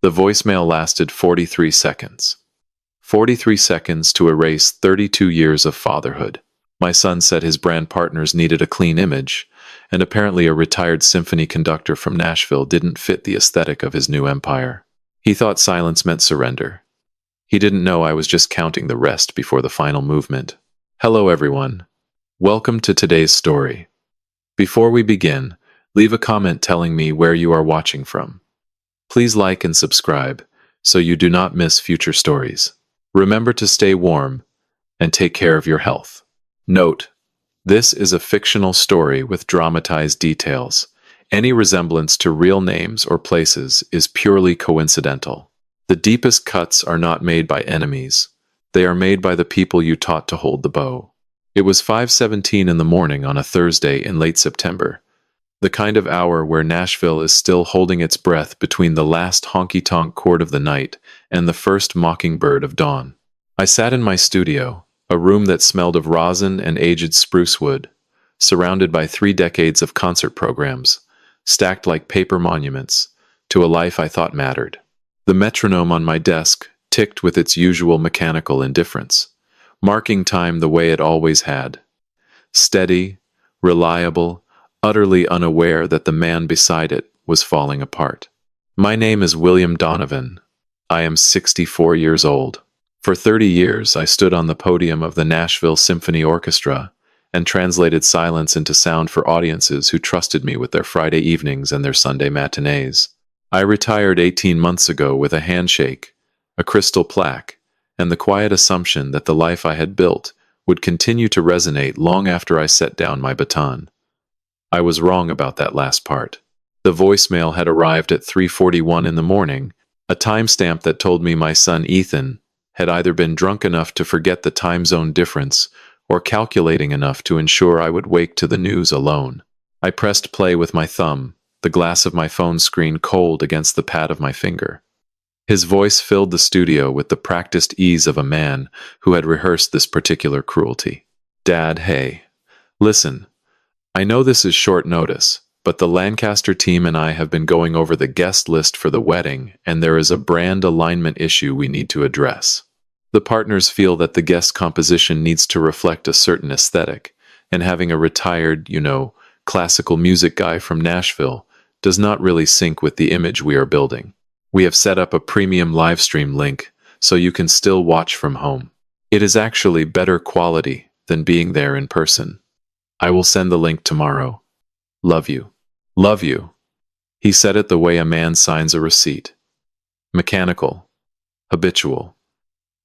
The voicemail lasted 43 seconds. 43 seconds to erase 32 years of fatherhood. My son said his brand partners needed a clean image, and apparently a retired symphony conductor from Nashville didn't fit the aesthetic of his new empire. He thought silence meant surrender. He didn't know I was just counting the rest before the final movement. Hello everyone. Welcome to today's story. Before we begin, leave a comment telling me where you are watching from. Please like and subscribe so you do not miss future stories. Remember to stay warm and take care of your health. Note: this is a fictional story with dramatized details. Any resemblance to real names or places is purely coincidental. The deepest cuts are not made by enemies. They are made by the people you taught to hold the bow. It was 5:17 in the morning on a Thursday in late September, the kind of hour where Nashville is still holding its breath between the last honky-tonk chord of the night and the first mockingbird of dawn. I sat in my studio, a room that smelled of rosin and aged spruce wood, surrounded by 3 decades of concert programs, stacked like paper monuments to a life I thought mattered. The metronome on my desk ticked with its usual mechanical indifference, marking time the way it always had. Steady, reliable, utterly unaware that the man beside it was falling apart. My name is William Donovan. I am 64 years old. For 30 years, I stood on the podium of the Nashville Symphony Orchestra and translated silence into sound for audiences who trusted me with their Friday evenings and their Sunday matinees. I retired 18 months ago with a handshake, a crystal plaque, and the quiet assumption that the life I had built would continue to resonate long after I set down my baton. I was wrong about that last part. The voicemail had arrived at 3:41 in the morning, a timestamp that told me my son Ethan had either been drunk enough to forget the time zone difference or calculating enough to ensure I would wake to the news alone. I pressed play with my thumb, the glass of my phone screen cold against the pad of my finger. His voice filled the studio with the practiced ease of a man who had rehearsed this particular cruelty. Dad, hey. Listen, I know this is short notice, but the Lancaster team and I have been going over the guest list for the wedding, and there is a brand alignment issue we need to address. The partners feel that the guest composition needs to reflect a certain aesthetic, and having a retired, classical music guy from Nashville does not really sync with the image we are building. We have set up a premium live stream link so you can still watch from home. It is actually better quality than being there in person. I will send the link tomorrow. Love you. Love you. He said it the way a man signs a receipt. Mechanical. Habitual.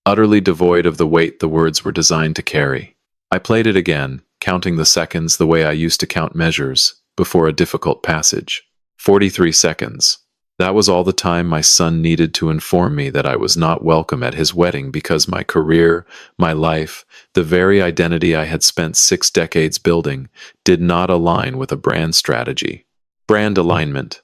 Utterly devoid of the weight the words were designed to carry. I played it again, counting the seconds the way I used to count measures before a difficult passage. 43 seconds. That was all the time my son needed to inform me that I was not welcome at his wedding because my career, my life, the very identity I had spent 6 decades building, did not align with a brand strategy. Brand alignment.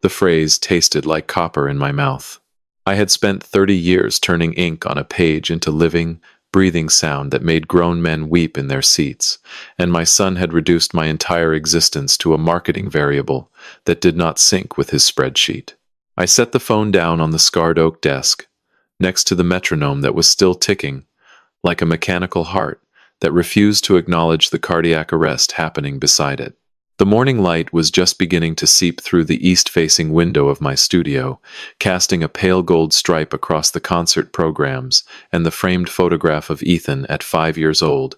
The phrase tasted like copper in my mouth. I had spent 30 years turning ink on a page into living, breathing sound that made grown men weep in their seats, and my son had reduced my entire existence to a marketing variable that did not sync with his spreadsheet. I set the phone down on the scarred oak desk, next to the metronome that was still ticking, like a mechanical heart that refused to acknowledge the cardiac arrest happening beside it. The morning light was just beginning to seep through the east-facing window of my studio, casting a pale gold stripe across the concert programs and the framed photograph of Ethan at 5 years old,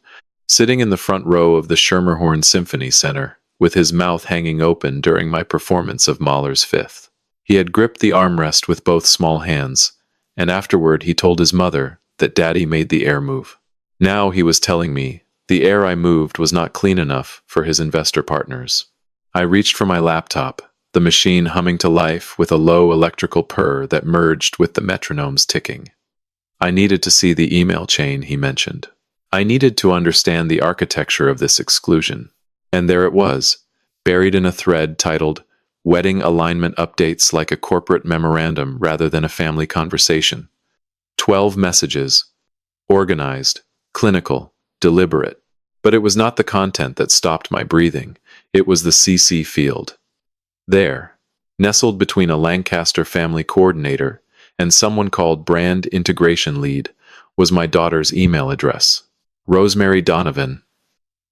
sitting in the front row of the Schermerhorn Symphony Center, with his mouth hanging open during my performance of Mahler's Fifth. He had gripped the armrest with both small hands, and afterward he told his mother that Daddy made the air move. Now he was telling me the air I moved was not clean enough for his investor partners. I reached for my laptop, the machine humming to life with a low electrical purr that merged with the metronome's ticking. I needed to see the email chain he mentioned. I needed to understand the architecture of this exclusion. And there it was, buried in a thread titled, "Wedding Alignment Updates Like a Corporate Memorandum Rather Than a Family Conversation." 12 messages. Organized, clinical, deliberate. But it was not the content that stopped my breathing. It was the CC field. There, Nestled between a Lancaster family coordinator and someone called brand integration lead was my daughter's email address. Rosemary Donovan.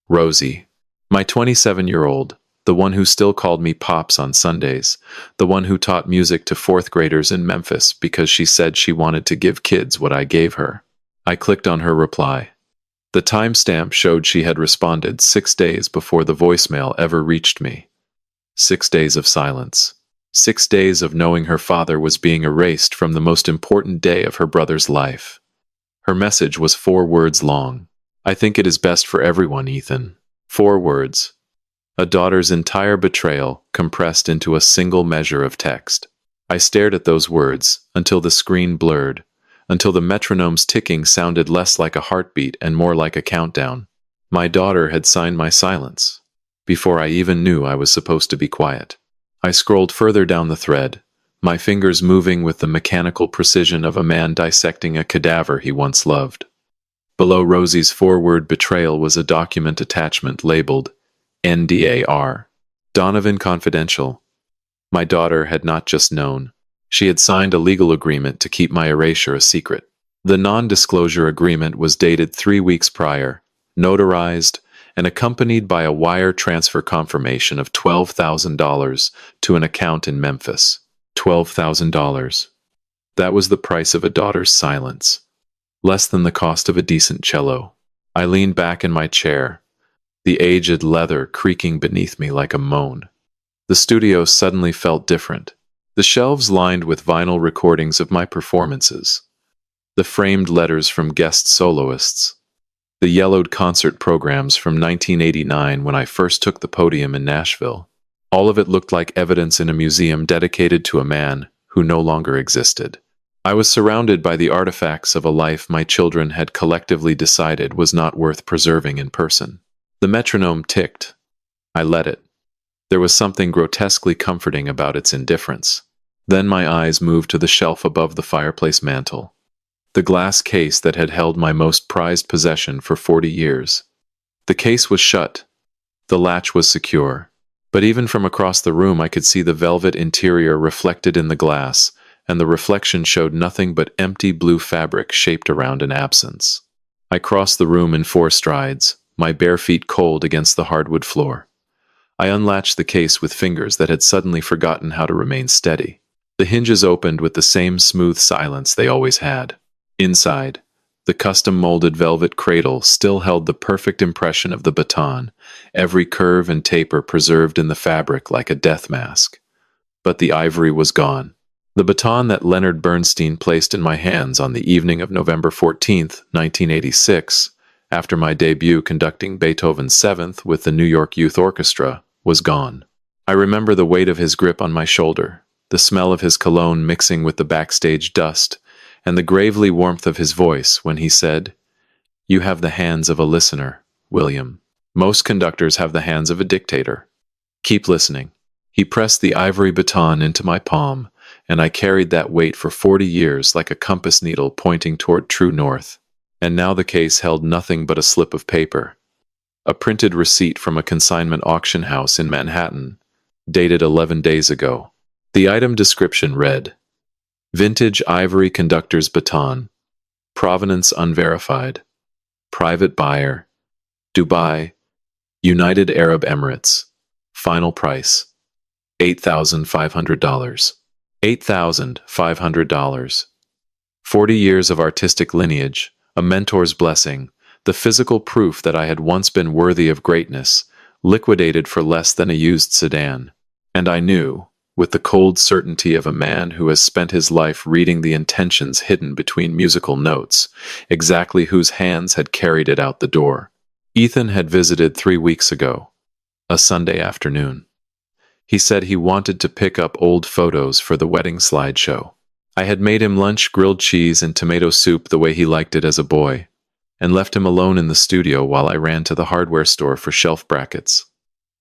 Rosie. My 27-year-old, the one who still called me Pops on Sundays, the one who taught music to fourth graders in Memphis because she said she wanted to give kids what I gave her. I clicked on her reply. The timestamp showed she had responded 6 days before the voicemail ever reached me. 6 days of silence. 6 days of knowing her father was being erased from the most important day of her brother's life. Her message was 4 words long. I think it is best for everyone, Ethan. 4 words. A daughter's entire betrayal compressed into a single measure of text. I stared at those words until the screen blurred, until the metronome's ticking sounded less like a heartbeat and more like a countdown. My daughter had signed my silence, before I even knew I was supposed to be quiet. I scrolled further down the thread, my fingers moving with the mechanical precision of a man dissecting a cadaver he once loved. Below Rosie's 4-word betrayal was a document attachment labeled NDAR, Donovan Confidential. My daughter had not just known. She had signed a legal agreement to keep my erasure a secret. The non-disclosure agreement was dated 3 weeks prior, notarized, and accompanied by a wire transfer confirmation of $12,000 to an account in Memphis. $12,000. That was the price of a daughter's silence. Less than the cost of a decent cello. I leaned back in my chair, the aged leather creaking beneath me like a moan. The studio suddenly felt different. The shelves lined with vinyl recordings of my performances. The framed letters from guest soloists. The yellowed concert programs from 1989 when I first took the podium in Nashville. All of it looked like evidence in a museum dedicated to a man who no longer existed. I was surrounded by the artifacts of a life my children had collectively decided was not worth preserving in person. The metronome ticked. I let it. There was something grotesquely comforting about its indifference. Then my eyes moved to the shelf above the fireplace mantel. The glass case that had held my most prized possession for 40 years. The case was shut. The latch was secure. But even from across the room I could see the velvet interior reflected in the glass, and the reflection showed nothing but empty blue fabric shaped around an absence. I crossed the room in 4 strides, my bare feet cold against the hardwood floor. I unlatched the case with fingers that had suddenly forgotten how to remain steady. The hinges opened with the same smooth silence they always had. Inside, the custom-molded velvet cradle still held the perfect impression of the baton, every curve and taper preserved in the fabric like a death mask. But the ivory was gone. The baton that Leonard Bernstein placed in my hands on the evening of November 14, 1986, after my debut conducting Beethoven's 7th with the New York Youth Orchestra, was gone. I remember the weight of his grip on my shoulder, the smell of his cologne mixing with the backstage dust, and the gravely warmth of his voice when he said, "You have the hands of a listener, William. Most conductors have the hands of a dictator. Keep listening." He pressed the ivory baton into my palm, and I carried that weight for 40 years like a compass needle pointing toward true north. And now the case held nothing but a slip of paper. A printed receipt from a consignment auction house in Manhattan, dated 11 days ago. The item description read, "Vintage ivory conductor's baton. Provenance unverified. Private buyer. Dubai, United Arab Emirates. Final price, $8,500. $8,500. 40 years of artistic lineage, a mentor's blessing, the physical proof that I had once been worthy of greatness, liquidated for less than a used sedan. And I knew, with the cold certainty of a man who has spent his life reading the intentions hidden between musical notes, exactly whose hands had carried it out the door. Ethan had visited 3 weeks ago, a Sunday afternoon. He said he wanted to pick up old photos for the wedding slideshow. I had made him lunch, grilled cheese and tomato soup the way he liked it as a boy, and left him alone in the studio while I ran to the hardware store for shelf brackets.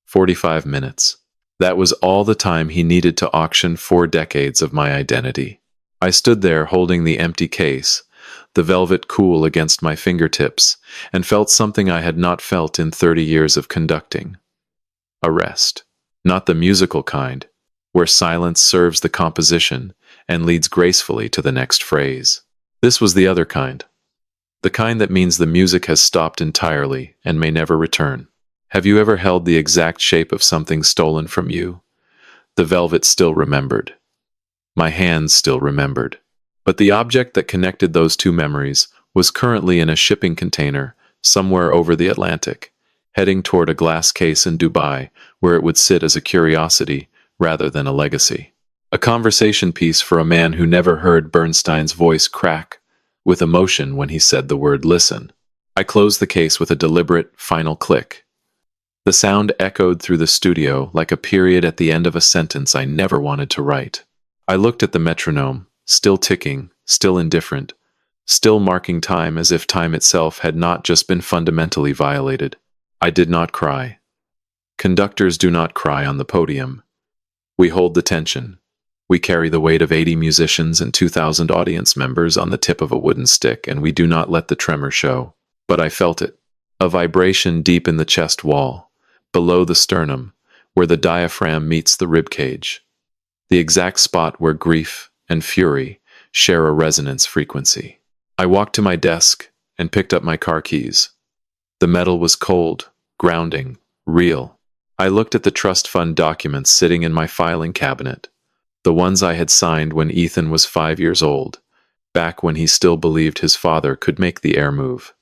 45 minutes. That was all the time he needed to auction 4 decades of my identity. I stood there holding the empty case, the velvet cool against my fingertips, and felt something I had not felt in 30 years of conducting. A rest. Not the musical kind, where silence serves the composition and leads gracefully to the next phrase. This was the other kind. The kind that means the music has stopped entirely and may never return. Have you ever held the exact shape of something stolen from you? The velvet still remembered. My hands still remembered. But the object that connected those two memories was currently in a shipping container somewhere over the Atlantic, heading toward a glass case in Dubai where it would sit as a curiosity rather than a legacy. A conversation piece for a man who never heard Bernstein's voice crack with emotion when he said the word listen. I closed the case with a deliberate, final click. The sound echoed through the studio like a period at the end of a sentence I never wanted to write. I looked at the metronome, still ticking, still indifferent, still marking time as if time itself had not just been fundamentally violated. I did not cry. Conductors do not cry on the podium. We hold the tension. We carry the weight of 80 musicians and 2,000 audience members on the tip of a wooden stick, and we do not let the tremor show. But I felt it. A vibration deep in the chest wall, below the sternum, where the diaphragm meets the rib cage. The exact spot where grief and fury share a resonance frequency. I walked to my desk and picked up my car keys. The metal was cold, grounding, real. I looked at the trust fund documents sitting in my filing cabinet, the ones I had signed when Ethan was 5 years old, back when he still believed his father could make the air move.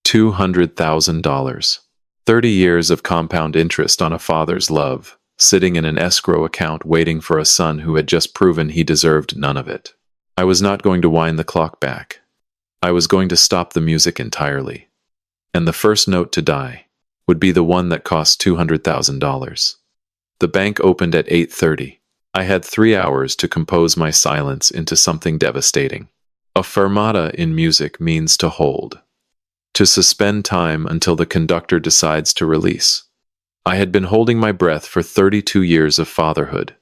$200,000. 30 years of compound interest on a father's love, sitting in an escrow account waiting for a son who had just proven he deserved none of it. I was not going to wind the clock back. I was going to stop the music entirely. And the first note to die would be the one that cost $200,000. The bank opened at 8:30. I had 3 hours to compose my silence into something devastating. A fermata in music means to hold, to suspend time until the conductor decides to release. I had been holding my breath for 32 years of fatherhood.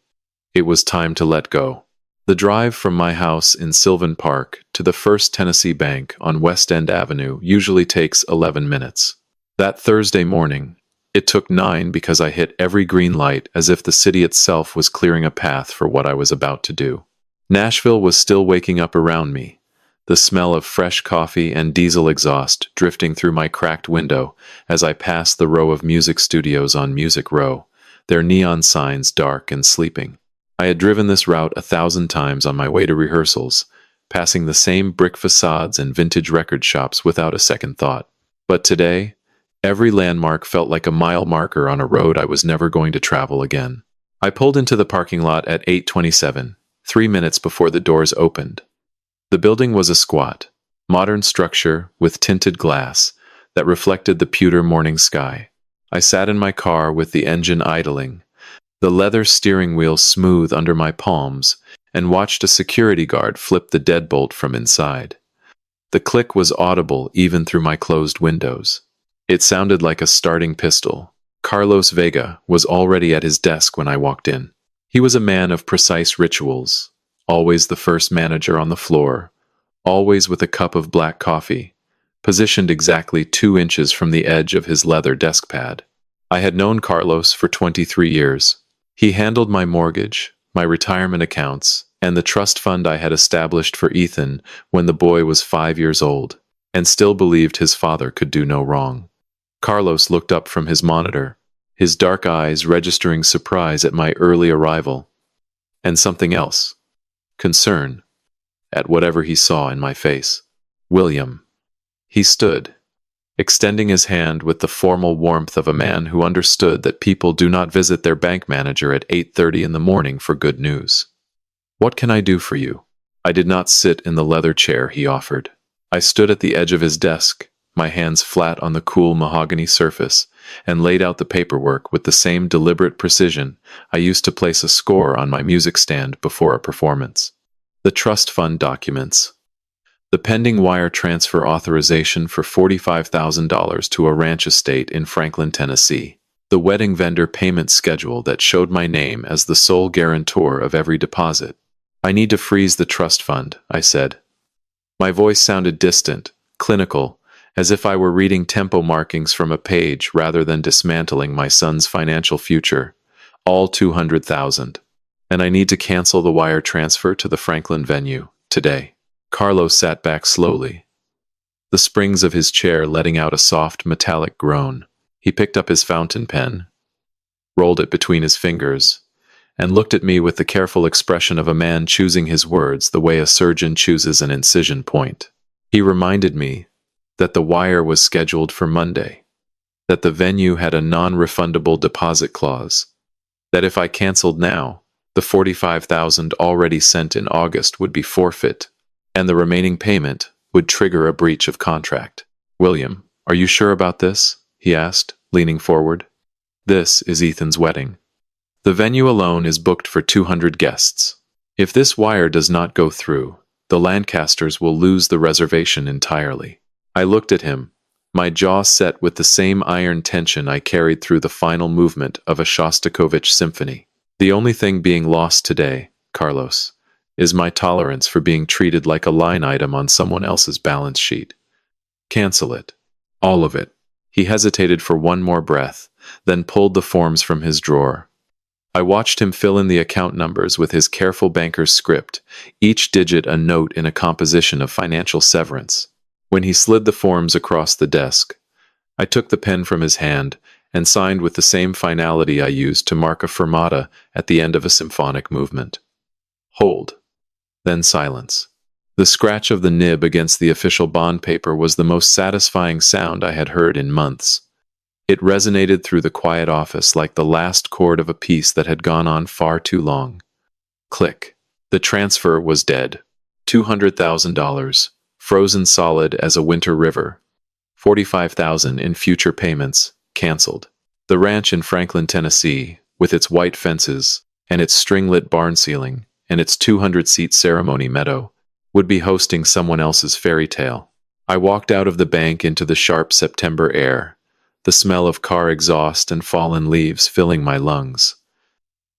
It was time to let go. The drive from my house in Sylvan Park to the First Tennessee Bank on West End Avenue usually takes 11 minutes. That Thursday morning, it took 9 because I hit every green light as if the city itself was clearing a path for what I was about to do. Nashville was still waking up around me, the smell of fresh coffee and diesel exhaust drifting through my cracked window as I passed the row of music studios on Music Row, their neon signs dark and sleeping. I had driven this route 1,000 times on my way to rehearsals, passing the same brick facades and vintage record shops without a second thought. But today, every landmark felt like a mile marker on a road I was never going to travel again. I pulled into the parking lot at 8:27, 3 minutes before the doors opened. The building was a squat, modern structure with tinted glass that reflected the pewter morning sky. I sat in my car with the engine idling, the leather steering wheel smooth under my palms, and watched a security guard flip the deadbolt from inside. The click was audible even through my closed windows. It sounded like a starting pistol. Carlos Vega was already at his desk when I walked in. He was a man of precise rituals, always the first manager on the floor, always with a cup of black coffee, positioned exactly 2 inches from the edge of his leather desk pad. I had known Carlos for 23 years. He handled my mortgage, my retirement accounts, and the trust fund I had established for Ethan when the boy was 5 years old, and still believed his father could do no wrong. Carlos looked up from his monitor, his dark eyes registering surprise at my early arrival, and something else, concern, at whatever he saw in my face. William. He stood, extending his hand with the formal warmth of a man who understood that people do not visit their bank manager at 8:30 in the morning for good news. What can I do for you? I did not sit in the leather chair he offered. I stood at the edge of his desk, my hands flat on the cool mahogany surface, and laid out the paperwork with the same deliberate precision I used to place a score on my music stand before a performance. The trust fund documents. The pending wire transfer authorization for $45,000 to a ranch estate in Franklin, Tennessee. The wedding vendor payment schedule that showed my name as the sole guarantor of every deposit. I need to freeze the trust fund, I said. My voice sounded distant, clinical, as if I were reading tempo markings from a page rather than dismantling my son's financial future. All $200,000. and I need to cancel the wire transfer to the Franklin venue today. Carlos sat back slowly, the springs of his chair letting out a soft metallic groan. He picked up his fountain pen, rolled it between his fingers, and looked at me with the careful expression of a man choosing his words the way a surgeon chooses an incision point. He reminded me that the wire was scheduled for Monday, that the venue had a non-refundable deposit clause, that if I canceled now, the $45,000 already sent in August would be forfeit, and the remaining payment would trigger a breach of contract. "William, are you sure about this?" he asked, leaning forward. "This is Ethan's wedding. The venue alone is booked for 200 guests. If this wire does not go through, the Lancasters will lose the reservation entirely." I looked at him, my jaw set with the same iron tension I carried through the final movement of a Shostakovich symphony. "The only thing being lost today, Carlos, is my tolerance for being treated like a line item on someone else's balance sheet. Cancel it. All of it." He hesitated for one more breath, then pulled the forms from his drawer. I watched him fill in the account numbers with his careful banker's script, each digit a note in a composition of financial severance. When he slid the forms across the desk, I took the pen from his hand and signed with the same finality I used to mark a fermata at the end of a symphonic movement. Hold. Then silence. The scratch of the nib against the official bond paper was the most satisfying sound I had heard in months. It resonated through the quiet office like the last chord of a piece that had gone on far too long. Click. The transfer was dead. $200,000, frozen solid as a winter river. $45,000 in future payments, canceled. The ranch in Franklin, Tennessee, with its white fences and its string-lit barn ceiling and its 200-seat ceremony meadow, would be hosting someone else's fairy tale. I walked out of the bank into the sharp September air, the smell of car exhaust and fallen leaves filling my lungs.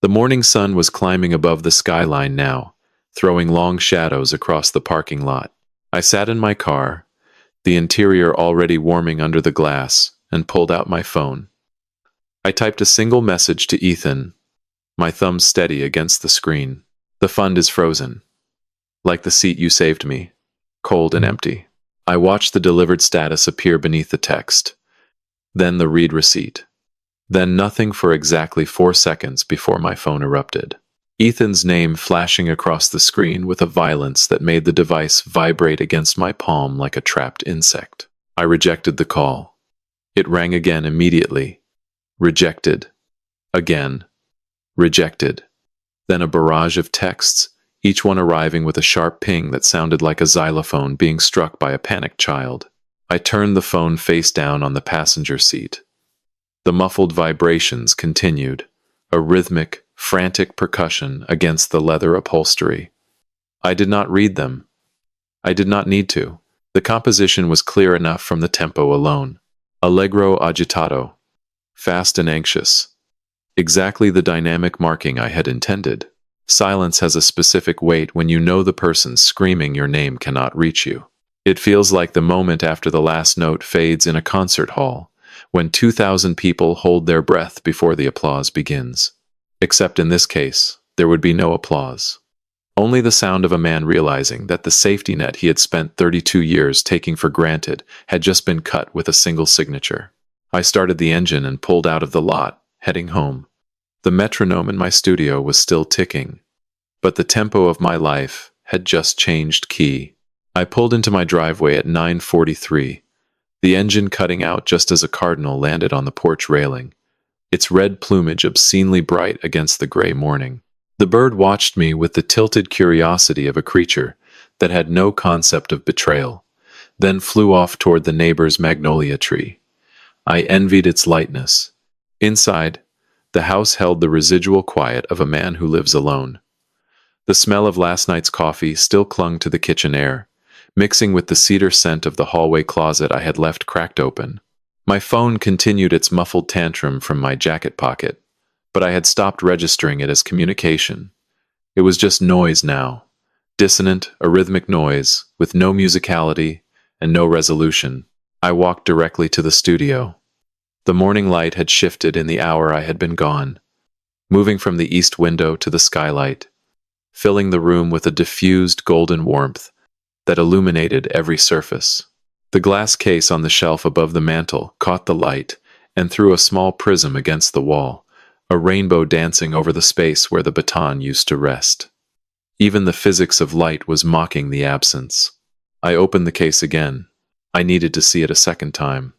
The morning sun was climbing above the skyline now, throwing long shadows across the parking lot. I sat in my car, the interior already warming under the glass, and pulled out my phone. I typed a single message to Ethan, my thumb steady against the screen. "The fund is frozen. Like the seat you saved me, cold and empty." I watched the delivered status appear beneath the text, then the read receipt, then nothing for exactly 4 seconds before my phone erupted. Ethan's name flashing across the screen with a violence that made the device vibrate against my palm like a trapped insect. I rejected the call. It rang again immediately. Rejected. Again. Rejected. Then a barrage of texts, each one arriving with a sharp ping that sounded like a xylophone being struck by a panicked child. I turned the phone face down on the passenger seat. The muffled vibrations continued, a rhythmic, frantic percussion against the leather upholstery. I did not read them. I did not need to. The composition was clear enough from the tempo alone. Allegro agitato. Fast and anxious. Exactly the dynamic marking I had intended. Silence has a specific weight when you know the person screaming your name cannot reach you. It feels like the moment after the last note fades in a concert hall, when 2,000 people hold their breath before the applause begins. Except in this case, there would be no applause. Only the sound of a man realizing that the safety net he had spent 32 years taking for granted had just been cut with a single signature. I started the engine and pulled out of the lot, heading home. The metronome in my studio was still ticking, but the tempo of my life had just changed key. I pulled into my driveway at 9:43, the engine cutting out just as a cardinal landed on the porch railing, its red plumage obscenely bright against the gray morning. The bird watched me with the tilted curiosity of a creature that had no concept of betrayal, then flew off toward the neighbor's magnolia tree. I envied its lightness. Inside, the house held the residual quiet of a man who lives alone. The smell of last night's coffee still clung to the kitchen air, mixing with the cedar scent of the hallway closet I had left cracked open. My phone continued its muffled tantrum from my jacket pocket, but I had stopped registering it as communication. It was just noise now. Dissonant, a rhythmic noise, with no musicality and no resolution. I walked directly to the studio. The morning light had shifted in the hour I had been gone. moving from the east window to the skylight, filling the room with a diffused golden warmth that illuminated every surface. The glass case on the shelf above the mantel caught the light and threw a small prism against the wall, a rainbow dancing over the space where the baton used to rest. Even the physics of light was mocking the absence. I opened the case again. I needed to see it a second time.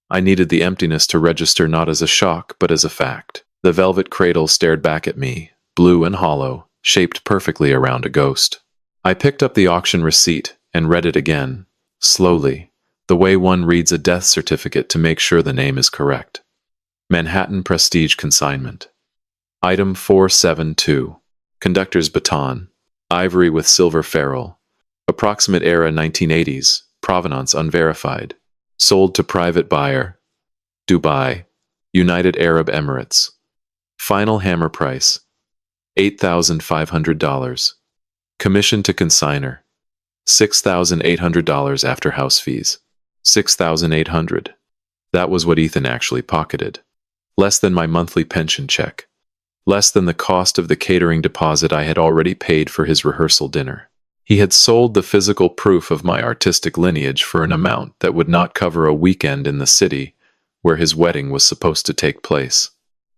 I needed the emptiness to register not as a shock, but as a fact. The velvet cradle stared back at me, blue and hollow, shaped perfectly around a ghost. I picked up the auction receipt and read it again, slowly, the way one reads a death certificate to make sure the name is correct. Manhattan Prestige Consignment. Item 472. Conductor's baton. Ivory with silver ferrule. Approximate era 1980s. Provenance unverified. Sold to private buyer. Dubai, United Arab Emirates. Final hammer price. $8,500. Commission to consignor. $6,800 after house fees. $6,800. That was what Ethan actually pocketed. Less than my monthly pension check. Less than the cost of the catering deposit I had already paid for his rehearsal dinner. He had sold the physical proof of my artistic lineage for an amount that would not cover a weekend in the city where his wedding was supposed to take place.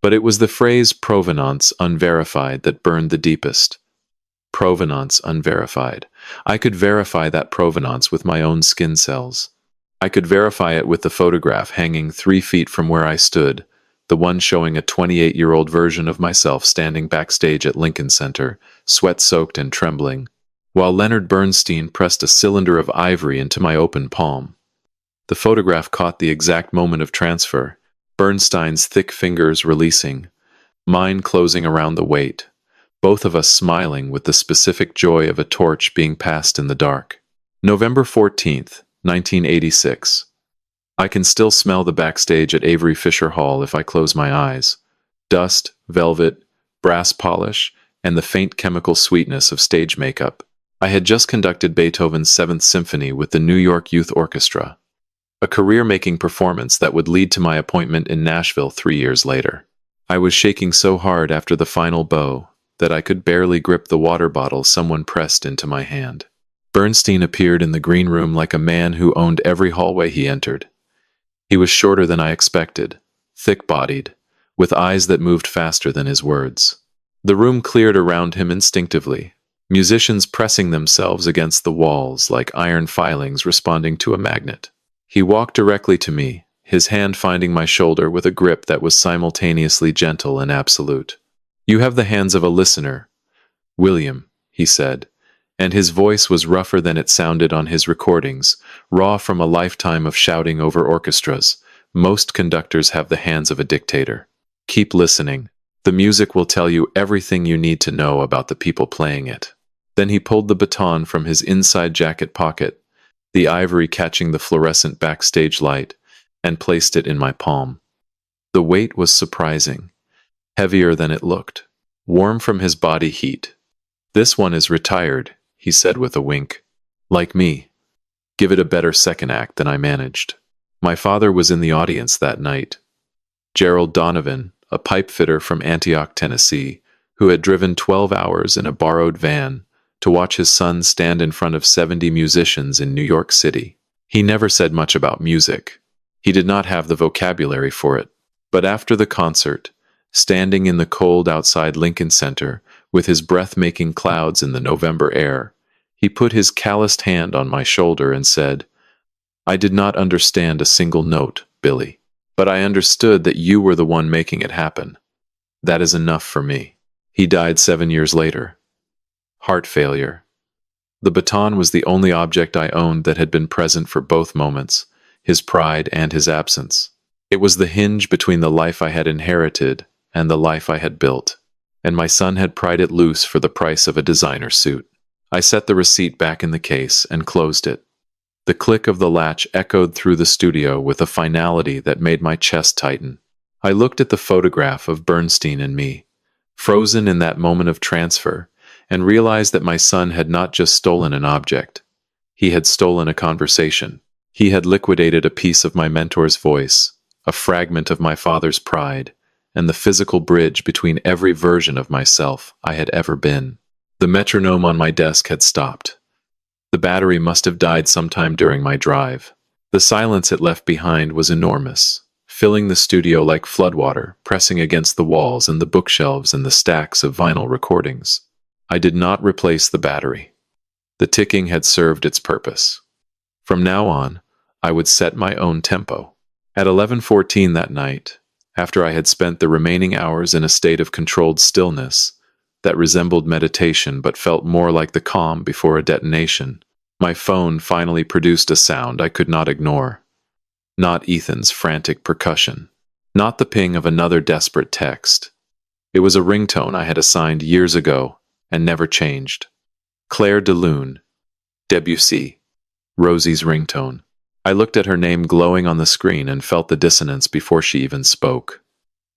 But it was the phrase provenance unverified that burned the deepest. Provenance unverified. I could verify that provenance with my own skin cells. I could verify it with the photograph hanging 3 feet from where I stood, the one showing a 28-year-old version of myself standing backstage at Lincoln Center, sweat-soaked and trembling, while Leonard Bernstein pressed a cylinder of ivory into my open palm. The photograph caught the exact moment of transfer, Bernstein's thick fingers releasing, mine closing around the weight, both of us smiling with the specific joy of a torch being passed in the dark. November 14th, 1986. I can still smell the backstage at Avery Fisher Hall if I close my eyes. Dust, velvet, brass polish, and the faint chemical sweetness of stage makeup. I had just conducted Beethoven's 7th Symphony with the New York Youth Orchestra, a career-making performance that would lead to my appointment in Nashville 3 years later. I was shaking so hard after the final bow that I could barely grip the water bottle someone pressed into my hand. Bernstein appeared in the green room like a man who owned every hallway he entered. He was shorter than I expected, thick-bodied, with eyes that moved faster than his words. The room cleared around him instinctively, musicians pressing themselves against the walls like iron filings responding to a magnet. He walked directly to me, his hand finding my shoulder with a grip that was simultaneously gentle and absolute. "You have the hands of a listener, William," he said, and his voice was rougher than it sounded on his recordings, raw from a lifetime of shouting over orchestras. "Most conductors have the hands of a dictator. Keep listening. The music will tell you everything you need to know about the people playing it." Then he pulled the baton from his inside jacket pocket, the ivory catching the fluorescent backstage light, and placed it in my palm. The weight was surprising, heavier than it looked, warm from his body heat. "This one is retired," he said with a wink. "Like me. Give it a better second act than I managed." My father was in the audience that night. Gerald Donovan, a pipe fitter from Antioch, Tennessee, who had driven 12 hours in a borrowed van to watch his son stand in front of 70 musicians in New York City. He never said much about music. He did not have the vocabulary for it. But after the concert, standing in the cold outside Lincoln Center, with his breath-making clouds in the November air, he put his calloused hand on my shoulder and said, "I did not understand a single note, Billy, but I understood that you were the one making it happen. That is enough for me." He died 7 years later. Heart failure. The baton was the only object I owned that had been present for both moments, his pride and his absence. It was the hinge between the life I had inherited and the life I had built, and my son had pried it loose for the price of a designer suit. I set the receipt back in the case and closed it. The click of the latch echoed through the studio with a finality that made my chest tighten. I looked at the photograph of Bernstein and me, frozen in that moment of transfer, and realized that my son had not just stolen an object. He had stolen a conversation. He had liquidated a piece of my mentor's voice, a fragment of my father's pride, and the physical bridge between every version of myself I had ever been. The metronome on my desk had stopped. The battery must have died sometime during my drive. The silence it left behind was enormous, filling the studio like floodwater, pressing against the walls and the bookshelves and the stacks of vinyl recordings. I did not replace the battery. The ticking had served its purpose. From now on, I would set my own tempo. At 11:14 that night, after I had spent the remaining hours in a state of controlled stillness that resembled meditation but felt more like the calm before a detonation, my phone finally produced a sound I could not ignore. Not Ethan's frantic percussion. Not the ping of another desperate text. It was a ringtone I had assigned years ago and never changed. Claire de Lune, Debussy, Rosie's ringtone. I looked at her name glowing on the screen and felt the dissonance before she even spoke.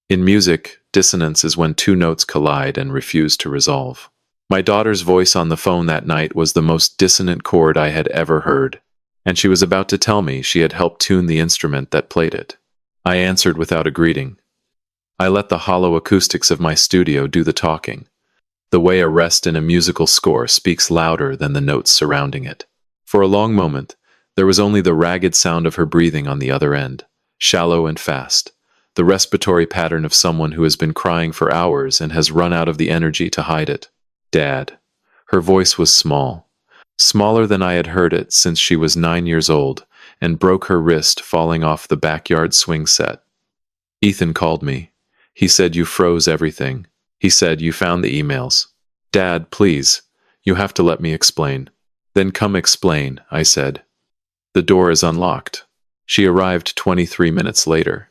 In music, dissonance is when two notes collide and refuse to resolve. My daughter's voice on the phone that night was the most dissonant chord I had ever heard, and she was about to tell me she had helped tune the instrument that played it. I answered without a greeting. I let the hollow acoustics of my studio do the talking, the way a rest in a musical score speaks louder than the notes surrounding it. For a long moment, there was only the ragged sound of her breathing on the other end, shallow and fast, the respiratory pattern of someone who has been crying for hours and has run out of the energy to hide it. Dad. Her voice was small, smaller than I had heard it since she was 9 years old, and broke her wrist falling off the backyard swing set. Ethan called me. He said you froze everything. He said you found the emails. Dad, please, you have to let me explain. Then come explain, I said. The door is unlocked. She arrived 23 minutes later.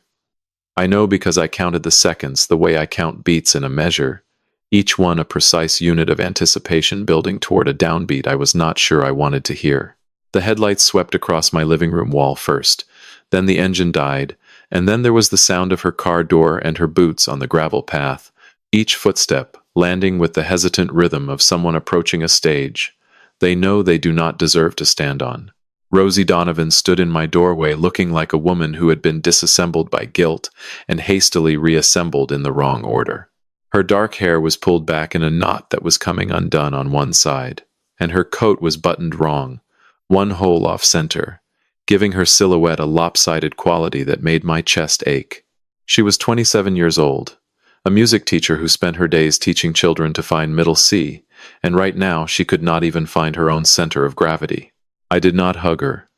I know because I counted the seconds the way I count beats in a measure, each one a precise unit of anticipation building toward a downbeat I was not sure I wanted to hear. The headlights swept across my living room wall first, then the engine died, and then there was the sound of her car door and her boots on the gravel path, each footstep landing with the hesitant rhythm of someone approaching a stage they know they do not deserve to stand on. Rosie Donovan stood in my doorway looking like a woman who had been disassembled by guilt and hastily reassembled in the wrong order. Her dark hair was pulled back in a knot that was coming undone on one side, and her coat was buttoned wrong, one hole off center, giving her silhouette a lopsided quality that made my chest ache. She was 27 years old, a music teacher who spent her days teaching children to find middle C, and right now she could not even find her own center of gravity. I did not hug her.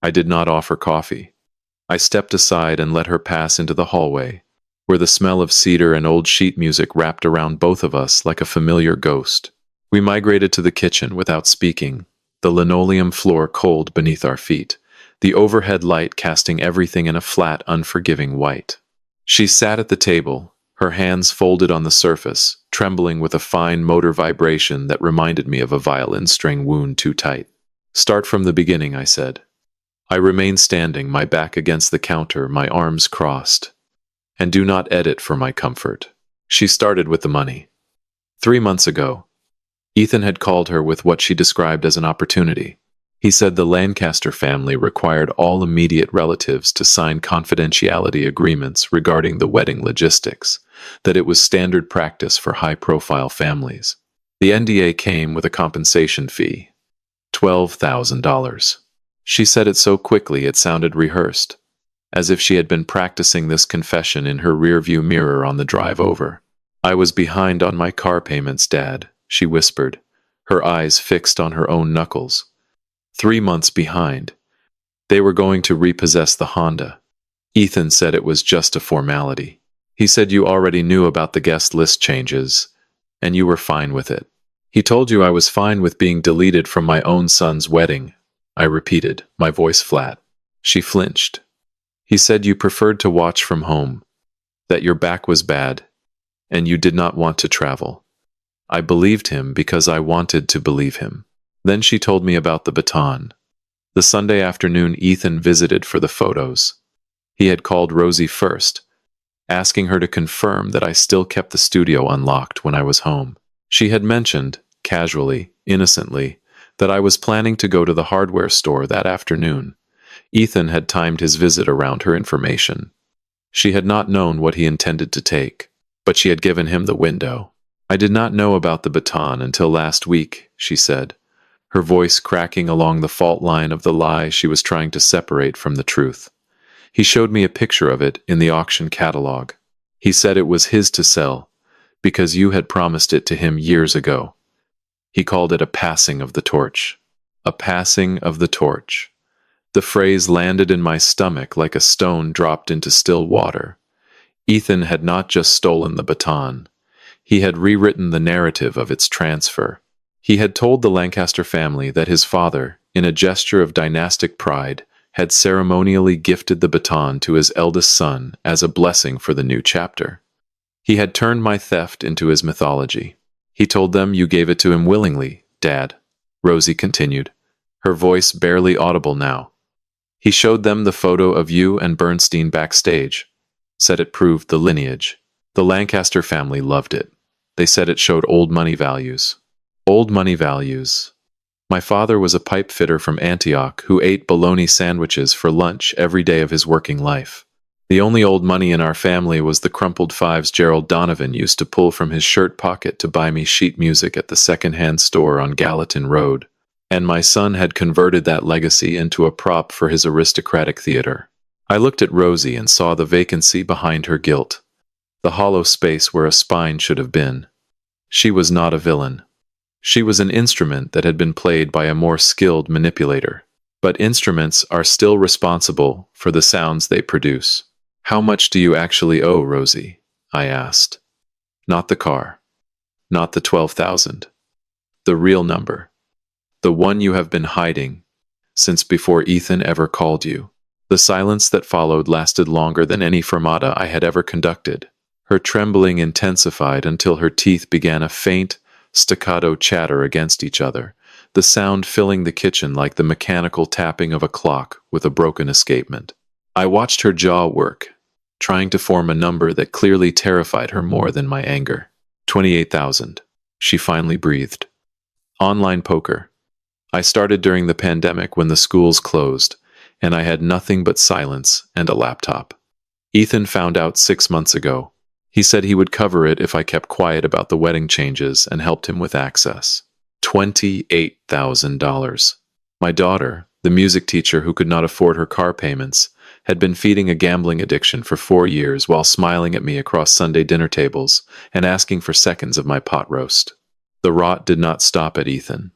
I did not offer coffee. I stepped aside and let her pass into the hallway, where the smell of cedar and old sheet music wrapped around both of us like a familiar ghost. We migrated to the kitchen without speaking, the linoleum floor cold beneath our feet, the overhead light casting everything in a flat, unforgiving white. She sat at the table, her hands folded on the surface, trembling with a fine motor vibration that reminded me of a violin string wound too tight. Start from the beginning, I said. I remained standing, my back against the counter, my arms crossed. And do not edit for my comfort. She started with the money. 3 months ago, Ethan had called her with what she described as an opportunity. He said the Lancaster family required all immediate relatives to sign confidentiality agreements regarding the wedding logistics, that it was standard practice for high-profile families. The NDA came with a compensation fee, $12,000. She said it so quickly it sounded rehearsed, as if she had been practicing this confession in her rearview mirror on the drive over. I was behind on my car payments, Dad, she whispered, her eyes fixed on her own knuckles. 3 months behind. They were going to repossess the Honda. Ethan said it was just a formality. He said you already knew about the guest list changes, and you were fine with it. He told you I was fine with being deleted from my own son's wedding, I repeated, my voice flat. She flinched. He said you preferred to watch from home, that your back was bad, and you did not want to travel. I believed him because I wanted to believe him. Then she told me about the baton. The Sunday afternoon Ethan visited for the photos. He had called Rosie first, asking her to confirm that I still kept the studio unlocked when I was home. She had mentioned, casually, innocently, that I was planning to go to the hardware store that afternoon. Ethan had timed his visit around her information. She had not known what he intended to take, but she had given him the window. "I did not know about the baton until last week," she said, her voice cracking along the fault line of the lie she was trying to separate from the truth. "He showed me a picture of it in the auction catalog. He said it was his to sell, because you had promised it to him years ago. He called it a passing of the torch. A passing of the torch." The phrase landed in my stomach like a stone dropped into still water. Ethan had not just stolen the baton. He had rewritten the narrative of its transfer. He had told the Lancaster family that his father, in a gesture of dynastic pride, had ceremonially gifted the baton to his eldest son as a blessing for the new chapter. He had turned my theft into his mythology. "He told them you gave it to him willingly, Dad," Rosie continued, her voice barely audible now. "He showed them the photo of you and Bernstein backstage, said it proved the lineage. The Lancaster family loved it. They said it showed old money values." Old money values. My father was a pipe fitter from Antioch who ate bologna sandwiches for lunch every day of his working life. The only old money in our family was the crumpled fives Gerald Donovan used to pull from his shirt pocket to buy me sheet music at the second-hand store on Gallatin Road. And my son had converted that legacy into a prop for his aristocratic theater. I looked at Rosie and saw the vacancy behind her guilt, the hollow space where a spine should have been. She was not a villain. She was an instrument that had been played by a more skilled manipulator. But instruments are still responsible for the sounds they produce. "How much do you actually owe, Rosie?" I asked. Not the car. Not the 12,000. The real number. The one you have been hiding since before Ethan ever called you. The silence that followed lasted longer than any fermata I had ever conducted. Her trembling intensified until her teeth began a faint, staccato chatter against each other, the sound filling the kitchen like the mechanical tapping of a clock with a broken escapement. I watched her jaw work, trying to form a number that clearly terrified her more than my anger. 28,000. She finally breathed. Online poker. I started during the pandemic when the schools closed, and I had nothing but silence and a laptop. Ethan found out 6 months ago. He said he would cover it if I kept quiet about the wedding changes and helped him with access. $28,000. My daughter, the music teacher who could not afford her car payments, had been feeding a gambling addiction for 4 years while smiling at me across Sunday dinner tables and asking for seconds of my pot roast. The rot did not stop at Ethan.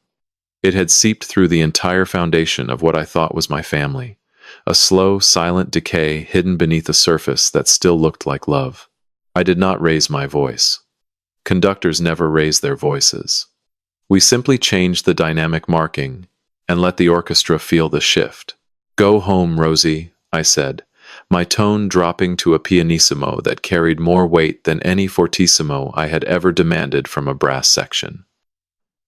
It had seeped through the entire foundation of what I thought was my family, a slow, silent decay hidden beneath a surface that still looked like love. I did not raise my voice. Conductors never raise their voices. We simply changed the dynamic marking and let the orchestra feel the shift. "Go home, Rosie," I said, my tone dropping to a pianissimo that carried more weight than any fortissimo I had ever demanded from a brass section.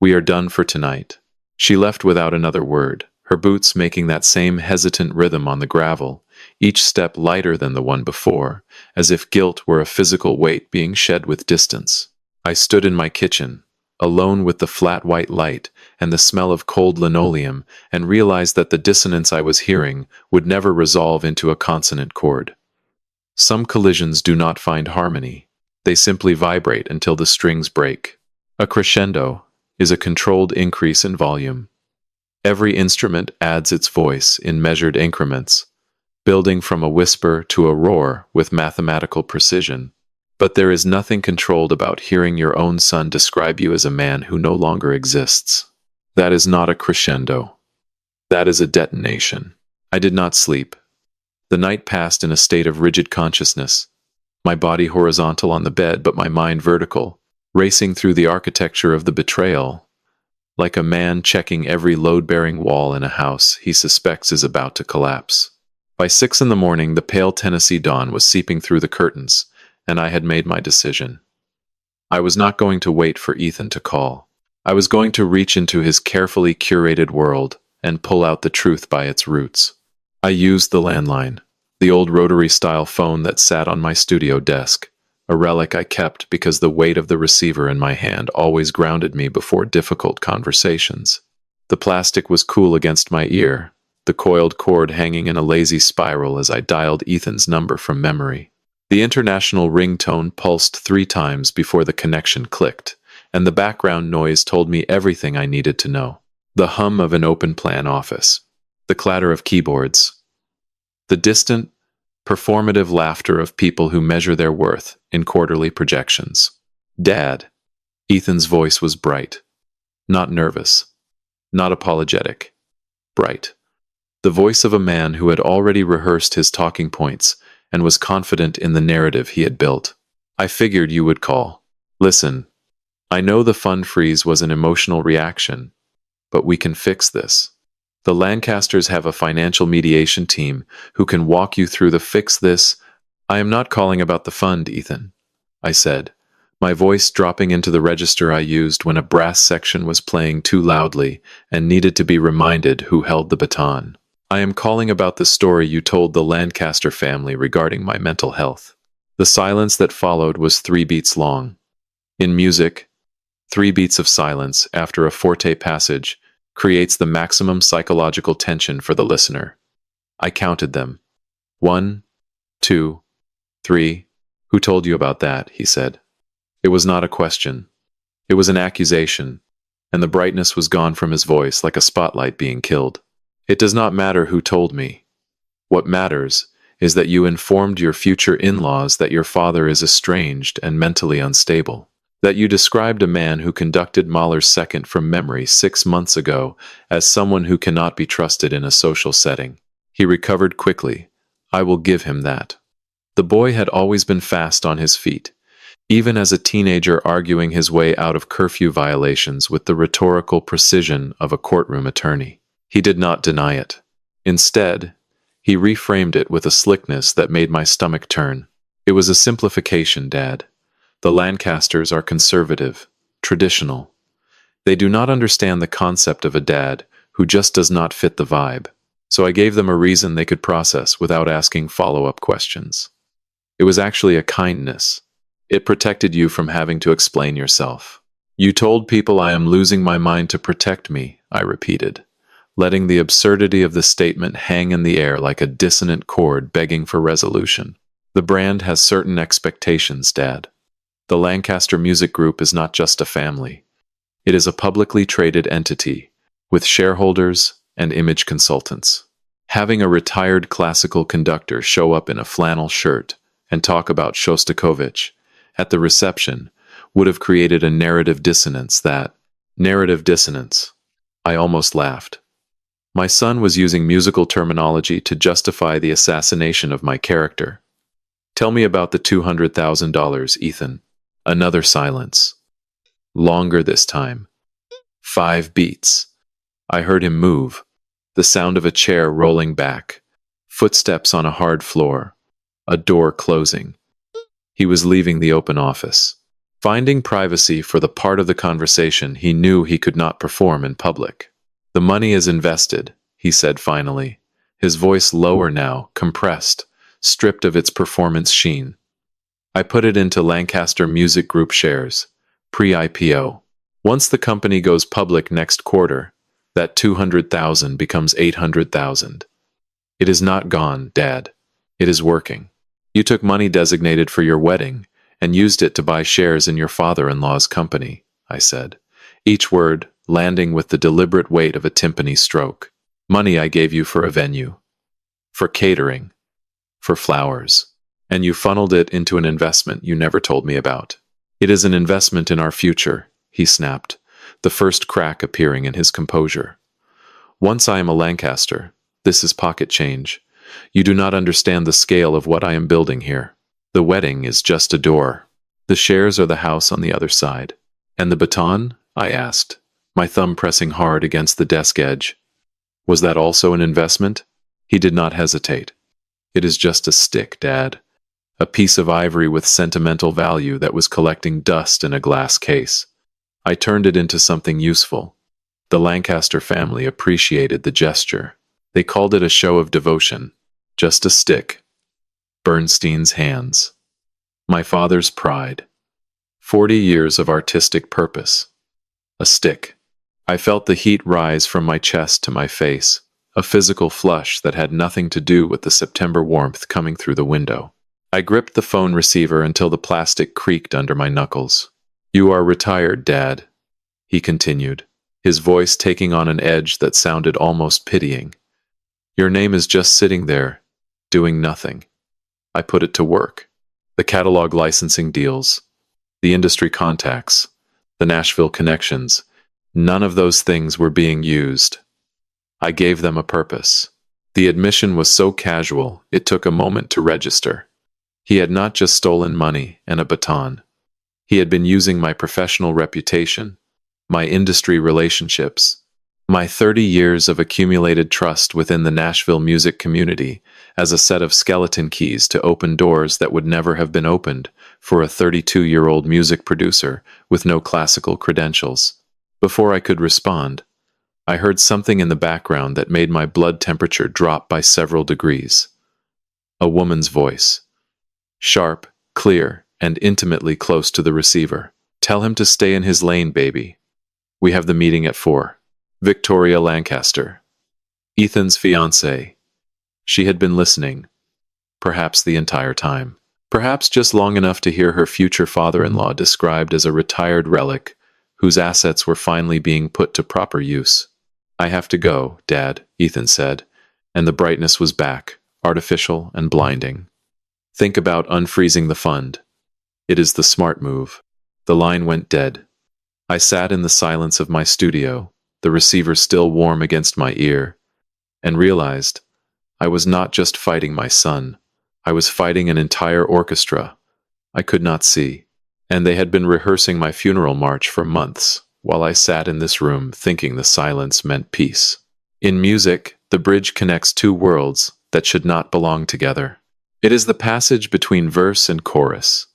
"We are done for tonight." She left without another word, her boots making that same hesitant rhythm on the gravel, each step lighter than the one before, as if guilt were a physical weight being shed with distance. I stood in my kitchen, alone with the flat white light and the smell of cold linoleum, and realized that the dissonance I was hearing would never resolve into a consonant chord. Some collisions do not find harmony. They simply vibrate until the strings break. A crescendo is a controlled increase in volume. Every instrument adds its voice in measured increments, building from a whisper to a roar with mathematical precision. But there is nothing controlled about hearing your own son describe you as a man who no longer exists. That is not a crescendo. That is a detonation. I did not sleep. The night passed in a state of rigid consciousness, my body horizontal on the bed but my mind vertical, racing through the architecture of the betrayal, like a man checking every load-bearing wall in a house he suspects is about to collapse. By 6 in the morning, the pale Tennessee dawn was seeping through the curtains, and I had made my decision. I was not going to wait for Ethan to call. I was going to reach into his carefully curated world and pull out the truth by its roots. I used the landline, the old rotary-style phone that sat on my studio desk, a relic I kept because the weight of the receiver in my hand always grounded me before difficult conversations. The plastic was cool against my ear, the coiled cord hanging in a lazy spiral as I dialed Ethan's number from memory. The international ringtone pulsed 3 times before the connection clicked, and the background noise told me everything I needed to know. The hum of an open-plan office, the clatter of keyboards, the distant, performative laughter of people who measure their worth in quarterly projections. Dad. Ethan's voice was bright, not nervous, not apologetic. Bright. The voice of a man who had already rehearsed his talking points and was confident in the narrative he had built. I figured you would call. Listen, I know the fund freeze was an emotional reaction, but we can fix this. The Lancasters have a financial mediation team who can walk you through the fix this. I am not calling about the fund, Ethan, I said, my voice dropping into the register I used when a brass section was playing too loudly and needed to be reminded who held the baton. I am calling about the story you told the Lancaster family regarding my mental health. The silence that followed was 3 beats long. In music, 3 beats of silence after a forte passage creates the maximum psychological tension for the listener. I counted them. 1, 2, 3. Who told you about that? He said. It was not a question. It was an accusation, and the brightness was gone from his voice like a spotlight being killed. It does not matter who told me. What matters is that you informed your future in-laws that your father is estranged and mentally unstable. That you described a man who conducted Mahler's second from memory 6 months ago as someone who cannot be trusted in a social setting. He recovered quickly. I will give him that. The boy had always been fast on his feet, even as a teenager arguing his way out of curfew violations with the rhetorical precision of a courtroom attorney. He did not deny it. Instead, he reframed it with a slickness that made my stomach turn. It was a simplification, Dad. The Lancasters are conservative, traditional. They do not understand the concept of a dad who just does not fit the vibe. So I gave them a reason they could process without asking follow-up questions. It was actually a kindness. It protected you from having to explain yourself. You told people I am losing my mind to protect me, I repeated, letting the absurdity of the statement hang in the air like a dissonant chord begging for resolution. The brand has certain expectations, Dad. The Lancaster Music Group is not just a family. It is a publicly traded entity, with shareholders and image consultants. Having a retired classical conductor show up in a flannel shirt and talk about Shostakovich at the reception would have created a narrative dissonance I almost laughed. My son was using musical terminology to justify the assassination of my character. Tell me about the $200,000, Ethan. Another silence. Longer this time. 5 beats. I heard him move. The sound of a chair rolling back. Footsteps on a hard floor. A door closing. He was leaving the open office. Finding privacy for the part of the conversation he knew he could not perform in public. The money is invested, he said finally, his voice lower now, compressed, stripped of its performance sheen. I put it into Lancaster Music Group shares, pre-IPO. Once the company goes public next quarter, that $200,000 becomes $800,000. It is not gone, Dad. It is working. You took money designated for your wedding and used it to buy shares in your father-in-law's company, I said, each word landing with the deliberate weight of a timpani stroke. Money I gave you for a venue, for catering, for flowers. And you funneled it into an investment you never told me about. It is an investment in our future, he snapped, the first crack appearing in his composure. Once I am a Lancaster, this is pocket change. You do not understand the scale of what I am building here. The wedding is just a door. The shares are the house on the other side. And the baton? I asked, my thumb pressing hard against the desk edge. Was that also an investment? He did not hesitate. It is just a stick, Dad. A piece of ivory with sentimental value that was collecting dust in a glass case. I turned it into something useful. The Lancaster family appreciated the gesture. They called it a show of devotion. Just a stick. Bernstein's hands. My father's pride. 40 years of artistic purpose. A stick. I felt the heat rise from my chest to my face, a physical flush that had nothing to do with the September warmth coming through the window. I gripped the phone receiver until the plastic creaked under my knuckles. "You are retired, Dad," he continued, his voice taking on an edge that sounded almost pitying. "Your name is just sitting there, doing nothing." I put it to work. The catalog licensing deals, the industry contacts, the Nashville connections, none of those things were being used. I gave them a purpose. The admission was so casual, it took a moment to register. He had not just stolen money and a baton. He had been using my professional reputation, my industry relationships, my 30 years of accumulated trust within the Nashville music community as a set of skeleton keys to open doors that would never have been opened for a 32-year-old music producer with no classical credentials. Before I could respond, I heard something in the background that made my blood temperature drop by several degrees. A woman's voice. Sharp, clear, and intimately close to the receiver. "Tell him to stay in his lane, baby. We have the meeting at 4. Victoria Lancaster, Ethan's fiancée." She had been listening, perhaps the entire time. Perhaps just long enough to hear her future father-in-law described as a retired relic whose assets were finally being put to proper use. "I have to go, Dad," Ethan said, and the brightness was back, artificial and blinding. "Think about unfreezing the fund. It is the smart move." The line went dead. I sat in the silence of my studio, the receiver still warm against my ear, and realized I was not just fighting my son. I was fighting an entire orchestra I could not see, and they had been rehearsing my funeral march for months while I sat in this room thinking the silence meant peace. In music, the bridge connects two worlds that should not belong together. It is the passage between verse and chorus,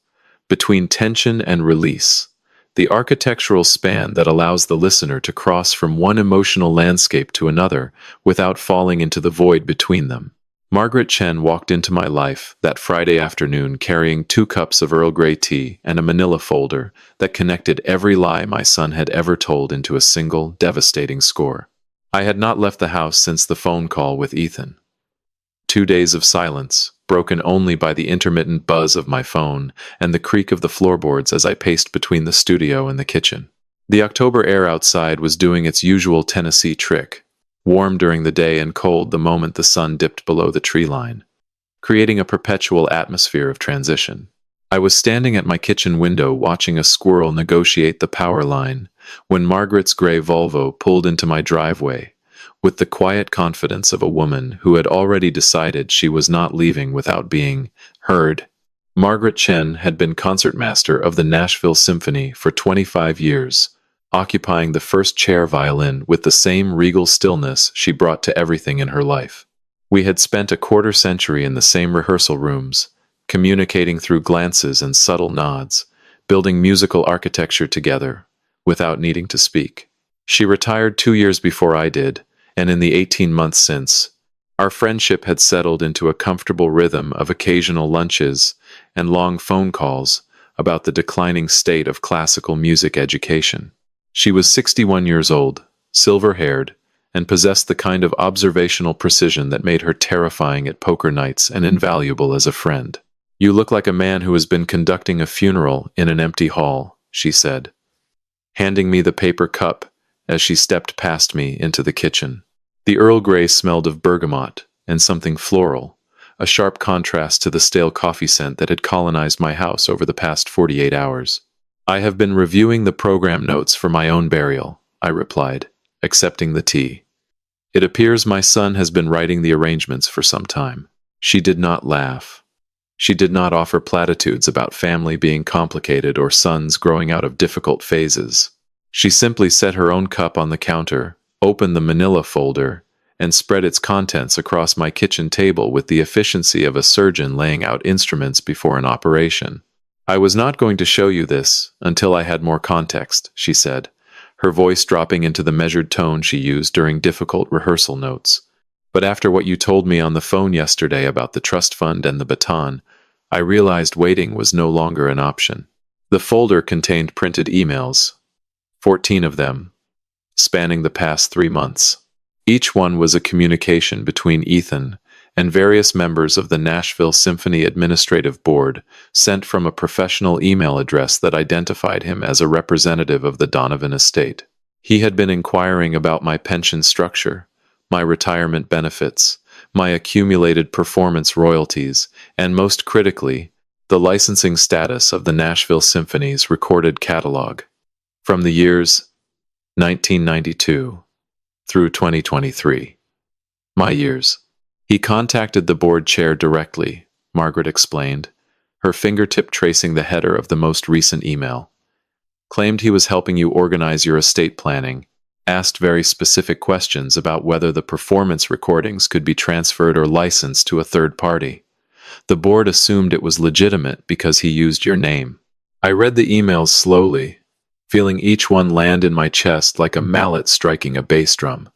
between tension and release, the architectural span that allows the listener to cross from one emotional landscape to another without falling into the void between them. Margaret Chen walked into my life that Friday afternoon carrying 2 cups of Earl Grey tea and a manila folder that connected every lie my son had ever told into a single, devastating score. I had not left the house since the phone call with Ethan. 2 days of silence, broken only by the intermittent buzz of my phone and the creak of the floorboards as I paced between the studio and the kitchen. The October air outside was doing its usual Tennessee trick, warm during the day and cold the moment the sun dipped below the tree line, creating a perpetual atmosphere of transition. I was standing at my kitchen window watching a squirrel negotiate the power line when Margaret's gray Volvo pulled into my driveway, with the quiet confidence of a woman who had already decided she was not leaving without being heard. Margaret Chen had been concertmaster of the Nashville Symphony for 25 years, occupying the first chair violin with the same regal stillness she brought to everything in her life. We had spent a quarter century in the same rehearsal rooms, communicating through glances and subtle nods, building musical architecture together, without needing to speak. She retired 2 years before I did, and in the 18 months since, our friendship had settled into a comfortable rhythm of occasional lunches and long phone calls about the declining state of classical music education. She was 61 years old, silver-haired, and possessed the kind of observational precision that made her terrifying at poker nights and invaluable as a friend. "You look like a man who has been conducting a funeral in an empty hall," she said, handing me the paper cup as she stepped past me into the kitchen. The Earl Grey smelled of bergamot and something floral, a sharp contrast to the stale coffee scent that had colonized my house over the past 48 hours. "I have been reviewing the program notes for my own burial," I replied, accepting the tea. "It appears my son has been writing the arrangements for some time." She did not laugh. She did not offer platitudes about family being complicated or sons growing out of difficult phases. She simply set her own cup on the counter, opened the manila folder, and spread its contents across my kitchen table with the efficiency of a surgeon laying out instruments before an operation. "I was not going to show you this until I had more context," she said, her voice dropping into the measured tone she used during difficult rehearsal notes. "But after what you told me on the phone yesterday about the trust fund and the baton, I realized waiting was no longer an option." The folder contained printed emails, 14 of them, spanning the past 3 months. Each one was a communication between Ethan and various members of the Nashville Symphony Administrative Board sent from a professional email address that identified him as a representative of the Donovan estate. He had been inquiring about my pension structure, my retirement benefits, my accumulated performance royalties, and most critically, the licensing status of the Nashville Symphony's recorded catalog. From the years 1992 through 2023. My years. He contacted the board chair directly, Margaret explained, her fingertip tracing the header of the most recent email. Claimed he was helping you organize your estate planning, asked very specific questions about whether the performance recordings could be transferred or licensed to a third party. The board assumed it was legitimate because he used your name. I read the emails slowly, feeling each one land in my chest like a mallet striking a bass drum.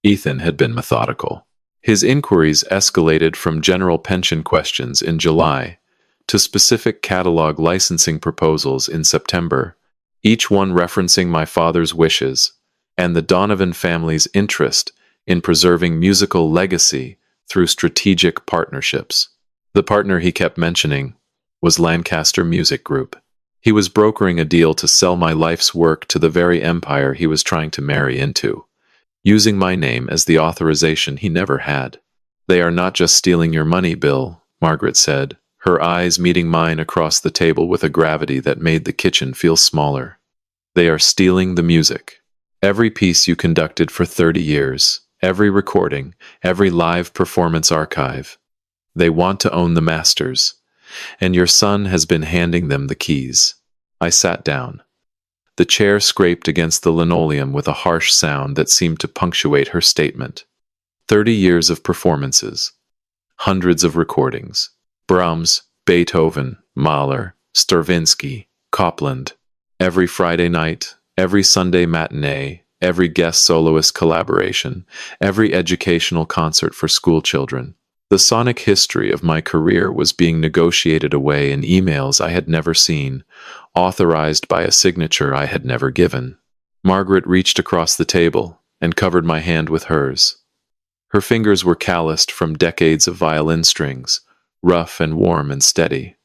Ethan had been methodical. His inquiries escalated from general pension questions in July to specific catalog licensing proposals in September, each one referencing my father's wishes and the Donovan family's interest in preserving musical legacy through strategic partnerships. The partner he kept mentioning was Lancaster Music Group. He was brokering a deal to sell my life's work to the very empire he was trying to marry into, using my name as the authorization he never had. They are not just stealing your money, Bill, Margaret said, her eyes meeting mine across the table with a gravity that made the kitchen feel smaller. They are stealing the music. Every piece you conducted for 30 years, every recording, every live performance archive. They want to own the masters, and your son has been handing them the keys. I sat down. The chair scraped against the linoleum with a harsh sound that seemed to punctuate her statement. 30 years of performances. Hundreds of recordings. Brahms, Beethoven, Mahler, Stravinsky, Copland. Every Friday night, every Sunday matinee, every guest soloist collaboration, every educational concert for school children. The sonic history of my career was being negotiated away in emails I had never seen, authorized by a signature I had never given. Margaret reached across the table and covered my hand with hers. Her fingers were calloused from decades of violin strings, rough and warm and steady.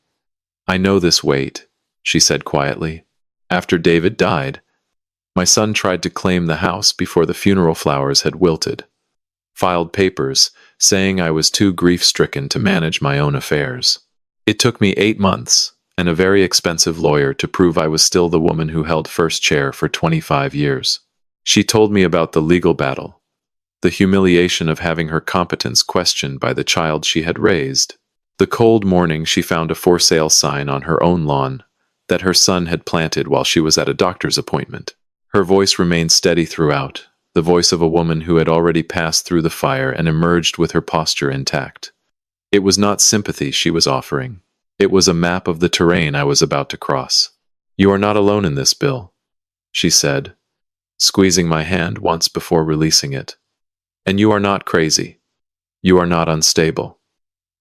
I know this weight, she said quietly. After David died, my son tried to claim the house before the funeral flowers had wilted. Filed papers, saying I was too grief-stricken to manage my own affairs. It took me 8 months and a very expensive lawyer to prove I was still the woman who held first chair for 25 years. She told me about the legal battle, the humiliation of having her competence questioned by the child she had raised, the cold morning she found a for sale sign on her own lawn that her son had planted while she was at a doctor's appointment. Her voice remained steady throughout, the voice of a woman who had already passed through the fire and emerged with her posture intact. It was not sympathy she was offering. It was a map of the terrain I was about to cross. You are not alone in this, Bill, she said, squeezing my hand once before releasing it. And you are not crazy. You are not unstable.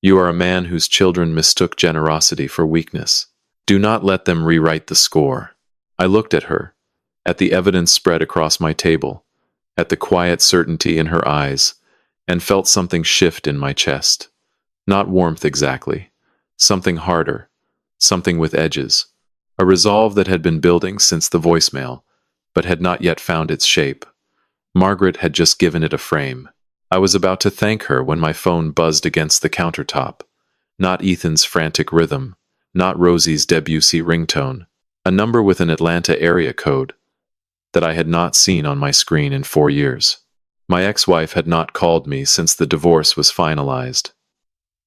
You are a man whose children mistook generosity for weakness. Do not let them rewrite the score. I looked at her, at the evidence spread across my table, at the quiet certainty in her eyes, and felt something shift in my chest. Not warmth exactly. Something harder. Something with edges. A resolve that had been building since the voicemail, but had not yet found its shape. Margaret had just given it a frame. I was about to thank her when my phone buzzed against the countertop. Not Ethan's frantic rhythm. Not Rosie's Debussy ringtone. A number with an Atlanta area code that I had not seen on my screen in 4 years. My ex-wife had not called me since the divorce was finalized,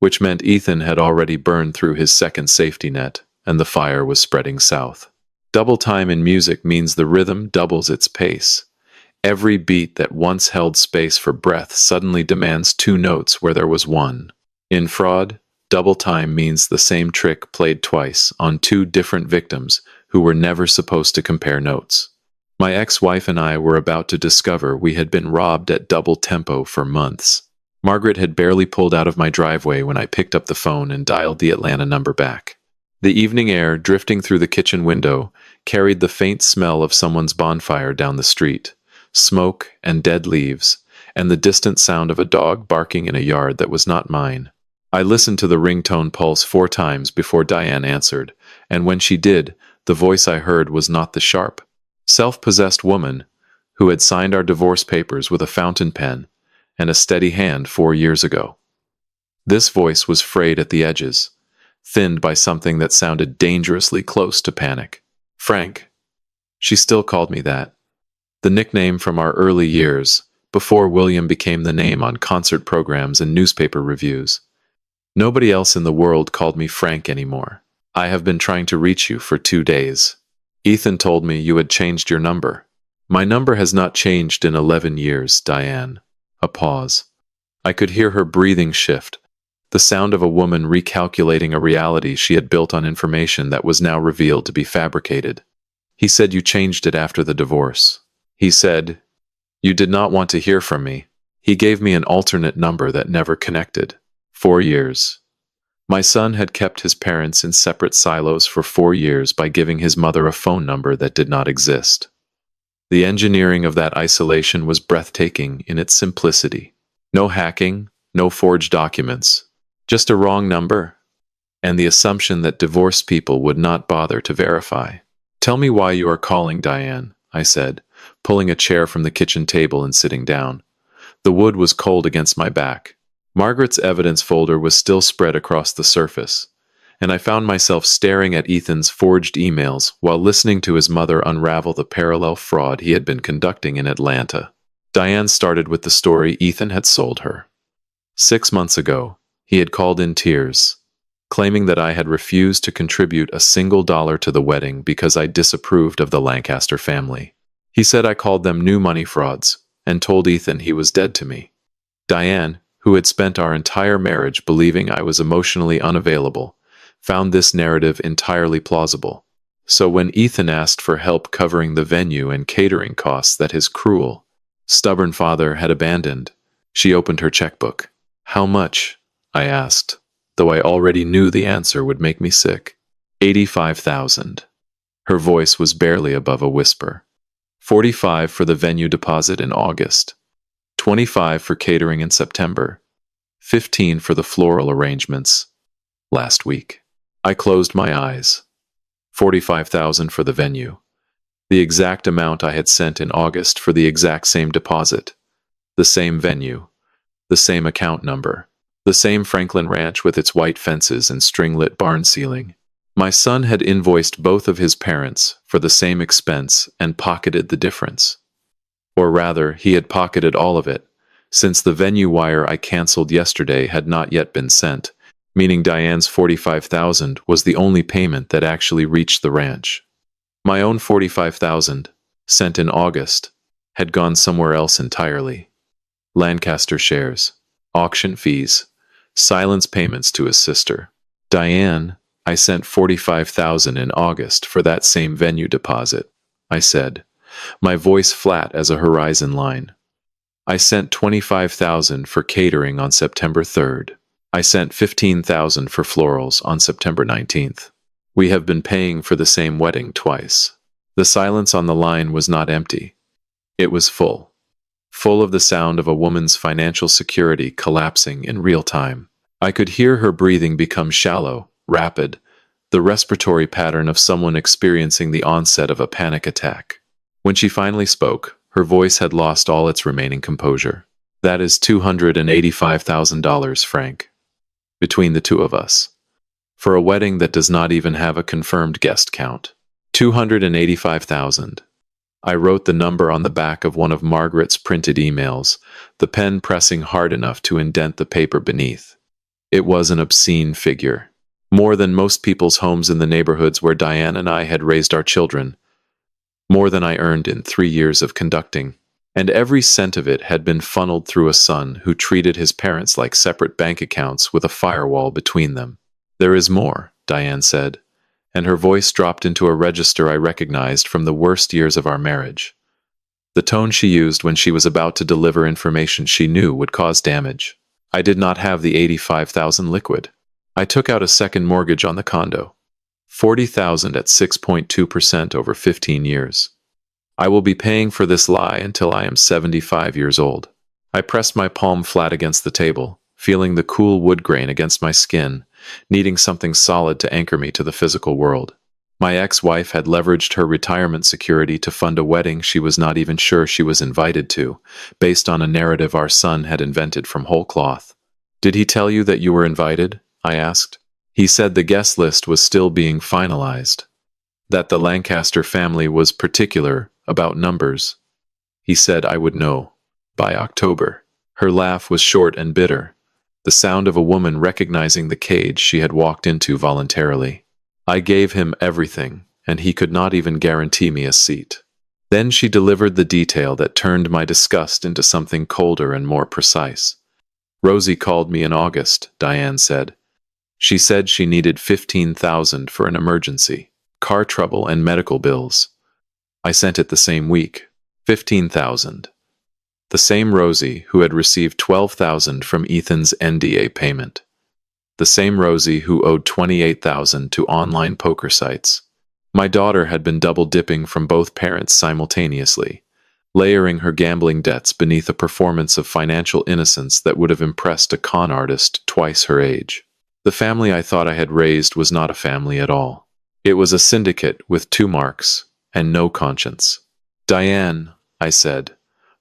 which meant Ethan had already burned through his second safety net, and the fire was spreading south. Double time in music means the rhythm doubles its pace. Every beat that once held space for breath suddenly demands 2 notes where there was 1. In fraud, double time means the same trick played twice on 2 different victims who were never supposed to compare notes. My ex-wife and I were about to discover we had been robbed at double tempo for months. Margaret had barely pulled out of my driveway when I picked up the phone and dialed the Atlanta number back. The evening air, drifting through the kitchen window, carried the faint smell of someone's bonfire down the street. Smoke and dead leaves, and the distant sound of a dog barking in a yard that was not mine. I listened to the ringtone pulse 4 times before Diane answered, and when she did, the voice I heard was not the sharp, self-possessed woman who had signed our divorce papers with a fountain pen and a steady hand 4 years ago. This voice was frayed at the edges, thinned by something that sounded dangerously close to panic. Frank. She still called me that. The nickname from our early years, before William became the name on concert programs and newspaper reviews. Nobody else in the world called me Frank anymore. I have been trying to reach you for 2 days. Ethan told me you had changed your number. My number has not changed in 11 years, Diane. A pause. I could hear her breathing shift, the sound of a woman recalculating a reality she had built on information that was now revealed to be fabricated. He said you changed it after the divorce. He said, you did not want to hear from me. He gave me an alternate number that never connected. 4 years. My son had kept his parents in separate silos for 4 years by giving his mother a phone number that did not exist. The engineering of that isolation was breathtaking in its simplicity. No hacking, no forged documents, just a wrong number, and the assumption that divorced people would not bother to verify. Tell me why you are calling, Diane, I said, pulling a chair from the kitchen table and sitting down. The wood was cold against my back. Margaret's evidence folder was still spread across the surface, and I found myself staring at Ethan's forged emails while listening to his mother unravel the parallel fraud he had been conducting in Atlanta. Diane started with the story Ethan had sold her. 6 months ago, he had called in tears, claiming that I had refused to contribute a single dollar to the wedding because I disapproved of the Lancaster family. He said I called them new money frauds, and told Ethan he was dead to me. Diane, who had spent our entire marriage believing I was emotionally unavailable, found this narrative entirely plausible. So when Ethan asked for help covering the venue and catering costs that his cruel, stubborn father had abandoned, she opened her checkbook. How much? I asked, though I already knew the answer would make me sick. $85,000. Her voice was barely above a whisper. $45,000 for the venue deposit in August. $25,000 for catering in September. $15,000 for the floral arrangements last week. I closed my eyes. $45,000 for the venue. The exact amount I had sent in August for the exact same deposit. The same venue. The same account number. The same Franklin Ranch with its white fences and string-lit barn ceiling. My son had invoiced both of his parents for the same expense and pocketed the difference. Or rather, he had pocketed all of it, since the venue wire I canceled yesterday had not yet been sent, meaning Diane's $45,000 was the only payment that actually reached the ranch. My own $45,000, sent in August, had gone somewhere else entirely. Lancaster shares, auction fees, silence payments to his sister. Diane, I sent $45,000 in August for that same venue deposit, I said, my voice flat as a horizon line. I sent $25,000 for catering on September 3rd. I sent $15,000 for florals on September 19th. We have been paying for the same wedding twice. The silence on the line was not empty. It was full. Full of the sound of a woman's financial security collapsing in real time. I could hear her breathing become shallow, rapid, the respiratory pattern of someone experiencing the onset of a panic attack. When she finally spoke, her voice had lost all its remaining composure. That is $285,000, Frank. Between the two of us. For a wedding that does not even have a confirmed guest count. $285,000. I wrote the number on the back of one of Margaret's printed emails, the pen pressing hard enough to indent the paper beneath. It was an obscene figure. More than most people's homes in the neighborhoods where Diane and I had raised our children. More than I earned in 3 years of conducting. And every cent of it had been funneled through a son who treated his parents like separate bank accounts with a firewall between them. There is more, Diane said, and her voice dropped into a register I recognized from the worst years of our marriage. The tone she used when she was about to deliver information she knew would cause damage. I did not have the $85,000 liquid. I took out a second mortgage on the condo. $40,000 at 6.2% over 15 years. I will be paying for this lie until I am 75 years old. I pressed my palm flat against the table, feeling the cool wood grain against my skin, needing something solid to anchor me to the physical world. My ex-wife had leveraged her retirement security to fund a wedding she was not even sure she was invited to, based on a narrative our son had invented from whole cloth. "Did he tell you that you were invited?" I asked. "He said the guest list was still being finalized. That the Lancaster family was particular about numbers. He said I would know by October." Her laugh was short and bitter, the sound of a woman recognizing the cage she had walked into voluntarily. I gave him everything, and he could not even guarantee me a seat. Then she delivered the detail that turned my disgust into something colder and more precise. "Rosie called me in August," Diane said. "She said she needed $15,000 for an emergency, car trouble and medical bills. I sent it the same week. 15,000. The same Rosie who had received 12,000 from Ethan's NDA payment. The same Rosie who owed 28,000 to online poker sites. My daughter had been double-dipping from both parents simultaneously, layering her gambling debts beneath a performance of financial innocence that would have impressed a con artist twice her age. The family I thought I had raised was not a family at all. It was a syndicate with 2 marks and no conscience. "Diane," I said,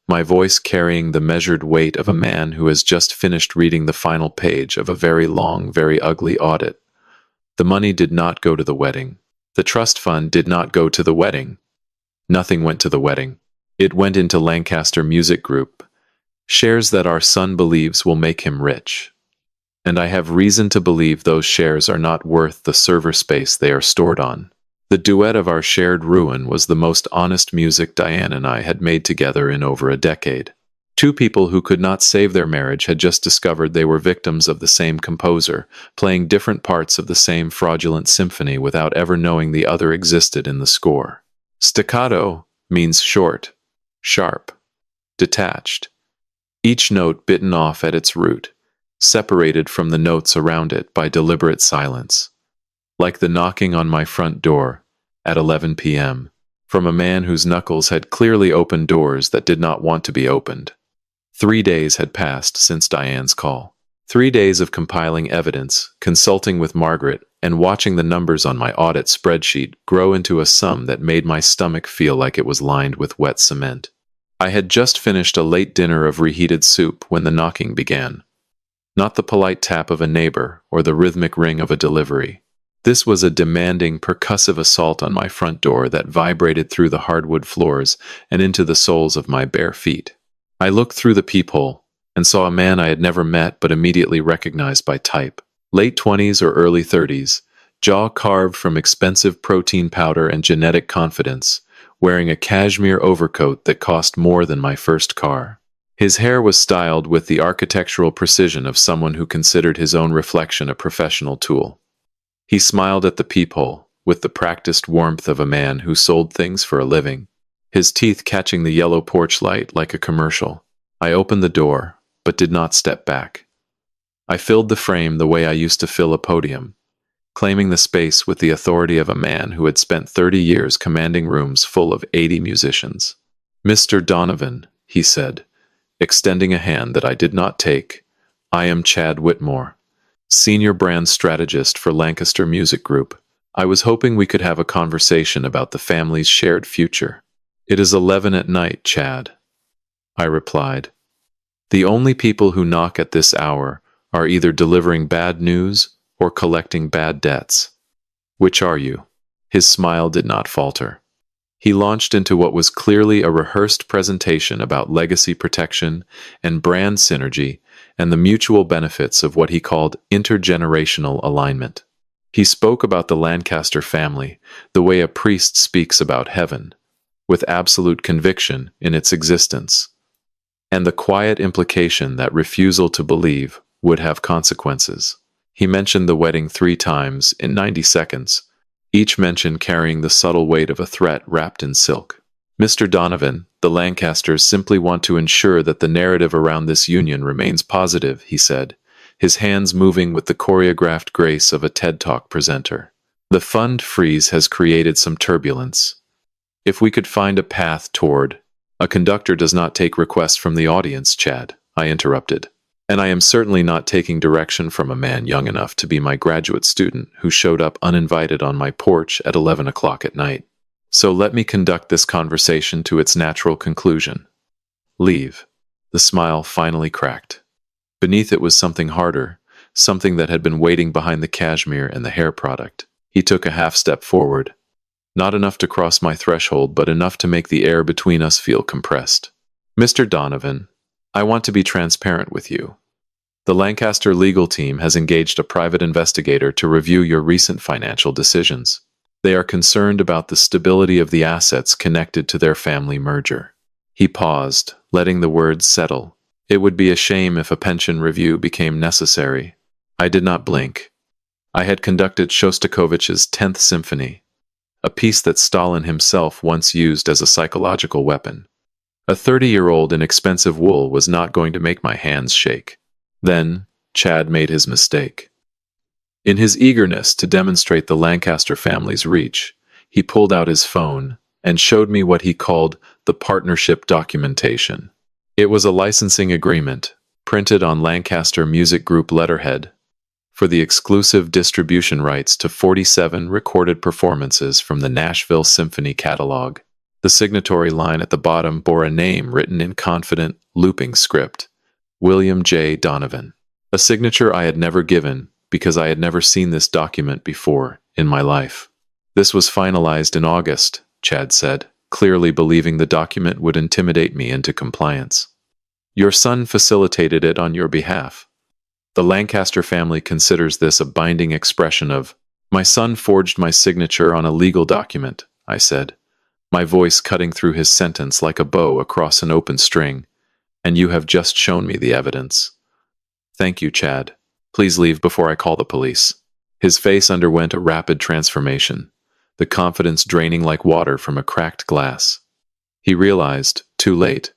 my voice carrying the measured weight of a man who has just finished reading the final page of a very long, very ugly audit. "The money did not go to the wedding. The trust fund did not go to the wedding. Nothing went to the wedding. It went into Lancaster Music Group, shares that our son believes will make him rich. And I have reason to believe those shares are not worth the server space they are stored on." The duet of our shared ruin was the most honest music Diane and I had made together in over a decade. 2 people who could not save their marriage had just discovered they were victims of the same composer, playing different parts of the same fraudulent symphony without ever knowing the other existed in the score. Staccato means short, sharp, detached. Each note bitten off at its root, separated from the notes around it by deliberate silence. Like the knocking on my front door at 11 p.m. from a man whose knuckles had clearly opened doors that did not want to be opened. 3 days had passed since Diane's call. 3 days of compiling evidence, consulting with Margaret, and watching the numbers on my audit spreadsheet grow into a sum that made my stomach feel like it was lined with wet cement. I had just finished a late dinner of reheated soup when the knocking began. Not the polite tap of a neighbor or the rhythmic ring of a delivery. This was a demanding, percussive assault on my front door that vibrated through the hardwood floors and into the soles of my bare feet. I looked through the peephole and saw a man I had never met but immediately recognized by type. Late 20s or early 30s, jaw carved from expensive protein powder and genetic confidence, wearing a cashmere overcoat that cost more than my first car. His hair was styled with the architectural precision of someone who considered his own reflection a professional tool. He smiled at the peephole with the practiced warmth of a man who sold things for a living, his teeth catching the yellow porch light like a commercial. I opened the door, but did not step back. I filled the frame the way I used to fill a podium, claiming the space with the authority of a man who had spent 30 years commanding rooms full of 80 musicians. "Mr. Donovan," he said, extending a hand that I did not take, "I am Chad Whitmore, Senior Brand Strategist for Lancaster Music Group. I was hoping we could have a conversation about the family's shared future." "It is 11 at night, Chad," I replied. "The only people who knock at this hour are either delivering bad news or collecting bad debts. Which are you?" His smile did not falter. He launched into what was clearly a rehearsed presentation about legacy protection and brand synergy and the mutual benefits of what he called intergenerational alignment. He spoke about the Lancaster family the way a priest speaks about heaven, with absolute conviction in its existence, and the quiet implication that refusal to believe would have consequences. He mentioned the wedding 3 times in 90 seconds, each mention carrying the subtle weight of a threat wrapped in silk. "Mr. Donovan, the Lancasters simply want to ensure that the narrative around this union remains positive," he said, his hands moving with the choreographed grace of a TED Talk presenter. "The fund freeze has created some turbulence. If we could find a path toward... A conductor does not take requests from the audience, Chad," I interrupted. And I am certainly not taking direction from a man young enough to be my graduate student who showed up uninvited on my porch at 11 o'clock at night. So let me conduct this conversation to its natural conclusion. Leave. The smile finally cracked. Beneath it was something harder, something that had been waiting behind the cashmere and the hair product. He took a half step forward. Not enough to cross my threshold, but enough to make the air between us feel compressed. Mr. Donovan, I want to be transparent with you. The Lancaster legal team has engaged a private investigator to review your recent financial decisions. They are concerned about the stability of the assets connected to their family merger. He paused, letting the words settle. It would be a shame if a pension review became necessary. I did not blink. I had conducted Shostakovich's 10th Symphony, a piece that Stalin himself once used as a psychological weapon. A 30-year-old in expensive wool was not going to make my hands shake. Then, Chad made his mistake. In his eagerness to demonstrate the Lancaster family's reach, he pulled out his phone and showed me what he called the partnership documentation. It was a licensing agreement, printed on Lancaster Music Group letterhead, for the exclusive distribution rights to 47 recorded performances from the Nashville Symphony catalog. The signatory line at the bottom bore a name written in confident, looping script: William J. Donovan. A signature I had never given because I had never seen this document before in my life. This was finalized in August, Chad said, clearly believing the document would intimidate me into compliance. Your son facilitated it on your behalf. The Lancaster family considers this a binding expression of, my son forged my signature on a legal document, I said, my voice cutting through his sentence like a bow across an open string, and you have just shown me the evidence. Thank you, Chad. Please leave before I call the police. His face underwent a rapid transformation, the confidence draining like water from a cracked glass. He realized, too late,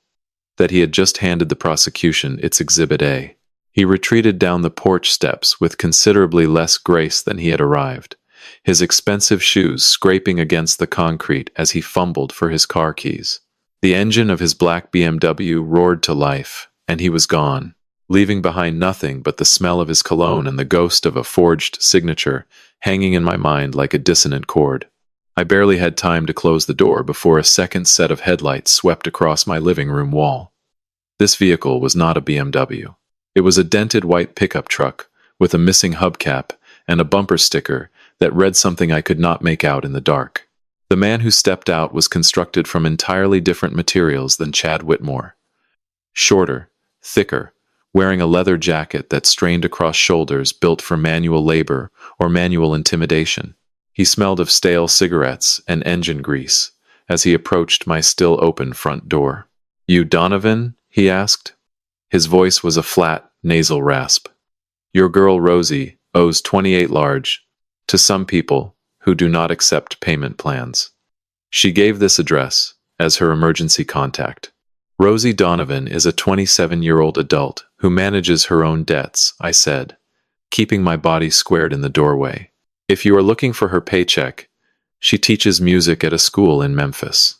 that he had just handed the prosecution its Exhibit A. He retreated down the porch steps with considerably less grace than he had arrived, his expensive shoes scraping against the concrete as he fumbled for his car keys. The engine of his black BMW roared to life, and he was gone, leaving behind nothing but the smell of his cologne and the ghost of a forged signature hanging in my mind like a dissonant chord. I barely had time to close the door before a second set of headlights swept across my living room wall. This vehicle was not a BMW. It was a dented white pickup truck with a missing hubcap and a bumper sticker that read something I could not make out in the dark. The man who stepped out was constructed from entirely different materials than Chad Whitmore. Shorter, thicker, wearing a leather jacket that strained across shoulders built for manual labor or manual intimidation. He smelled of stale cigarettes and engine grease as he approached my still open front door. You Donovan? He asked. His voice was a flat, nasal rasp. Your girl Rosie owes 28 large to some people who do not accept payment plans. She gave this address as her emergency contact. Rosie Donovan is a 27-year-old adult who manages her own debts, I said, keeping my body squared in the doorway. If you are looking for her paycheck, she teaches music at a school in Memphis.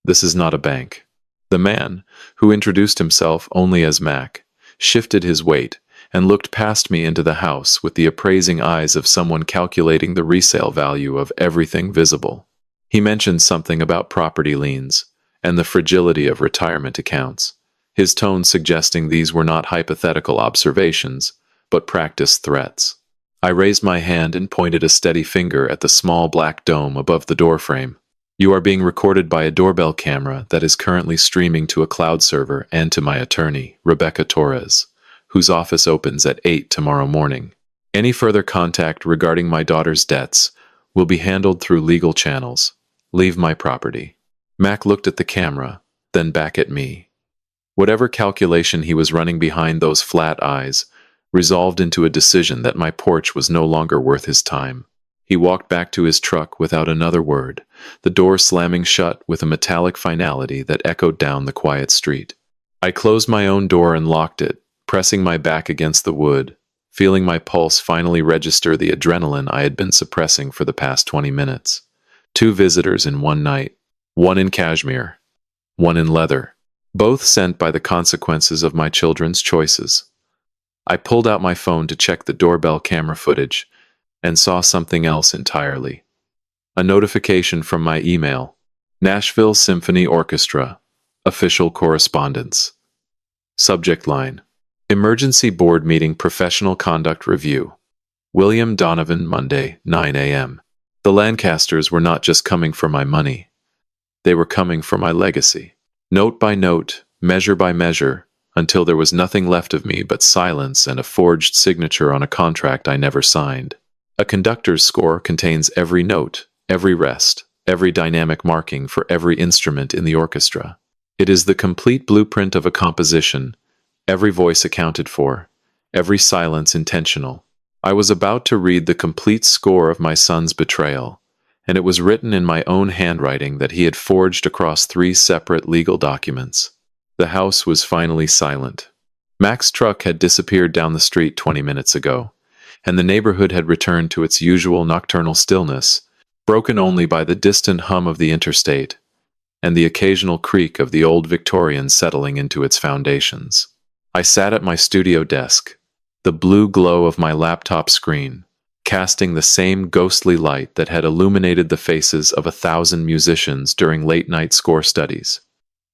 This is not a bank. The man, who introduced himself only as Mac, shifted his weight and looked past me into the house with the appraising eyes of someone calculating the resale value of everything visible. He mentioned something about property liens and the fragility of retirement accounts, his tone suggesting these were not hypothetical observations, but practiced threats. I raised my hand and pointed a steady finger at the small black dome above the doorframe. You are being recorded by a doorbell camera that is currently streaming to a cloud server and to my attorney, Rebecca Torres, whose office opens at 8 tomorrow morning. Any further contact regarding my daughter's debts will be handled through legal channels. Leave my property. Mac looked at the camera, then back at me. Whatever calculation he was running behind those flat eyes resolved into a decision that my porch was no longer worth his time. He walked back to his truck without another word, the door slamming shut with a metallic finality that echoed down the quiet street. I closed my own door and locked it, pressing my back against the wood, feeling my pulse finally register the adrenaline I had been suppressing for the past 20 minutes. 2 visitors in one night, one in cashmere, one in leather. both sent by the consequences of my children's choices. I pulled out my phone to check the doorbell camera footage and saw something else entirely. A notification from my email. Nashville Symphony Orchestra. Official correspondence. Subject line. Emergency Board Meeting Professional Conduct Review. William Donovan, Monday, 9 a.m. The Lancasters were not just coming for my money. They were coming for my legacy. Note by note, measure by measure, until there was nothing left of me but silence and a forged signature on a contract I never signed. A conductor's score contains every note, every rest, every dynamic marking for every instrument in the orchestra. It is the complete blueprint of a composition, every voice accounted for, every silence intentional. I was about to read the complete score of my son's betrayal, and it was written in my own handwriting that he had forged across 3 separate legal documents. The house was finally silent. Mac's truck had disappeared down the street 20 minutes ago, and the neighborhood had returned to its usual nocturnal stillness, broken only by the distant hum of the interstate and the occasional creak of the old Victorian settling into its foundations. I sat at my studio desk, the blue glow of my laptop screen, casting the same ghostly light that had illuminated the faces of 1,000 musicians during late-night score studies.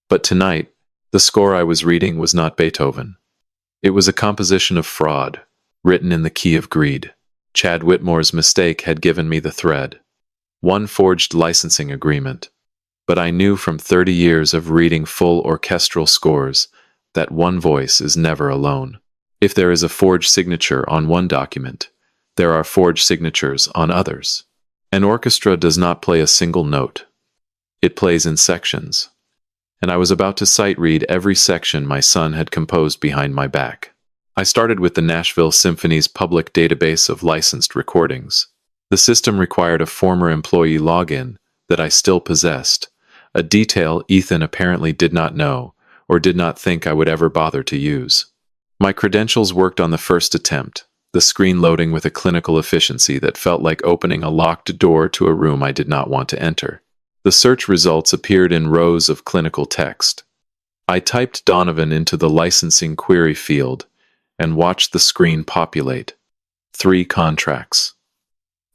But tonight, the score I was reading was not Beethoven. It was a composition of fraud, written in the key of greed. Chad Whitmore's mistake had given me the thread. One forged licensing agreement. But I knew from 30 years of reading full orchestral scores that one voice is never alone. If there is a forged signature on one document, there are forged signatures on others. An orchestra does not play a single note. It plays in sections. And I was about to sight read every section my son had composed behind my back. I started with the Nashville Symphony's public database of licensed recordings. The system required a former employee login that I still possessed, a detail Ethan apparently did not know or did not think I would ever bother to use. My credentials worked on the first attempt, the screen loading with a clinical efficiency that felt like opening a locked door to a room I did not want to enter. The search results appeared in rows of clinical text. I typed Donovan into the licensing query field and watched the screen populate. 3 contracts.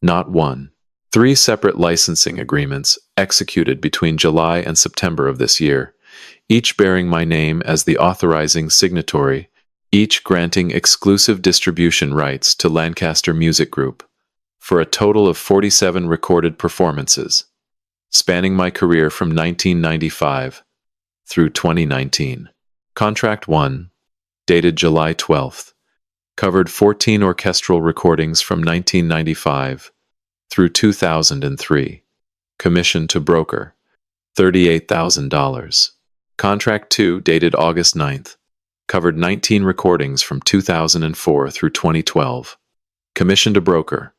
Not one. 3 separate licensing agreements executed between July and September of this year, each bearing my name as the authorizing signatory, each granting exclusive distribution rights to Lancaster Music Group, for a total of 47 recorded performances, spanning my career from 1995 through 2019. Contract 1, dated July 12th, covered 14 orchestral recordings from 1995 through 2003. Commission to broker, $38,000. Contract 2, dated August 9th, covered 19 recordings from 2004 through 2012. Commission to broker,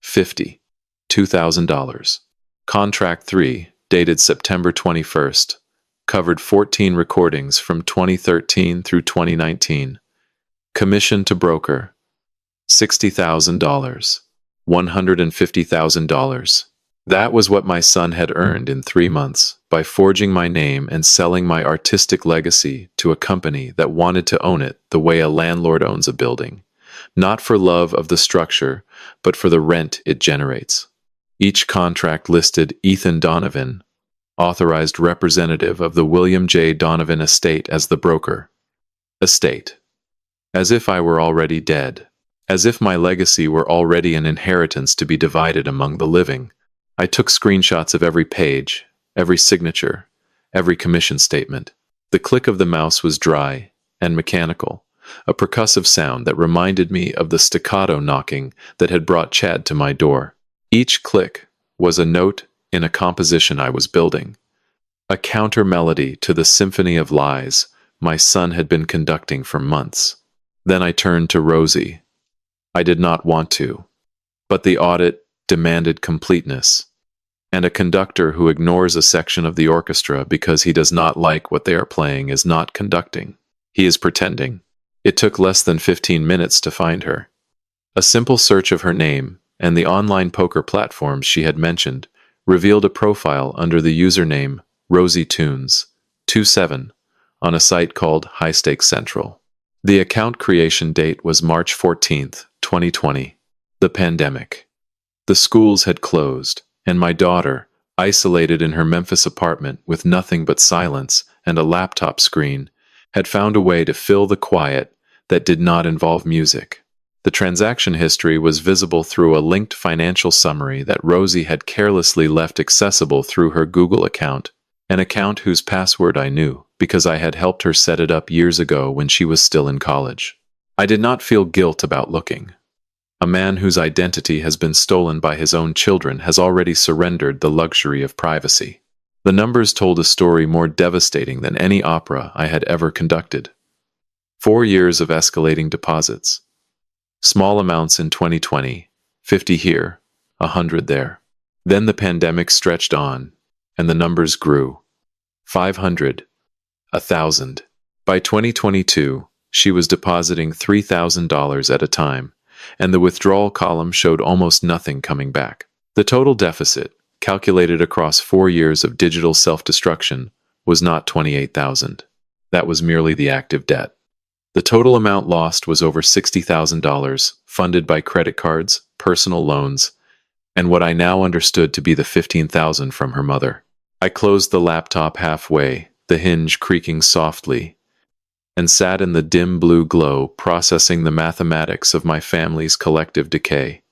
$52,000. Contract 3, dated September 21st, covered 14 recordings from 2013 through 2019. Commission to broker, $60,000. $150,000. That was what my son had earned in 3 months by forging my name and selling my artistic legacy to a company that wanted to own it the way a landlord owns a building, not for love of the structure, but for the rent it generates. Each contract listed Ethan Donovan, authorized representative of the William J. Donovan estate, as the broker. Estate. As if I were already dead. As if my legacy were already an inheritance to be divided among the living. I took screenshots of every page, every signature, every commission statement. The click of the mouse was dry and mechanical, a percussive sound that reminded me of the staccato knocking that had brought Chad to my door. Each click was a note in a composition I was building, a counter-melody to the symphony of lies my son had been conducting for months. Then I turned to Rosie. I did not want to, but the audit demanded completeness, and a conductor who ignores a section of the orchestra because he does not like what they are playing is not conducting. He is pretending. It took less than 15 minutes to find her. A simple search of her name and the online poker platforms she had mentioned revealed a profile under the username Rosie Tunes 27 on a site called High Stakes Central. The account creation date was March 14th, 2020. The pandemic. The schools had closed, and my daughter, isolated in her Memphis apartment with nothing but silence and a laptop screen, had found a way to fill the quiet that did not involve music. The transaction history was visible through a linked financial summary that Rosie had carelessly left accessible through her Google account, an account whose password I knew because I had helped her set it up years ago when she was still in college. I did not feel guilt about looking. A man whose identity has been stolen by his own children has already surrendered the luxury of privacy. The numbers told a story more devastating than any opera I had ever conducted. 4 years of escalating deposits. Small amounts in 2020, 50 here, 100 there. Then the pandemic stretched on, and the numbers grew. 500, 1,000. By 2022, she was depositing $3,000 at a time, and the withdrawal column showed almost nothing coming back. The total deficit, calculated across 4 years of digital self-destruction, was not $28,000. That was merely the active debt. The total amount lost was over $60,000, funded by credit cards, personal loans, and what I now understood to be the $15,000 from her mother. I closed the laptop halfway, the hinge creaking softly, and sat in the dim blue glow processing the mathematics of my family's collective decay.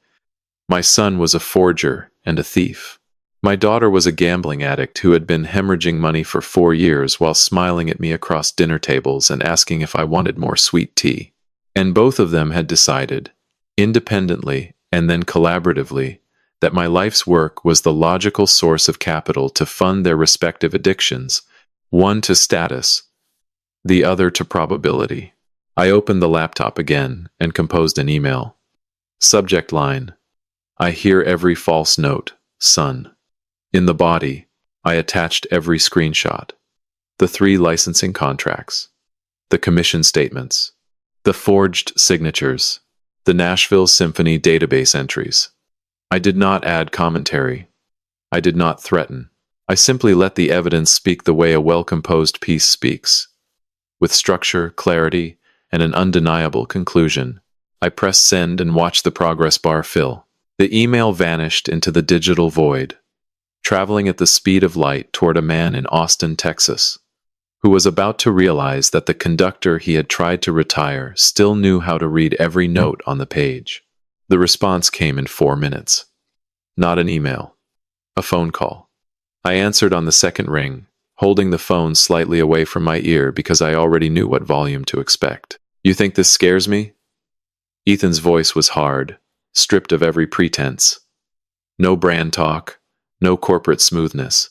My son was a forger and a thief. My daughter was a gambling addict who had been hemorrhaging money for 4 years while smiling at me across dinner tables and asking if I wanted more sweet tea. And both of them had decided, independently and then collaboratively, that my life's work was the logical source of capital to fund their respective addictions, one to status, the other to probability. I opened the laptop again and composed an email. Subject line: I hear every false note, son. In the body, I attached every screenshot, the 3 licensing contracts, the commission statements, the forged signatures, the Nashville Symphony database entries. I did not add commentary. I did not threaten. I simply let the evidence speak the way a well-composed piece speaks. With structure, clarity, and an undeniable conclusion, I pressed send and watched the progress bar fill. The email vanished into the digital void, traveling at the speed of light toward a man in Austin, Texas, who was about to realize that the conductor he had tried to retire still knew how to read every note on the page. The response came in 4 minutes. Not an email. A phone call. I answered on the second ring, holding the phone slightly away from my ear because I already knew what volume to expect. You think this scares me? Ethan's voice was hard, stripped of every pretense. No brand talk. No corporate smoothness,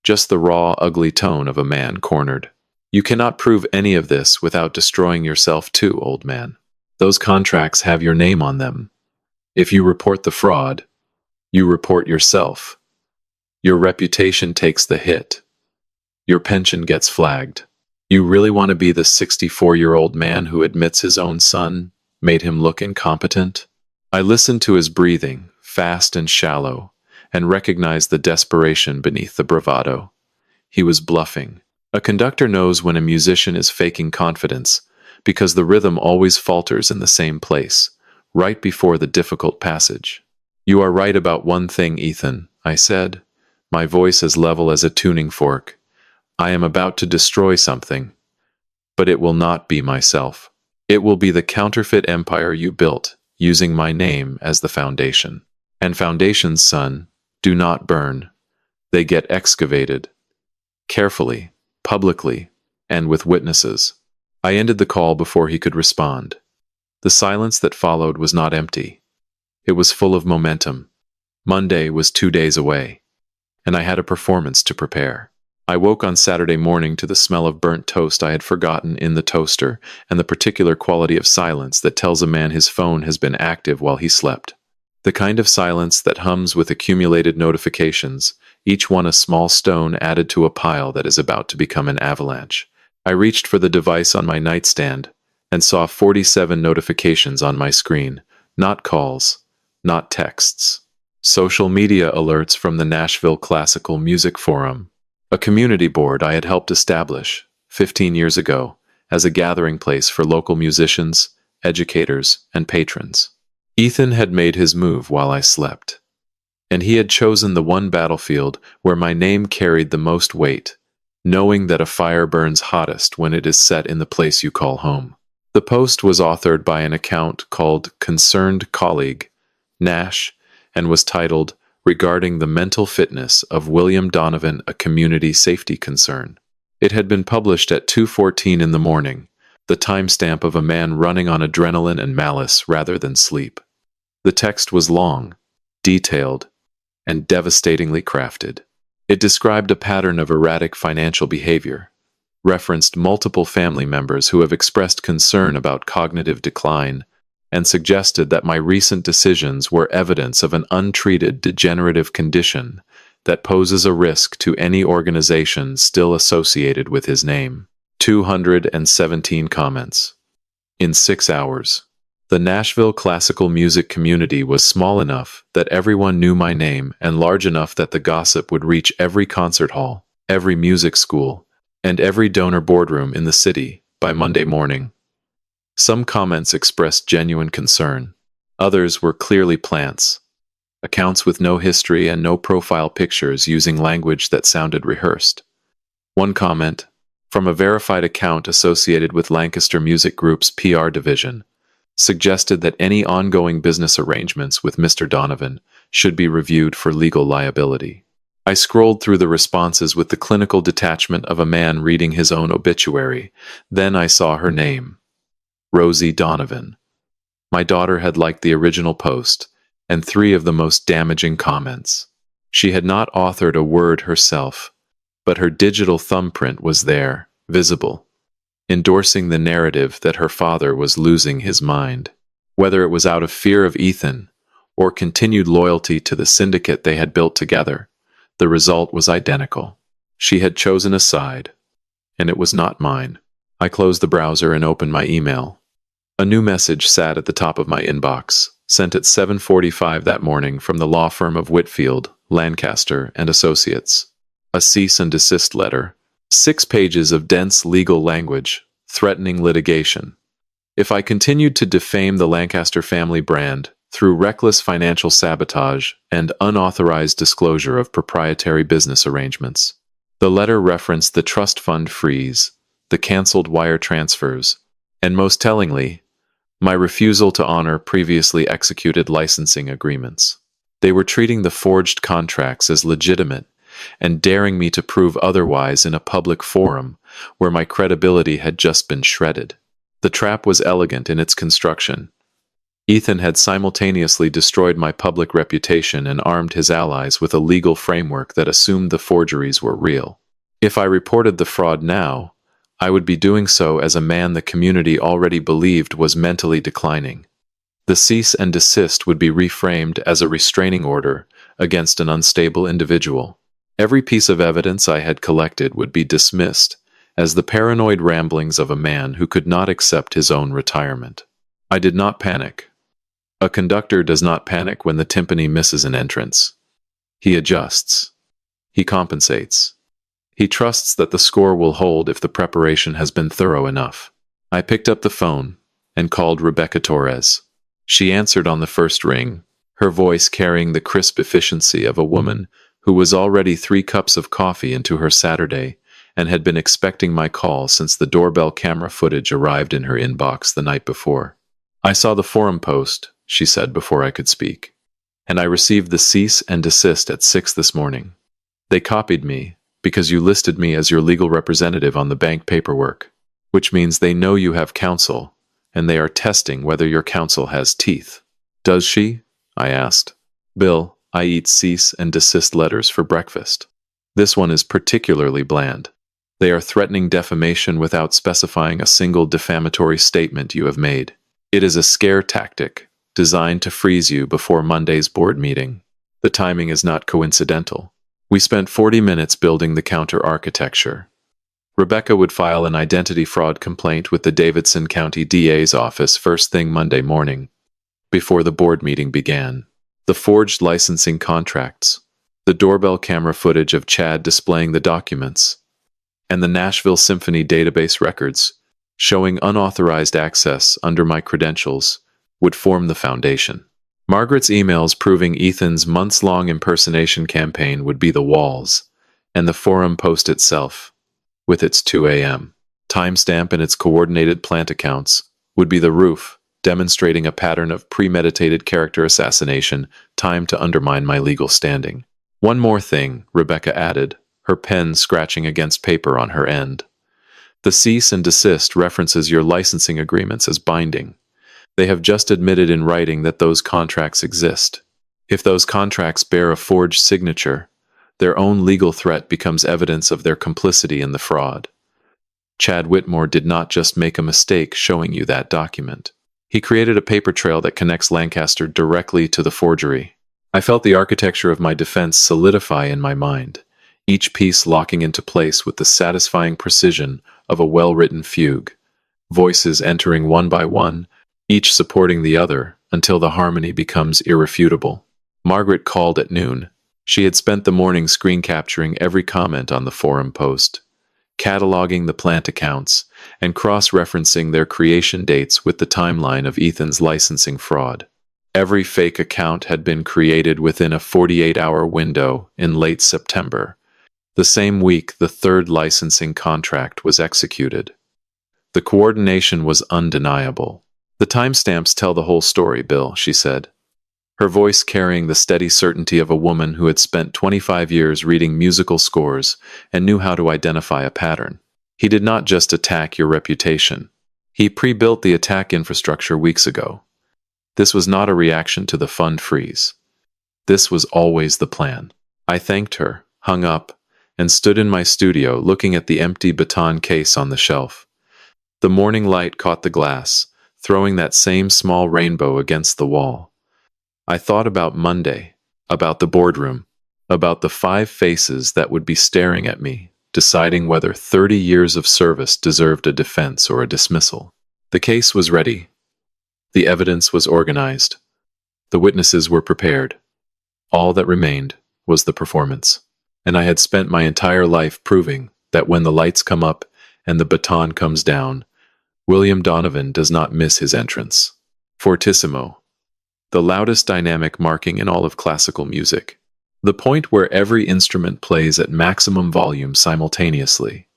just the raw, ugly tone of a man cornered. You cannot prove any of this without destroying yourself too, old man. Those contracts have your name on them. If you report the fraud, you report yourself. Your reputation takes the hit. Your pension gets flagged. You really want to be the 64-year-old man who admits his own son made him look incompetent? I listened to his breathing, fast and shallow, and recognized the desperation beneath the bravado. He was bluffing. A conductor knows when a musician is faking confidence because the rhythm always falters in the same place, right before the difficult passage. You are right about one thing, Ethan, I said, my voice as level as a tuning fork. I am about to destroy something, but it will not be myself. It will be the counterfeit empire you built, using my name as the foundation. And foundations, son, do not burn. They get excavated. Carefully, publicly, and with witnesses. I ended the call before he could respond. The silence that followed was not empty. It was full of momentum. Monday was 2 days away, and I had a performance to prepare. I woke on Saturday morning to the smell of burnt toast I had forgotten in the toaster and the particular quality of silence that tells a man his phone has been active while he slept. The kind of silence that hums with accumulated notifications, each one a small stone added to a pile that is about to become an avalanche. I reached for the device on my nightstand and saw 47 notifications on my screen, not calls, not texts. Social media alerts from the Nashville Classical Music Forum, a community board I had helped establish, 15 years ago, as a gathering place for local musicians, educators, and patrons. Ethan had made his move while I slept, and he had chosen the one battlefield where my name carried the most weight, knowing that a fire burns hottest when it is set in the place you call home. The post was authored by an account called Concerned Colleague, Nash, and was titled, Regarding the Mental Fitness of William Donovan, a Community Safety Concern. It had been published at 2:14 in the morning, the timestamp of a man running on adrenaline and malice rather than sleep. The text was long, detailed, and devastatingly crafted. It described a pattern of erratic financial behavior, referenced multiple family members who have expressed concern about cognitive decline, and suggested that my recent decisions were evidence of an untreated degenerative condition that poses a risk to any organization still associated with his name. 217 comments. In 6 hours. The Nashville classical music community was small enough that everyone knew my name and large enough that the gossip would reach every concert hall, every music school, and every donor boardroom in the city by Monday morning. Some comments expressed genuine concern. Others were clearly plants. Accounts with no history and no profile pictures using language that sounded rehearsed. One comment, from a verified account associated with Lancaster Music Group's PR division, suggested that any ongoing business arrangements with Mr. Donovan should be reviewed for legal liability. I scrolled through the responses with the clinical detachment of a man reading his own obituary. Then I saw her name, Rosie Donovan. My daughter had liked the original post, and 3 of the most damaging comments. She had not authored a word herself, but her digital thumbprint was there, visible, endorsing the narrative that her father was losing his mind. Whether it was out of fear of Ethan, or continued loyalty to the syndicate they had built together, the result was identical. She had chosen a side, and it was not mine. I closed the browser and opened my email. A new message sat at the top of my inbox, sent at 7:45 that morning from the law firm of Whitfield, Lancaster, and Associates. A cease and desist letter. 6 pages of dense legal language, threatening litigation. If I continued to defame the Lancaster family brand through reckless financial sabotage and unauthorized disclosure of proprietary business arrangements. The letter referenced the trust fund freeze, the canceled wire transfers, and most tellingly, my refusal to honor previously executed licensing agreements. They were treating the forged contracts as legitimate and daring me to prove otherwise in a public forum where my credibility had just been shredded. The trap was elegant in its construction. Ethan had simultaneously destroyed my public reputation and armed his allies with a legal framework that assumed the forgeries were real. If I reported the fraud now, I would be doing so as a man the community already believed was mentally declining. The cease and desist would be reframed as a restraining order against an unstable individual. Every piece of evidence I had collected would be dismissed as the paranoid ramblings of a man who could not accept his own retirement. I did not panic. A conductor does not panic when the timpani misses an entrance. He adjusts. He compensates. He trusts that the score will hold if the preparation has been thorough enough. I picked up the phone and called Rebecca Torres. She answered on the first ring, her voice carrying the crisp efficiency of a woman who was already 3 cups of coffee into her Saturday and had been expecting my call since the doorbell camera footage arrived in her inbox the night before. I saw the forum post, she said before I could speak, and I received the cease and desist at 6 this morning. They copied me because you listed me as your legal representative on the bank paperwork, which means they know you have counsel, and they are testing whether your counsel has teeth. Does she? I asked. Bill, I eat cease and desist letters for breakfast. This one is particularly bland. They are threatening defamation without specifying a single defamatory statement you have made. It is a scare tactic designed to freeze you before Monday's board meeting. The timing is not coincidental. We spent 40 minutes building the counter architecture. Rebecca would file an identity fraud complaint with the Davidson County DA's office first thing Monday morning, before the board meeting began. The forged licensing contracts, the doorbell camera footage of Chad displaying the documents, and the Nashville Symphony database records, showing unauthorized access under my credentials, would form the foundation. Margaret's emails proving Ethan's months-long impersonation campaign would be the walls, and the forum post itself, with its 2 a.m. timestamp and its coordinated plant accounts, would be the roof, demonstrating a pattern of premeditated character assassination timed to undermine my legal standing. One more thing, Rebecca added, her pen scratching against paper on her end. The cease and desist references your licensing agreements as binding. They have just admitted in writing that those contracts exist. If those contracts bear a forged signature, their own legal threat becomes evidence of their complicity in the fraud. Chad Whitmore did not just make a mistake showing you that document. He created a paper trail that connects Lancaster directly to the forgery. I felt the architecture of my defense solidify in my mind, each piece locking into place with the satisfying precision of a well-written fugue, voices entering one by one, each supporting the other until the harmony becomes irrefutable. Margaret called at noon. She had spent the morning screen capturing every comment on the forum post, cataloging the plant accounts, and cross-referencing their creation dates with the timeline of Ethan's licensing fraud. Every fake account had been created within a 48-hour window in late September, the same week the third licensing contract was executed. The coordination was undeniable. "The timestamps tell the whole story, Bill," she said, her voice carrying the steady certainty of a woman who had spent 25 years reading musical scores and knew how to identify a pattern. "He did not just attack your reputation. He pre-built the attack infrastructure weeks ago. This was not a reaction to the fund freeze. This was always the plan." I thanked her, hung up, and stood in my studio looking at the empty baton case on the shelf. The morning light caught the glass, throwing that same small rainbow against the wall. I thought about Monday, about the boardroom, about the 5 faces that would be staring at me, deciding whether 30 years of service deserved a defense or a dismissal. The case was ready. The evidence was organized. The witnesses were prepared. All that remained was the performance. And I had spent my entire life proving that when the lights come up and the baton comes down, William Donovan does not miss his entrance. Fortissimo, the loudest dynamic marking in all of classical music. The point where every instrument plays at maximum volume simultaneously,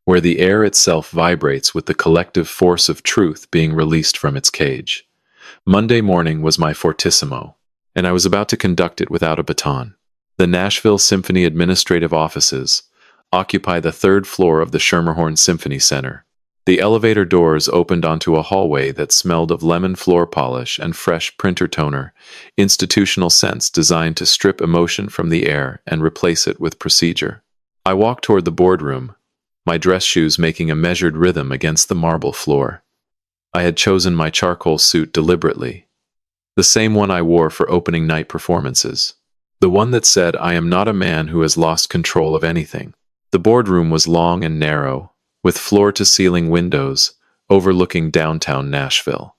where the air itself vibrates with the collective force of truth being released from its cage. Monday morning was my fortissimo, and I was about to conduct it without a baton. The Nashville Symphony administrative offices occupy the 3rd floor of the Schermerhorn Symphony Center. The elevator doors opened onto a hallway that smelled of lemon floor polish and fresh printer toner, institutional scents designed to strip emotion from the air and replace it with procedure. I walked toward the boardroom, my dress shoes making a measured rhythm against the marble floor. I had chosen my charcoal suit deliberately, the same one I wore for opening night performances. The one that said, "I am not a man who has lost control of anything." The boardroom was long and narrow, with floor-to-ceiling windows overlooking downtown Nashville.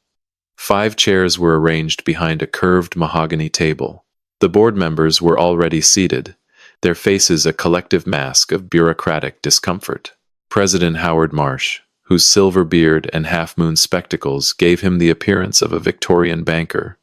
5 chairs were arranged behind a curved mahogany table. The board members were already seated, their faces a collective mask of bureaucratic discomfort. President Howard Marsh, whose silver beard and half-moon spectacles gave him the appearance of a Victorian banker,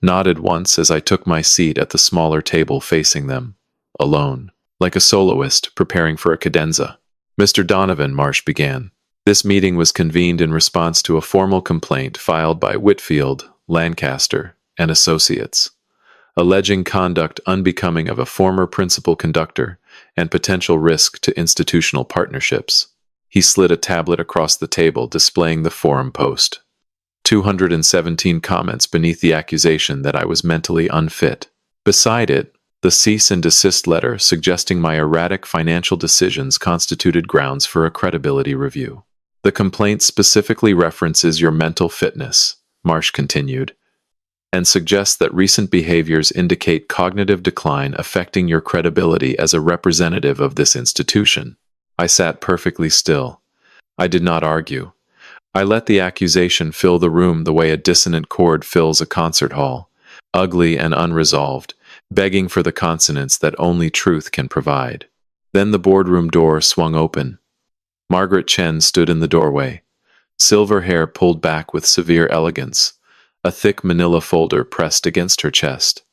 nodded once as I took my seat at the smaller table facing them, alone, like a soloist preparing for a cadenza. "Mr. Donovan," Marsh began, "this meeting was convened in response to a formal complaint filed by Whitfield, Lancaster, and Associates, alleging conduct unbecoming of a former principal conductor and potential risk to institutional partnerships." He slid a tablet across the table displaying the forum post. 217 comments beneath the accusation that I was mentally unfit. Beside it, the cease and desist letter suggesting my erratic financial decisions constituted grounds for a credibility review. "The complaint specifically references your mental fitness," Marsh continued, "and suggests that recent behaviors indicate cognitive decline affecting your credibility as a representative of this institution." I sat perfectly still. I did not argue. I let the accusation fill the room the way a dissonant chord fills a concert hall, ugly and unresolved, begging for the consonants that only truth can provide. Then the boardroom door swung open, Margaret Chen stood in the doorway, silver hair pulled back with severe elegance, a thick manila folder pressed against her chest.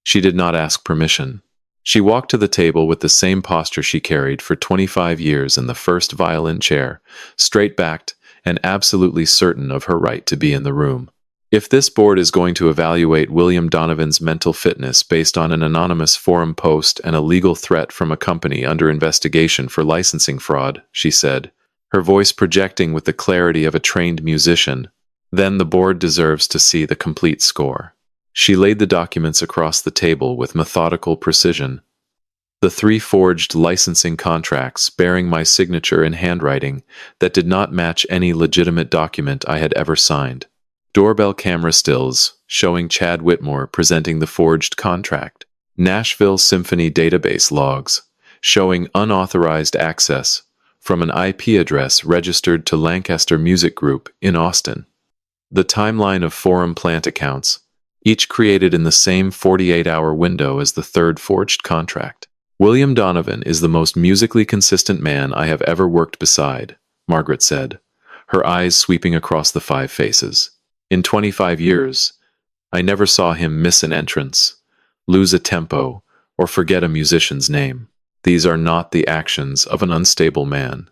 She did not ask permission. She walked to the table with the same posture she carried for 25 years in the first violin chair, straight-backed and absolutely certain of her right to be in the room. If this board is going to evaluate William Donovan's mental fitness based on an anonymous forum post and a legal threat from a company under investigation for licensing fraud, she said, her voice projecting with the clarity of a trained musician, then the board deserves to see the complete score. She laid the documents across the table with methodical precision. The 3 forged licensing contracts bearing my signature in handwriting that did not match any legitimate document I had ever signed. Doorbell camera stills showing Chad Whitmore presenting the forged contract. Nashville Symphony database logs showing unauthorized access from an IP address registered to Lancaster Music Group in Austin. The timeline of forum plant accounts, each created in the same 48-hour window as the 3rd forged contract. William Donovan is the most musically consistent man I have ever worked beside, Margaret said, her eyes sweeping across the 5 faces. In 25 years, I never saw him miss an entrance, lose a tempo, or forget a musician's name. These are not the actions of an unstable man.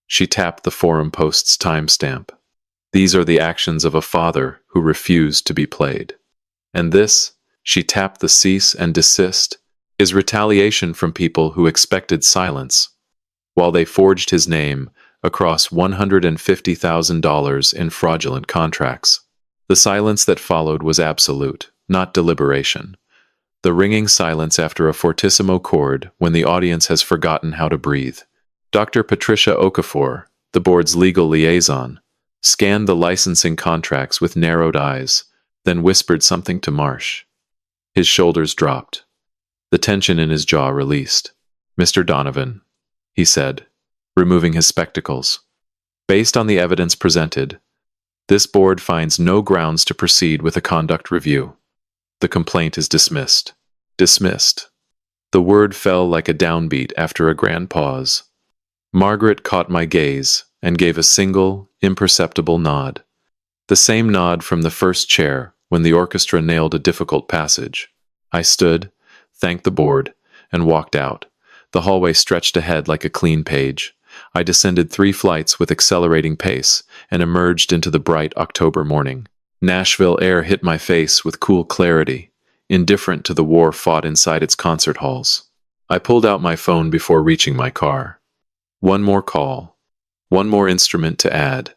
She tapped the forum post's timestamp. These are the actions of a father who refused to be played. And this, she tapped the cease and desist, is retaliation from people who expected silence, while they forged his name across $150,000 in fraudulent contracts. The silence that followed was absolute, not deliberation. The ringing silence after a fortissimo chord when the audience has forgotten how to breathe. Dr. Patricia Okafor, the board's legal liaison, scanned the licensing contracts with narrowed eyes, then whispered something to Marsh. His shoulders dropped. The tension in his jaw released. "Mr. Donovan," he said, removing his spectacles. "Based on the evidence presented, this board finds no grounds to proceed with a conduct review. The complaint is dismissed." Dismissed. The word fell like a downbeat after a grand pause. Margaret caught my gaze and gave a single, imperceptible nod. The same nod from the first chair when the orchestra nailed a difficult passage. I stood, thanked the board, and walked out. The hallway stretched ahead like a clean page. I descended 3 flights with accelerating pace and emerged into the bright October morning. Nashville air hit my face with cool clarity, indifferent to the war fought inside its concert halls. I pulled out my phone before reaching my car. One more call. One more instrument to add.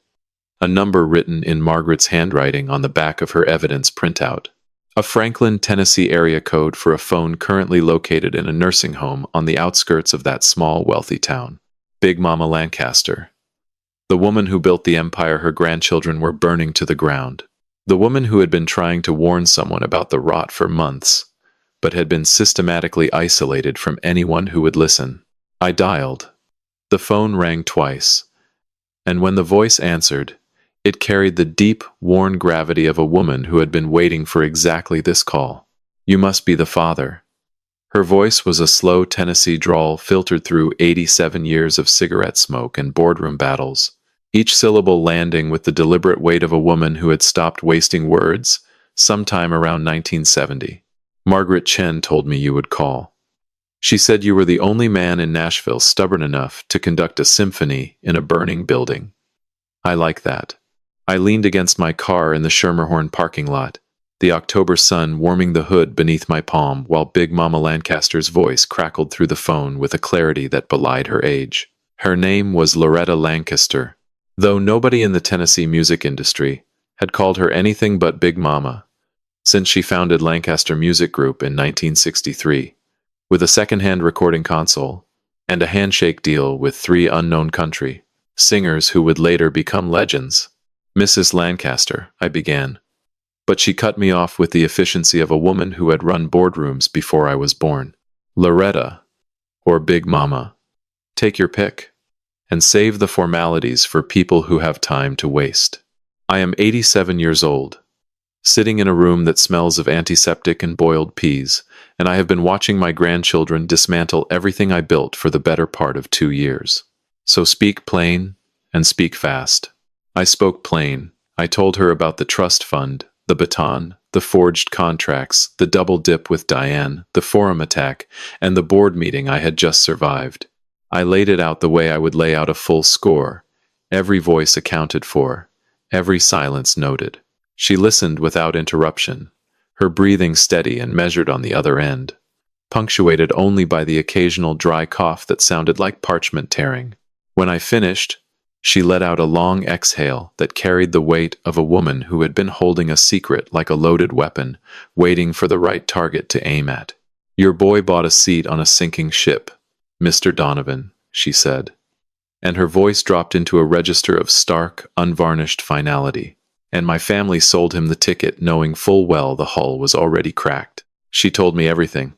A number written in Margaret's handwriting on the back of her evidence printout. A Franklin, Tennessee area code for a phone currently located in a nursing home on the outskirts of that small, wealthy town. Big Mama Lancaster. The woman who built the empire her grandchildren were burning to the ground. The woman who had been trying to warn someone about the rot for months, but had been systematically isolated from anyone who would listen. I dialed. The phone rang twice, and when the voice answered, it carried the deep, worn gravity of a woman who had been waiting for exactly this call. "You must be the father." Her voice was a slow Tennessee drawl filtered through 87 years of cigarette smoke and boardroom battles, each syllable landing with the deliberate weight of a woman who had stopped wasting words sometime around 1970. "Margaret Chen told me you would call. She said you were the only man in Nashville stubborn enough to conduct a symphony in a burning building. I like that." I leaned against my car in the Schermerhorn parking lot, the October sun warming the hood beneath my palm while Big Mama Lancaster's voice crackled through the phone with a clarity that belied her age. Her name was Loretta Lancaster, though nobody in the Tennessee music industry had called her anything but Big Mama, since she founded Lancaster Music Group in 1963, with a second-hand recording console and a handshake deal with 3 unknown country singers who would later become legends. "Mrs. Lancaster," I began, but she cut me off with the efficiency of a woman who had run boardrooms before I was born. "Loretta, or Big Mama, take your pick, and save the formalities for people who have time to waste. I am 87 years old, sitting in a room that smells of antiseptic and boiled peas, and I have been watching my grandchildren dismantle everything I built for the better part of 2 years. So speak plain and speak fast. I spoke plain. I told her about the trust fund, the baton, the forged contracts, the double dip with Diane, the forum attack, and the board meeting I had just survived. I laid it out the way I would lay out a full score, every voice accounted for, every silence noted. She listened without interruption, her breathing steady and measured on the other end, punctuated only by the occasional dry cough that sounded like parchment tearing. When I finished, she let out a long exhale that carried the weight of a woman who had been holding a secret like a loaded weapon, waiting for the right target to aim at. "Your boy bought a seat on a sinking ship, Mr. Donovan," she said, and her voice dropped into a register of stark, unvarnished finality. "And my family sold him the ticket knowing full well the hull was already cracked." She told me everything.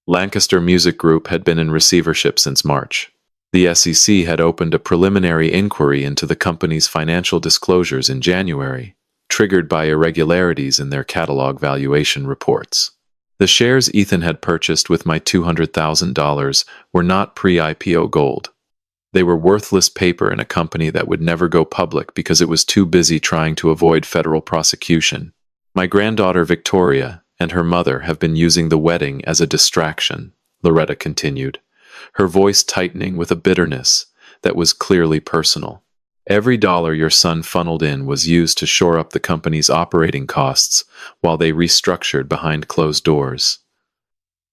Lancaster Music Group had been in receivership since March. The SEC had opened a preliminary inquiry into the company's financial disclosures in January, triggered by irregularities in their catalog valuation reports. The shares Ethan had purchased with my $200,000 were not pre-IPO gold. They were worthless paper in a company that would never go public because it was too busy trying to avoid federal prosecution. "My granddaughter Victoria and her mother have been using the wedding as a distraction," Loretta continued, her voice tightening with a bitterness that was clearly personal. "Every dollar your son funneled in was used to shore up the company's operating costs while they restructured behind closed doors.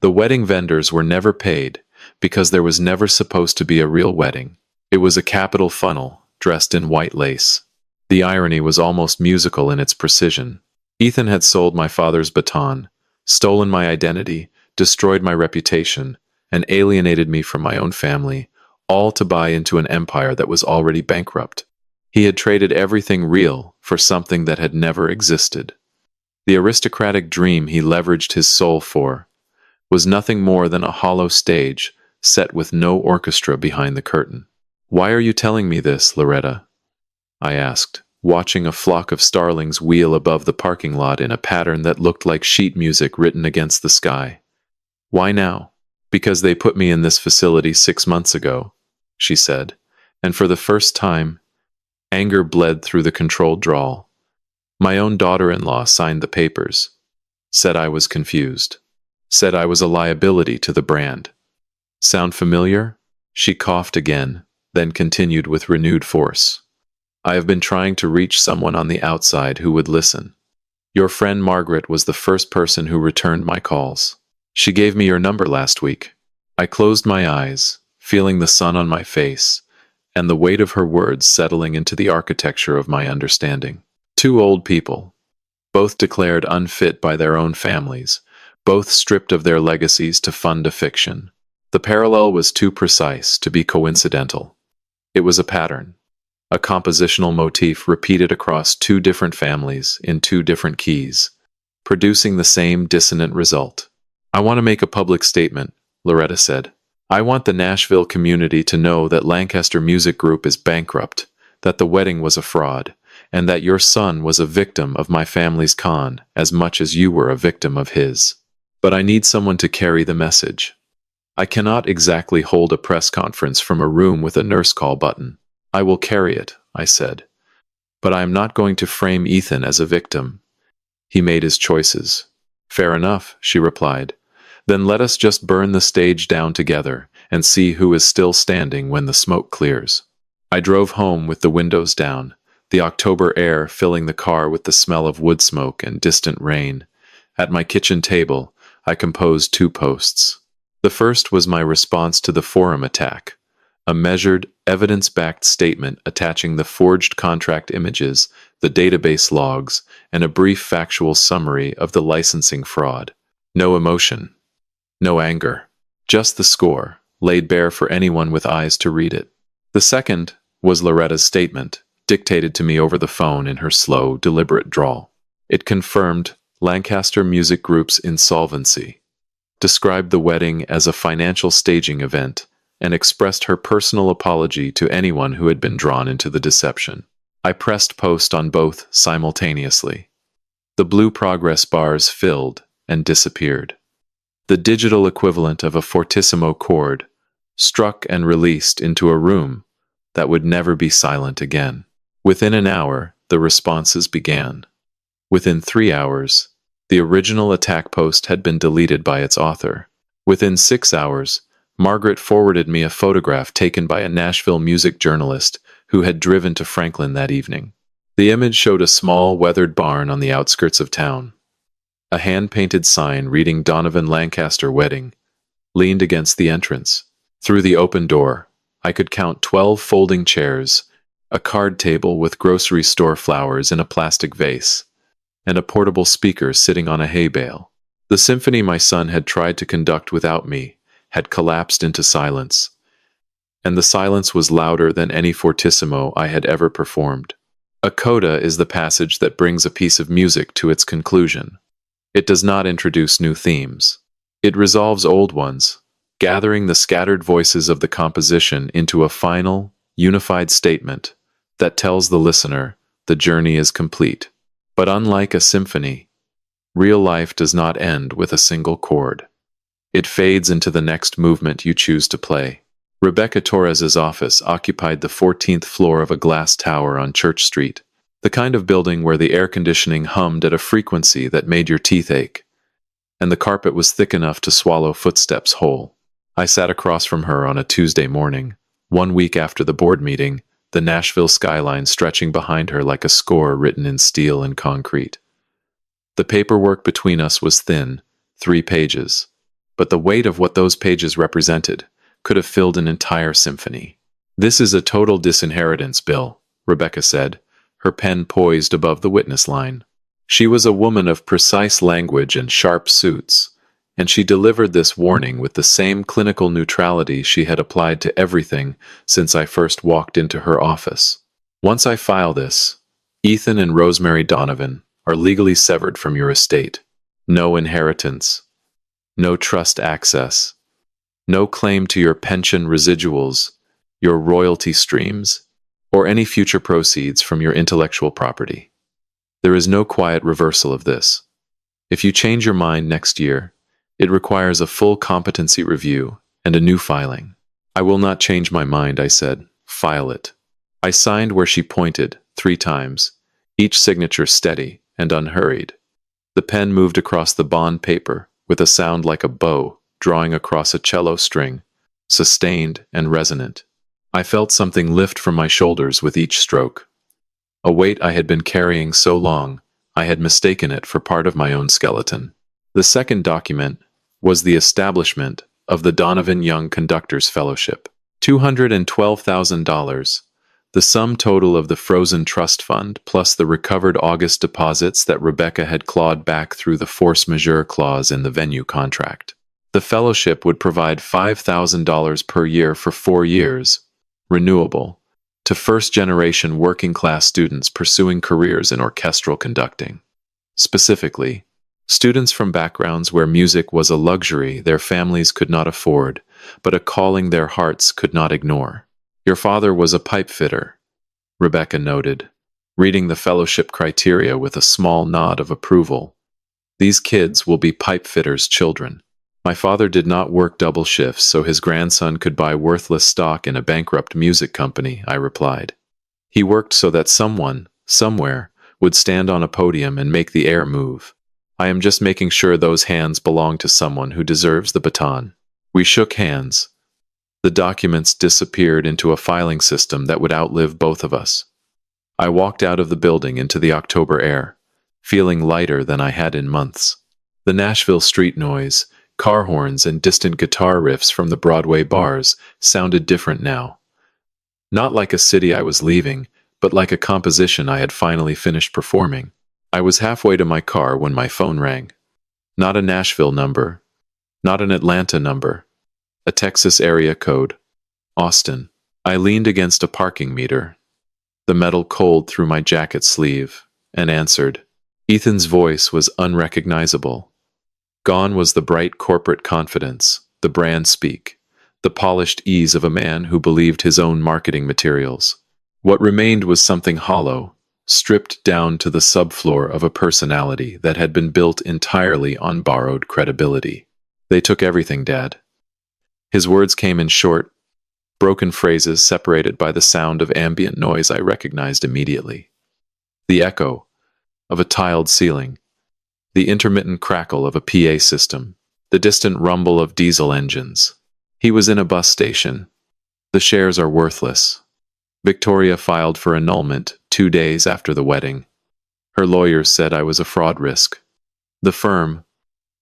The wedding vendors were never paid because there was never supposed to be a real wedding. It was a capital funnel, dressed in white lace." The irony was almost musical in its precision. Ethan had sold my father's baton, stolen my identity, destroyed my reputation, and alienated me from my own family, all to buy into an empire that was already bankrupt. He had traded everything real for something that had never existed. The aristocratic dream he leveraged his soul for was nothing more than a hollow stage set with no orchestra behind the curtain. "Why are you telling me this, Loretta?" I asked, watching a flock of starlings wheel above the parking lot in a pattern that looked like sheet music written against the sky. "Why now?" "Because they put me in this facility 6 months ago," she said, and for the first time, anger bled through the controlled drawl. "My own daughter-in-law signed the papers, said I was confused, said I was a liability to the brand." "Sound familiar?" She coughed again, then continued with renewed force. "I have been trying to reach someone on the outside who would listen. Your friend Margaret was the first person who returned my calls. She gave me your number last week." I closed my eyes, feeling the sun on my face, and the weight of her words settling into the architecture of my understanding. Two old people, both declared unfit by their own families, both stripped of their legacies to fund a fiction. The parallel was too precise to be coincidental. It was a pattern, a compositional motif repeated across two different families in two different keys, producing the same dissonant result. "I want to make a public statement," Loretta said. "I want the Nashville community to know that Lancaster Music Group is bankrupt, that the wedding was a fraud, and that your son was a victim of my family's con as much as you were a victim of his. But I need someone to carry the message. I cannot exactly hold a press conference from a room with a nurse call button." "I will carry it," I said. "But I am not going to frame Ethan as a victim. He made his choices." "Fair enough," she replied. "Then let us just burn the stage down together and see who is still standing when the smoke clears." I drove home with the windows down, the October air filling the car with the smell of wood smoke and distant rain. At my kitchen table, I composed 2 posts. The first was my response to the forum attack, a measured, evidence-backed statement attaching the forged contract images, the database logs, and a brief factual summary of the licensing fraud. No emotion. No anger. Just the score, laid bare for anyone with eyes to read it. The second was Loretta's statement, dictated to me over the phone in her slow, deliberate drawl. It confirmed Lancaster Music Group's insolvency, described the wedding as a financial staging event, and expressed her personal apology to anyone who had been drawn into the deception. I pressed post on both simultaneously. The blue progress bars filled and disappeared. The digital equivalent of a fortissimo chord, struck and released into a room that would never be silent again. Within an hour, the responses began. Within 3 hours, the original attack post had been deleted by its author. Within 6 hours, Margaret forwarded me a photograph taken by a Nashville music journalist who had driven to Franklin that evening. The image showed a small, weathered barn on the outskirts of town. A hand-painted sign reading Donovan Lancaster Wedding leaned against the entrance. Through the open door, I could count 12 folding chairs, a card table with grocery store flowers in a plastic vase, and a portable speaker sitting on a hay bale. The symphony my son had tried to conduct without me had collapsed into silence, and the silence was louder than any fortissimo I had ever performed. A coda is the passage that brings a piece of music to its conclusion. It does not introduce new themes. It resolves old ones, gathering the scattered voices of the composition into a final, unified statement that tells the listener the journey is complete. But unlike a symphony, real life does not end with a single chord. It fades into the next movement you choose to play. Rebecca Torres's office occupied the 14th floor of a glass tower on Church Street, the kind of building where the air conditioning hummed at a frequency that made your teeth ache, and the carpet was thick enough to swallow footsteps whole. I sat across from her on a Tuesday morning, 1 week after the board meeting, the Nashville skyline stretching behind her like a score written in steel and concrete. The paperwork between us was thin, 3 pages, but the weight of what those pages represented could have filled an entire symphony. "This is a total disinheritance bill," Rebecca said, her pen poised above the witness line. She was a woman of precise language and sharp suits, and she delivered this warning with the same clinical neutrality she had applied to everything since I first walked into her office. "Once I file this, Ethan and Rosemary Donovan are legally severed from your estate. No inheritance, no trust access, no claim to your pension residuals, your royalty streams, or any future proceeds from your intellectual property. There is no quiet reversal of this. If you change your mind next year, it requires a full competency review and a new filing." "I will not change my mind," I said. "File it." I signed where she pointed, 3 times, each signature steady and unhurried. The pen moved across the bond paper with a sound like a bow drawing across a cello string, sustained and resonant. I felt something lift from my shoulders with each stroke. A weight I had been carrying so long, I had mistaken it for part of my own skeleton. The second document was the establishment of the Donovan Young Conductors Fellowship. $212,000, the sum total of the frozen trust fund plus the recovered August deposits that Rebecca had clawed back through the force majeure clause in the venue contract. The fellowship would provide $5,000 per year for 4 years, renewable, to first-generation working-class students pursuing careers in orchestral conducting. Specifically, students from backgrounds where music was a luxury their families could not afford, but a calling their hearts could not ignore. "Your father was a pipe fitter," Rebecca noted, reading the fellowship criteria with a small nod of approval. "These kids will be pipe fitters' children." "My father did not work double shifts so his grandson could buy worthless stock in a bankrupt music company," I replied. "He worked so that someone, somewhere, would stand on a podium and make the air move. I am just making sure those hands belong to someone who deserves the baton." We shook hands. The documents disappeared into a filing system that would outlive both of us. I walked out of the building into the October air, feeling lighter than I had in months. The Nashville street noise, car horns and distant guitar riffs from the Broadway bars sounded different now. Not like a city I was leaving, but like a composition I had finally finished performing. I was halfway to my car when my phone rang. Not a Nashville number, not an Atlanta number, a Texas area code, Austin. I leaned against a parking meter, the metal cold through my jacket sleeve, and answered. Ethan's voice was unrecognizable. Gone was the bright corporate confidence, the brand speak, the polished ease of a man who believed his own marketing materials. What remained was something hollow, stripped down to the subfloor of a personality that had been built entirely on borrowed credibility. "They took everything, Dad." His words came in short, broken phrases separated by the sound of ambient noise I recognized immediately. The echo of a tiled ceiling, the intermittent crackle of a PA system, the distant rumble of diesel engines. He was in a bus station. The shares are worthless. Victoria filed for annulment 2 days after the wedding. Her lawyers said I was a fraud risk. The firm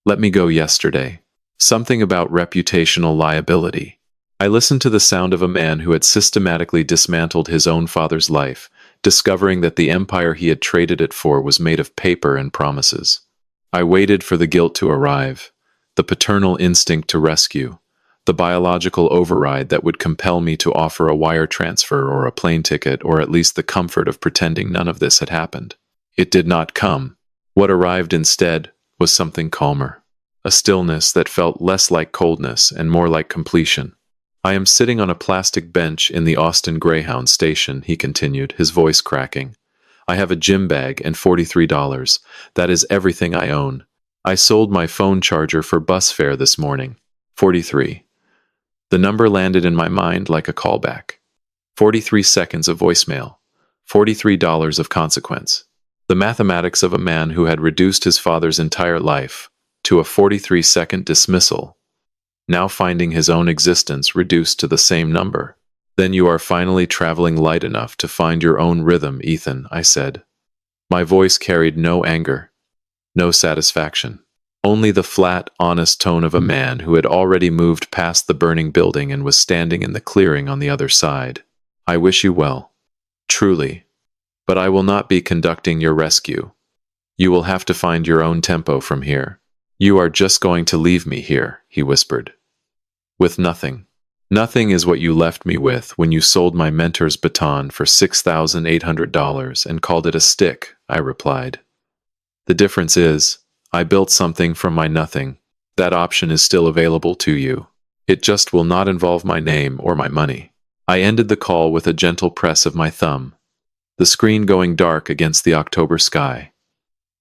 let me go yesterday. Something about reputational liability. I listened to the sound of a man who had systematically dismantled his own father's life, discovering that the empire he had traded it for was made of paper and promises. I waited for the guilt to arrive, the paternal instinct to rescue, the biological override that would compel me to offer a wire transfer or a plane ticket or at least the comfort of pretending none of this had happened. It did not come. What arrived instead was something calmer, a stillness that felt less like coldness and more like completion. I am sitting on a plastic bench in the Austin Greyhound station, he continued, his voice cracking. I have a gym bag and $43. That is everything I own. I sold my phone charger for bus fare this morning. 43. The number landed in my mind like a callback. 43 seconds of voicemail. $43 of consequence. The mathematics of a man who had reduced his father's entire life to a 43-second dismissal, now finding his own existence reduced to the same number. Then you are finally traveling light enough to find your own rhythm, Ethan, I said. My voice carried no anger, no satisfaction, only the flat, honest tone of a man who had already moved past the burning building and was standing in the clearing on the other side. I wish you well. Truly. But I will not be conducting your rescue. You will have to find your own tempo from here. You are just going to leave me here, he whispered. With nothing. Nothing is what you left me with when you sold my mentor's baton for $6,800 and called it a stick, I replied. The difference is, I built something from my nothing. That option is still available to you. It just will not involve my name or my money. I ended the call with a gentle press of my thumb, the screen going dark against the October sky.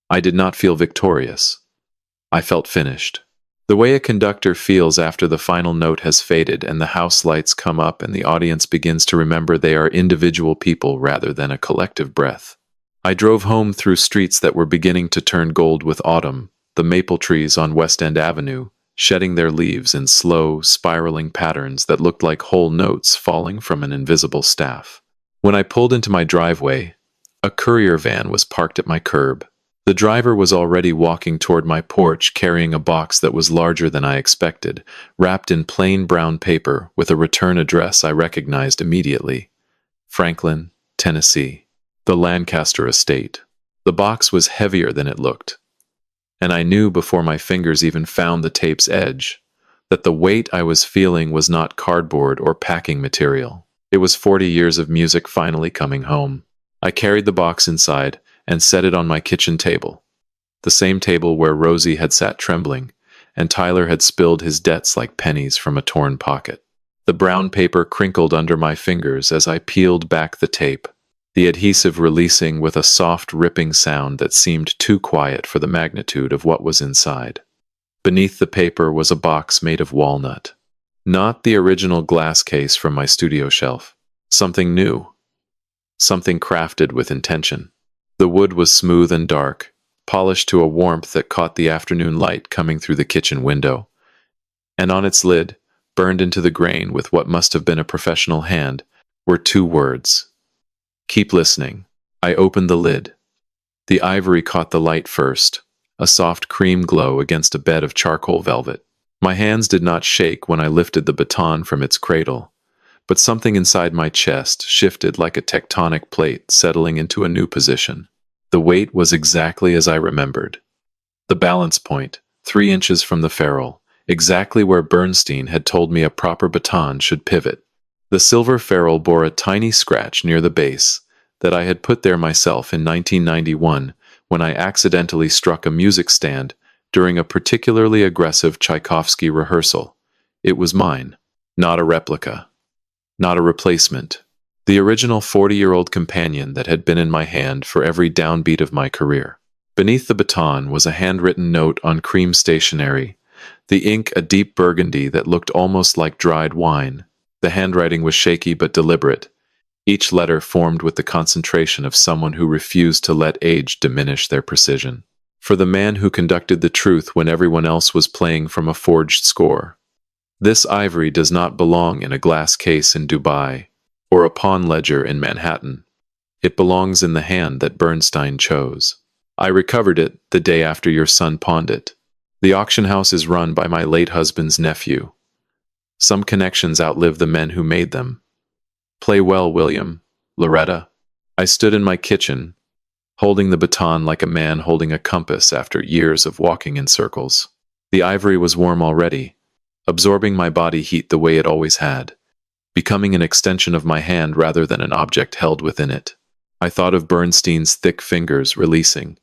I did not feel victorious. I felt finished. The way a conductor feels after the final note has faded and the house lights come up and the audience begins to remember they are individual people rather than a collective breath. I drove home through streets that were beginning to turn gold with autumn, the maple trees on West End Avenue, shedding their leaves in slow, spiraling patterns that looked like whole notes falling from an invisible staff. When I pulled into my driveway, a courier van was parked at my curb. The driver was already walking toward my porch carrying a box that was larger than I expected, wrapped in plain brown paper with a return address I recognized immediately. Franklin, Tennessee. The Lancaster estate. The box was heavier than it looked, and I knew before my fingers even found the tape's edge that the weight I was feeling was not cardboard or packing material. It was 40 years of music finally coming home. I carried the box inside and set it on my kitchen table, the same table where Rosie had sat trembling, and Tyler had spilled his debts like pennies from a torn pocket. The brown paper crinkled under my fingers as I peeled back the tape, the adhesive releasing with a soft ripping sound that seemed too quiet for the magnitude of what was inside. Beneath the paper was a box made of walnut. Not the original glass case from my studio shelf. Something new. Something crafted with intention. The wood was smooth and dark, polished to a warmth that caught the afternoon light coming through the kitchen window. And on its lid, burned into the grain with what must have been a professional hand, were 2 words. Keep listening. I opened the lid. The ivory caught the light first, a soft cream glow against a bed of charcoal velvet. My hands did not shake when I lifted the baton from its cradle, but something inside my chest shifted like a tectonic plate settling into a new position. The weight was exactly as I remembered. The balance point, 3 inches from the ferrule, exactly where Bernstein had told me a proper baton should pivot. The silver ferrule bore a tiny scratch near the base that I had put there myself in 1991 when I accidentally struck a music stand during a particularly aggressive Tchaikovsky rehearsal. It was mine, not a replica. Not a replacement. The original 40-year-old companion that had been in my hand for every downbeat of my career. Beneath the baton was a handwritten note on cream stationery, the ink a deep burgundy that looked almost like dried wine. The handwriting was shaky but deliberate, each letter formed with the concentration of someone who refused to let age diminish their precision. For the man who conducted the truth when everyone else was playing from a forged score. This ivory does not belong in a glass case in Dubai or a pawn ledger in Manhattan. It belongs in the hand that Bernstein chose. I recovered it the day after your son pawned it. The auction house is run by my late husband's nephew. Some connections outlive the men who made them. Play well, William. Loretta. I stood in my kitchen, holding the baton like a man holding a compass after years of walking in circles. The ivory was warm already, absorbing my body heat the way it always had, becoming an extension of my hand rather than an object held within it. I thought of Bernstein's thick fingers releasing.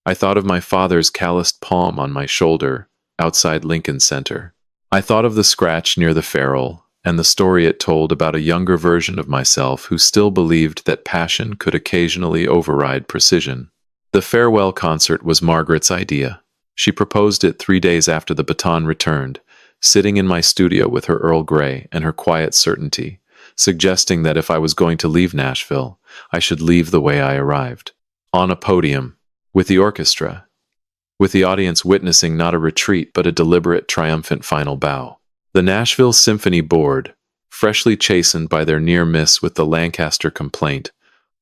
I thought of my father's calloused palm on my shoulder outside Lincoln Center. I thought of the scratch near the ferrule and the story it told about a younger version of myself who still believed that passion could occasionally override precision. The farewell concert was Margaret's idea. She proposed it 3 days after the baton returned, sitting in my studio with her Earl Grey and her quiet certainty, suggesting that if I was going to leave Nashville, I should leave the way I arrived. On a podium, with the orchestra, with the audience witnessing not a retreat but a deliberate, triumphant final bow. The Nashville Symphony Board, freshly chastened by their near miss with the Lancaster complaint,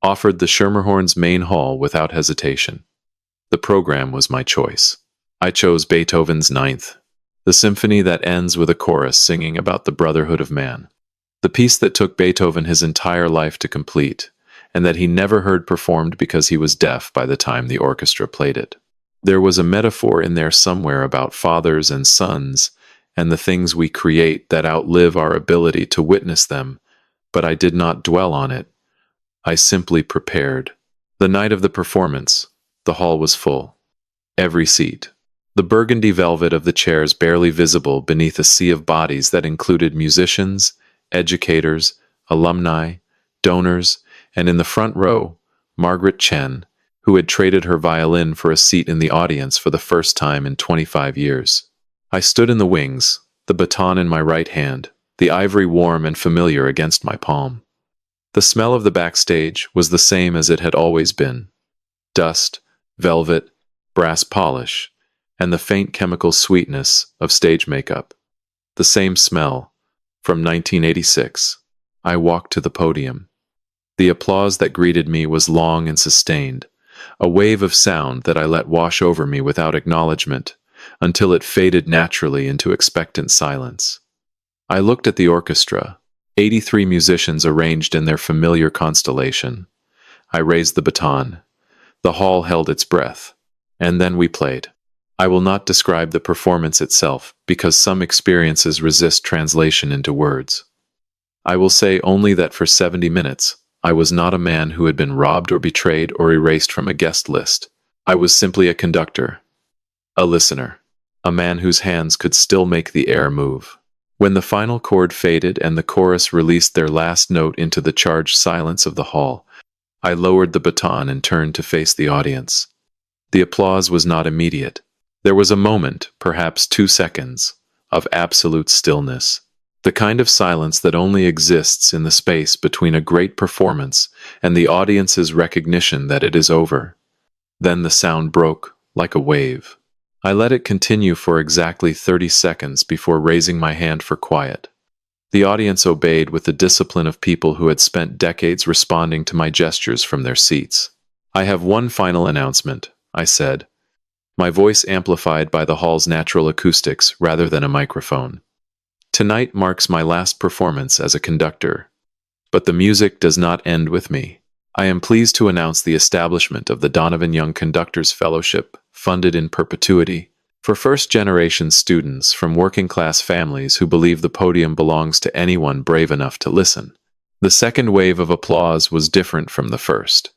offered the Schermerhorn's main hall without hesitation. The program was my choice. I chose Beethoven's Ninth, the symphony that ends with a chorus singing about the brotherhood of man. The piece that took Beethoven his entire life to complete, and that he never heard performed because he was deaf by the time the orchestra played it. There was a metaphor in there somewhere about fathers and sons, and the things we create that outlive our ability to witness them, but I did not dwell on it. I simply prepared. The night of the performance, the hall was full. Every seat. The burgundy velvet of the chairs barely visible beneath a sea of bodies that included musicians, educators, alumni, donors, and in the front row, Margaret Chen, who had traded her violin for a seat in the audience for the first time in 25 years. I stood in the wings, the baton in my right hand, the ivory warm and familiar against my palm. The smell of the backstage was the same as it had always been. Dust, velvet, brass polish, and the faint chemical sweetness of stage makeup. The same smell, from 1986. I walked to the podium. The applause that greeted me was long and sustained, a wave of sound that I let wash over me without acknowledgement, until it faded naturally into expectant silence. I looked at the orchestra, 83 musicians arranged in their familiar constellation. I raised the baton. The hall held its breath, and then we played. I will not describe the performance itself, because some experiences resist translation into words. I will say only that for 70 minutes, I was not a man who had been robbed or betrayed or erased from a guest list. I was simply a conductor, a listener, a man whose hands could still make the air move. When the final chord faded and the chorus released their last note into the charged silence of the hall, I lowered the baton and turned to face the audience. The applause was not immediate. There was a moment, perhaps 2 seconds, of absolute stillness. The kind of silence that only exists in the space between a great performance and the audience's recognition that it is over. Then the sound broke, like a wave. I let it continue for exactly 30 seconds before raising my hand for quiet. The audience obeyed with the discipline of people who had spent decades responding to my gestures from their seats. I have one final announcement, I said, my voice amplified by the hall's natural acoustics rather than a microphone. Tonight marks my last performance as a conductor, but the music does not end with me. I am pleased to announce the establishment of the Donovan Young Conductors Fellowship, funded in perpetuity, for first-generation students from working-class families who believe the podium belongs to anyone brave enough to listen. The second wave of applause was different from the first.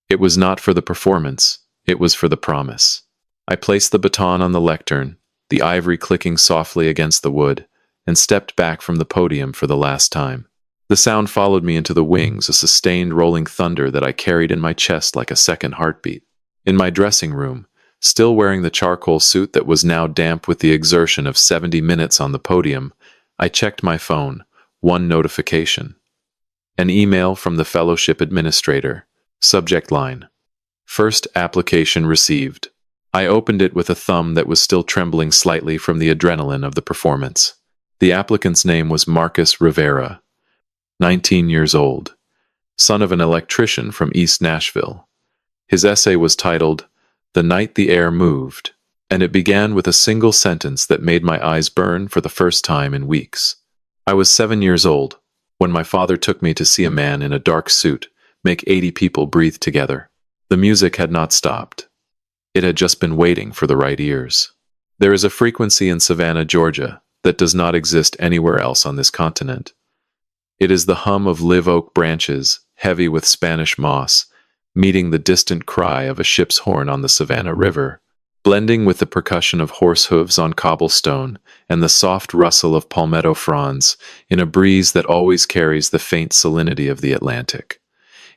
It was not for the performance, it was for the promise. I placed the baton on the lectern, the ivory clicking softly against the wood, and stepped back from the podium for the last time. The sound followed me into the wings, a sustained rolling thunder that I carried in my chest like a second heartbeat. In my dressing room, still wearing the charcoal suit that was now damp with the exertion of 70 minutes on the podium, I checked my phone, one notification. An email from the fellowship administrator. Subject line: First application received. I opened it with a thumb that was still trembling slightly from the adrenaline of the performance. The applicant's name was Marcus Rivera, 19 years old, son of an electrician from East Nashville. His essay was titled, "The Night the Air Moved," and it began with a single sentence that made my eyes burn for the first time in weeks. I was 7 years old when my father took me to see a man in a dark suit make 80 people breathe together. The music had not stopped. It had just been waiting for the right ears. There is a frequency in Savannah, Georgia, that does not exist anywhere else on this continent. It is the hum of live oak branches, heavy with Spanish moss, meeting the distant cry of a ship's horn on the Savannah River, blending with the percussion of horse hooves on cobblestone and the soft rustle of palmetto fronds in a breeze that always carries the faint salinity of the Atlantic.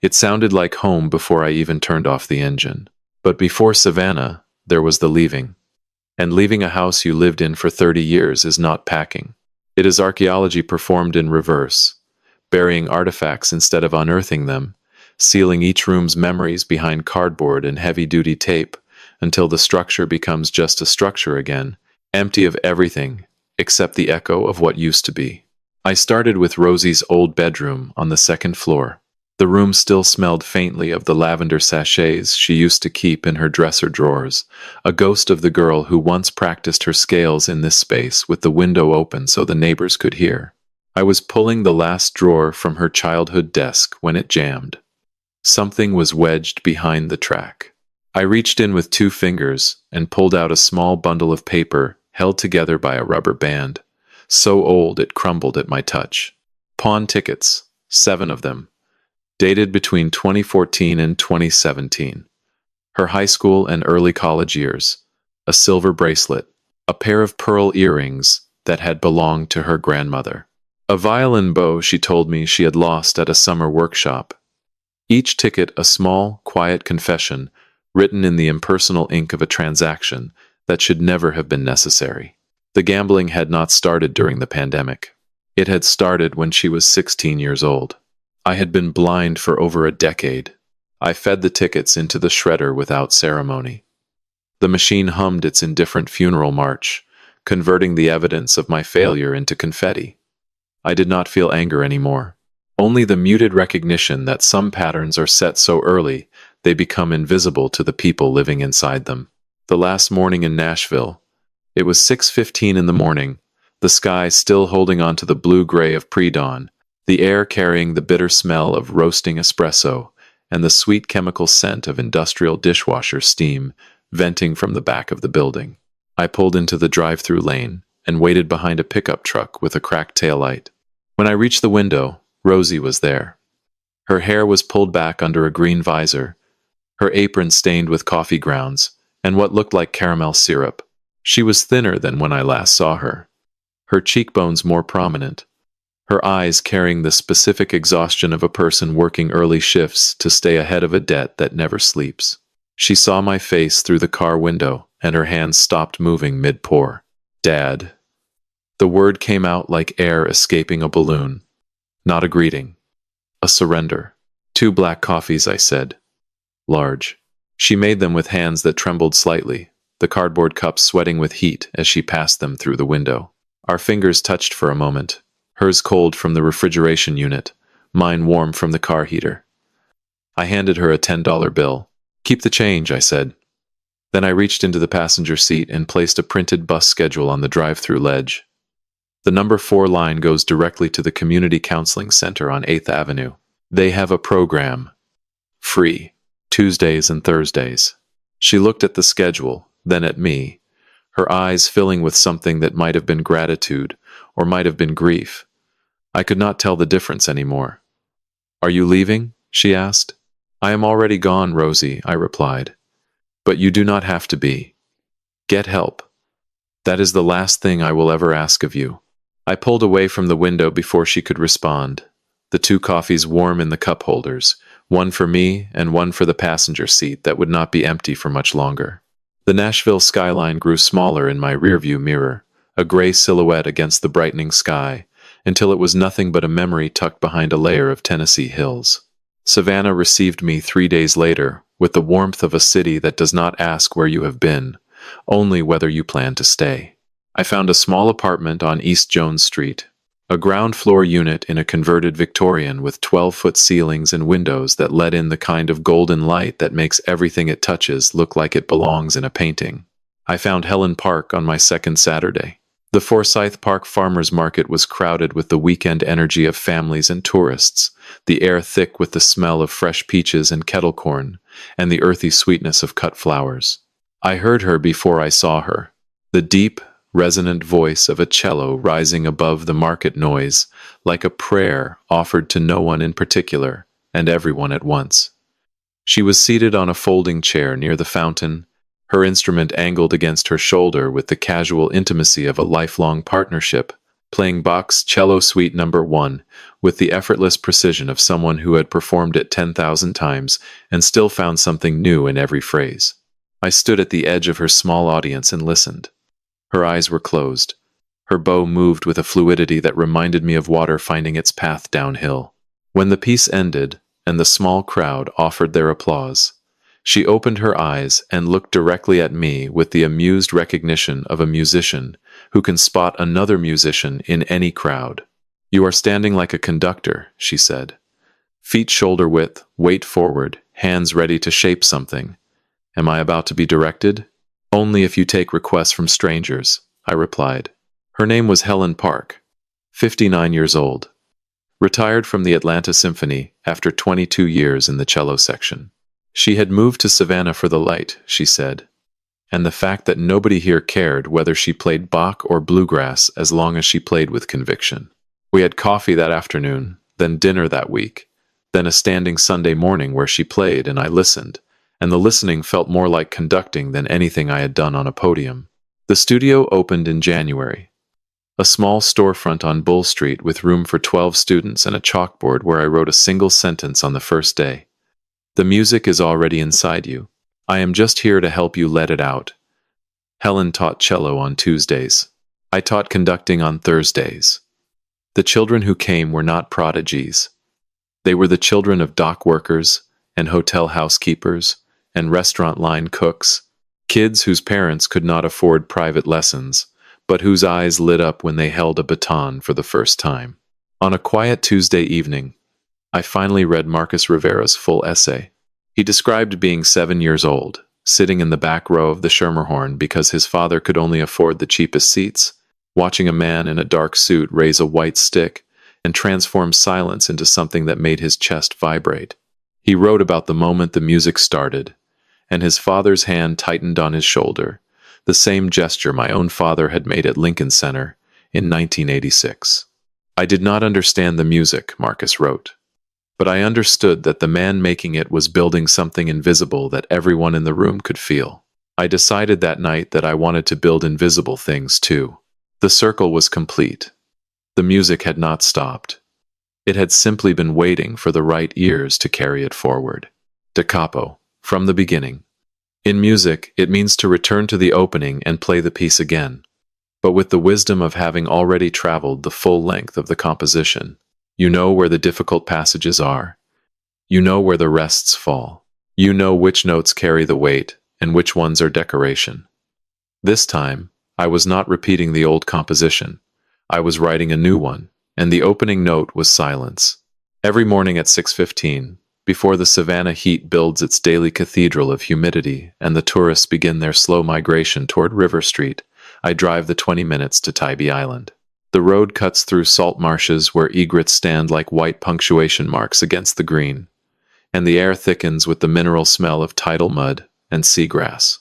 It sounded like home before I even turned off the engine. But before Savannah, there was the leaving. And leaving a house you lived in for 30 years is not packing. It is archaeology performed in reverse, burying artifacts instead of unearthing them, sealing each room's memories behind cardboard and heavy-duty tape until the structure becomes just a structure again, empty of everything except the echo of what used to be. I started with Rosie's old bedroom on the second floor. The room still smelled faintly of the lavender sachets she used to keep in her dresser drawers, a ghost of the girl who once practiced her scales in this space with the window open so the neighbors could hear. I was pulling the last drawer from her childhood desk when it jammed. Something was wedged behind the track. I reached in with 2 fingers and pulled out a small bundle of paper held together by a rubber band, so old it crumbled at my touch. Pawn tickets, 7 of them, dated between 2014 and 2017. Her high school and early college years, a silver bracelet, a pair of pearl earrings that had belonged to her grandmother, a violin bow she told me she had lost at a summer workshop. Each ticket a small, quiet confession written in the impersonal ink of a transaction that should never have been necessary. The gambling had not started during the pandemic. It had started when she was 16 years old. I had been blind for over a decade. I fed the tickets into the shredder without ceremony. The machine hummed its indifferent funeral march, converting the evidence of my failure into confetti. I did not feel anger anymore. Only the muted recognition that some patterns are set so early they become invisible to the people living inside them. The last morning in Nashville. It was 6:15 in the morning, the sky still holding on to the blue-gray of pre-dawn, the air carrying the bitter smell of roasting espresso and the sweet chemical scent of industrial dishwasher steam venting from the back of the building. I pulled into the drive-through lane and waited behind a pickup truck with a cracked taillight. When I reached the window, Rosie was there. Her hair was pulled back under a green visor, her apron stained with coffee grounds and what looked like caramel syrup. She was thinner than when I last saw her, her cheekbones more prominent, her eyes carrying the specific exhaustion of a person working early shifts to stay ahead of a debt that never sleeps. She saw my face through the car window, and her hands stopped moving mid-pour. "Dad." The word came out like air escaping a balloon. Not a greeting. A surrender. 2 black coffees, I said. Large. She made them with hands that trembled slightly, the cardboard cups sweating with heat as she passed them through the window. Our fingers touched for a moment, hers cold from the refrigeration unit, mine warm from the car heater. I handed her a $10 bill. "Keep the change," I said. Then I reached into the passenger seat and placed a printed bus schedule on the drive-through ledge. The number 4 line goes directly to the Community Counseling Center on 8th Avenue. They have a program. Free. Tuesdays and Thursdays. She looked at the schedule, then at me, her eyes filling with something that might have been gratitude or might have been grief. I could not tell the difference anymore. "Are you leaving?" she asked. "I am already gone, Rosie," I replied. "But you do not have to be. Get help. That is the last thing I will ever ask of you." I pulled away from the window before she could respond, the 2 coffees warm in the cup holders, one for me and one for the passenger seat that would not be empty for much longer. The Nashville skyline grew smaller in my rearview mirror, a gray silhouette against the brightening sky, until it was nothing but a memory tucked behind a layer of Tennessee hills. Savannah received me 3 days later, with the warmth of a city that does not ask where you have been, only whether you plan to stay. I found a small apartment on East Jones Street, a ground-floor unit in a converted Victorian with 12-foot ceilings and windows that let in the kind of golden light that makes everything it touches look like it belongs in a painting. I found Helen Park on my second Saturday. The Forsyth Park Farmers Market was crowded with the weekend energy of families and tourists, the air thick with the smell of fresh peaches and kettle corn, and the earthy sweetness of cut flowers. I heard her before I saw her, the deep, resonant voice of a cello rising above the market noise, like a prayer offered to no one in particular, and everyone at once. She was seated on a folding chair near the fountain, her instrument angled against her shoulder with the casual intimacy of a lifelong partnership, playing Bach's Cello Suite No. 1 with the effortless precision of someone who had performed it 10,000 times and still found something new in every phrase. I stood at the edge of her small audience and listened. Her eyes were closed. Her bow moved with a fluidity that reminded me of water finding its path downhill. When the piece ended, and the small crowd offered their applause, she opened her eyes and looked directly at me with the amused recognition of a musician who can spot another musician in any crowd. "You are standing like a conductor," she said. "Feet shoulder width, weight forward, hands ready to shape something. Am I about to be directed?" "Only if you take requests from strangers," I replied. Her name was Helen Park, 59 years old. Retired from the Atlanta Symphony after 22 years in the cello section. She had moved to Savannah for the light, she said, and the fact that nobody here cared whether she played Bach or bluegrass as long as she played with conviction. We had coffee that afternoon, then dinner that week, then a standing Sunday morning where she played and I listened, and the listening felt more like conducting than anything I had done on a podium. The studio opened in January. A small storefront on Bull Street with room for 12 students and a chalkboard where I wrote a single sentence on the first day. "The music is already inside you. I am just here to help you let it out." Helen taught cello on Tuesdays. I taught conducting on Thursdays. The children who came were not prodigies. They were the children of dock workers and hotel housekeepers and restaurant line cooks, kids whose parents could not afford private lessons, but whose eyes lit up when they held a baton for the first time. On a quiet Tuesday evening, I finally read Marcus Rivera's full essay. He described being 7 years old, sitting in the back row of the Schermerhorn because his father could only afford the cheapest seats, watching a man in a dark suit raise a white stick and transform silence into something that made his chest vibrate. He wrote about the moment the music started, and his father's hand tightened on his shoulder, the same gesture my own father had made at Lincoln Center in 1986. "I did not understand the music," Marcus wrote. "But I understood that the man making it was building something invisible that everyone in the room could feel. I decided that night that I wanted to build invisible things too." The circle was complete. The music had not stopped. It had simply been waiting for the right ears to carry it forward. Da capo, from the beginning. In music, it means to return to the opening and play the piece again, but with the wisdom of having already traveled the full length of the composition. You know where the difficult passages are. You know where the rests fall. You know which notes carry the weight and which ones are decoration. This time, I was not repeating the old composition. I was writing a new one, and the opening note was silence. Every morning at 6:15, before the Savannah heat builds its daily cathedral of humidity and the tourists begin their slow migration toward River Street, I drive the 20 minutes to Tybee Island. The road cuts through salt marshes where egrets stand like white punctuation marks against the green, and the air thickens with the mineral smell of tidal mud and seagrass.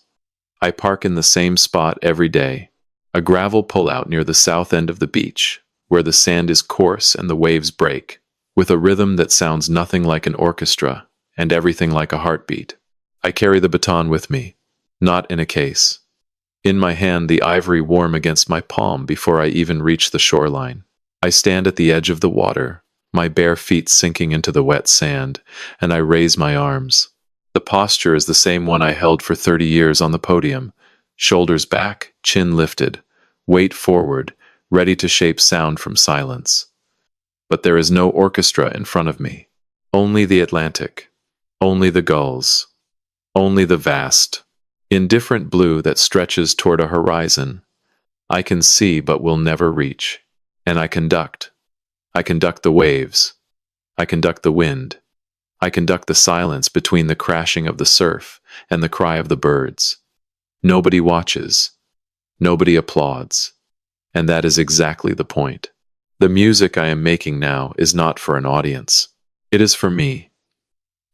I park in the same spot every day, a gravel pullout near the south end of the beach, where the sand is coarse and the waves break, with a rhythm that sounds nothing like an orchestra and everything like a heartbeat. I carry the baton with me, not in a case. In my hand, the ivory warm against my palm before I even reach the shoreline. I stand at the edge of the water, my bare feet sinking into the wet sand, and I raise my arms. The posture is the same one I held for 30 years on the podium, shoulders back, chin lifted, weight forward, ready to shape sound from silence. but there is no orchestra in front of me. Only the Atlantic, only the gulls, only the vast, indifferent blue that stretches toward a horizon I can see but will never reach. And I conduct. I conduct the waves. I conduct the wind. I conduct the silence between the crashing of the surf and the cry of the birds. Nobody watches. Nobody applauds. And that is exactly the point. The music I am making now is not for an audience. It is for me.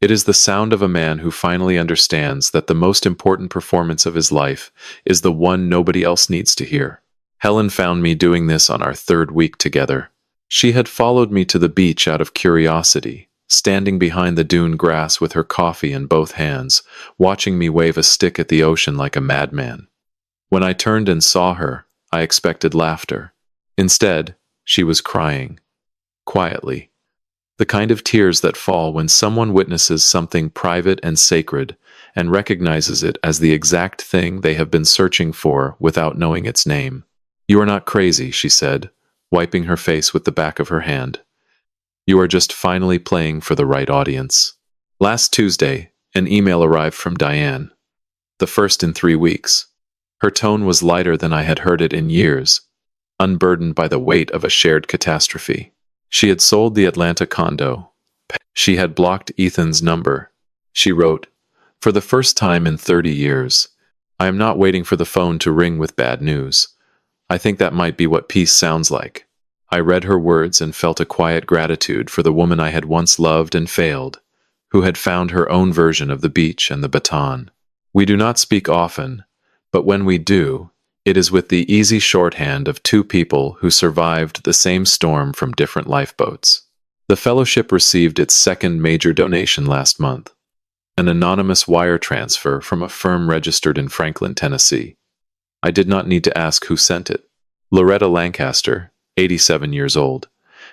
It is the sound of a man who finally understands that the most important performance of his life is the one nobody else needs to hear. Helen found me doing this on our third week together. She had followed me to the beach out of curiosity, standing behind the dune grass with her coffee in both hands, watching me wave a stick at the ocean like a madman. When I turned and saw her, I expected laughter. Instead, she was crying. Quietly. The kind of tears that fall when someone witnesses something private and sacred and recognizes it as the exact thing they have been searching for without knowing its name. "You are not crazy," she said, wiping her face with the back of her hand. "You are just finally playing for the right audience." Last Tuesday, an email arrived from Diane. The first in 3 weeks. Her tone was lighter than I had heard it in years, unburdened by the weight of a shared catastrophe. She had sold the Atlanta condo. She had blocked Ethan's number. She wrote, "For the first time in 30 years, I am not waiting for the phone to ring with bad news. I think that might be what peace sounds like." I read her words and felt a quiet gratitude for the woman I had once loved and failed, who had found her own version of the beach and the baton. We do not speak often, but when we do, it is with the easy shorthand of two people who survived the same storm from different lifeboats. The fellowship received its second major donation last month, an anonymous wire transfer from a firm registered in Franklin, Tennessee. I did not need to ask who sent it. Loretta Lancaster, 87 years old,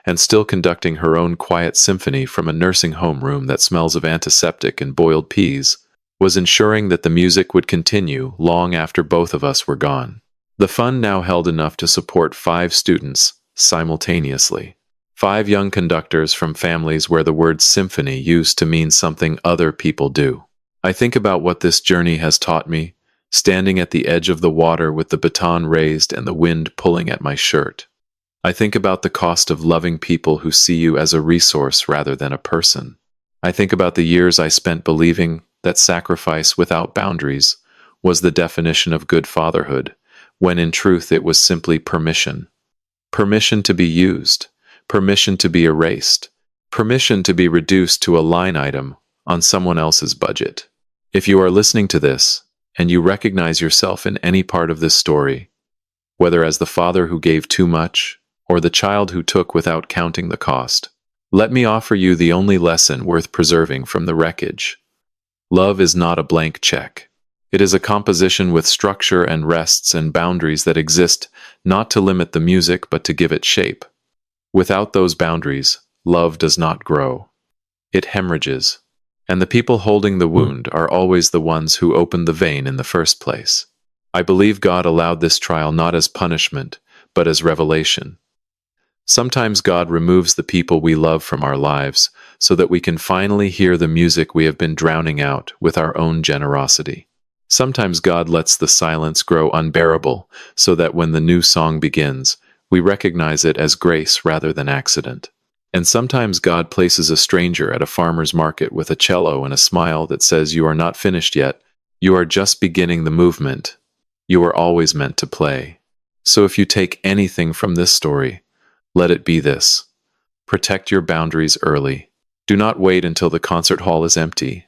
and still conducting her own quiet symphony from a nursing home room that smells of antiseptic and boiled peas, was ensuring that the music would continue long after both of us were gone. The fund now held enough to support 5 students simultaneously. 5 young conductors from families where the word symphony used to mean something other people do. I think about what this journey has taught me, standing at the edge of the water with the baton raised and the wind pulling at my shirt. I think about the cost of loving people who see you as a resource rather than a person. I think about the years I spent believing that sacrifice without boundaries was the definition of good fatherhood, when in truth it was simply permission. Permission to be used, permission to be erased, permission to be reduced to a line item on someone else's budget. If you are listening to this, and you recognize yourself in any part of this story, whether as the father who gave too much, or the child who took without counting the cost, let me offer you the only lesson worth preserving from the wreckage. Love is not a blank check. It is a composition with structure and rests and boundaries that exist not to limit the music but to give it shape. Without those boundaries, love does not grow. It hemorrhages. And the people holding the wound are always the ones who opened the vein in the first place. I believe God allowed this trial not as punishment, but as revelation. Sometimes God removes the people we love from our lives so that we can finally hear the music we have been drowning out with our own generosity. Sometimes God lets the silence grow unbearable so that when the new song begins, we recognize it as grace rather than accident. And sometimes God places a stranger at a farmer's market with a cello and a smile that says, "You are not finished yet. You are just beginning the movement. You were always meant to play." So if you take anything from this story, let it be this. Protect your boundaries early. Do not wait until the concert hall is empty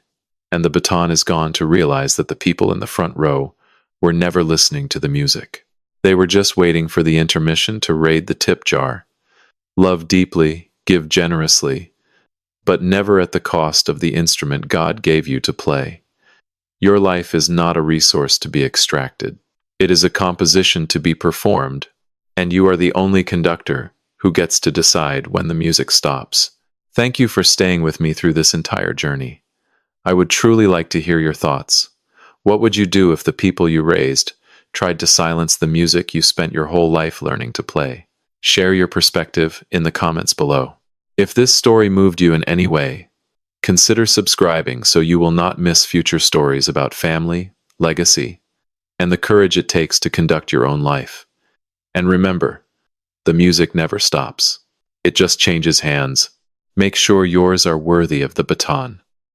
and the baton is gone to realize that the people in the front row were never listening to the music. They were just waiting for the intermission to raid the tip jar. Love deeply. Give generously, but never at the cost of the instrument God gave you to play. Your life is not a resource to be extracted. It is a composition to be performed, and you are the only conductor who gets to decide when the music stops. Thank you for staying with me through this entire journey. I would truly like to hear your thoughts. What would you do if the people you raised tried to silence the music you spent your whole life learning to play? Share your perspective in the comments below. If this story moved you in any way, consider subscribing so you will not miss future stories about family, legacy, and the courage it takes to conduct your own life. And remember, the music never stops. It just changes hands. Make sure yours are worthy of the baton.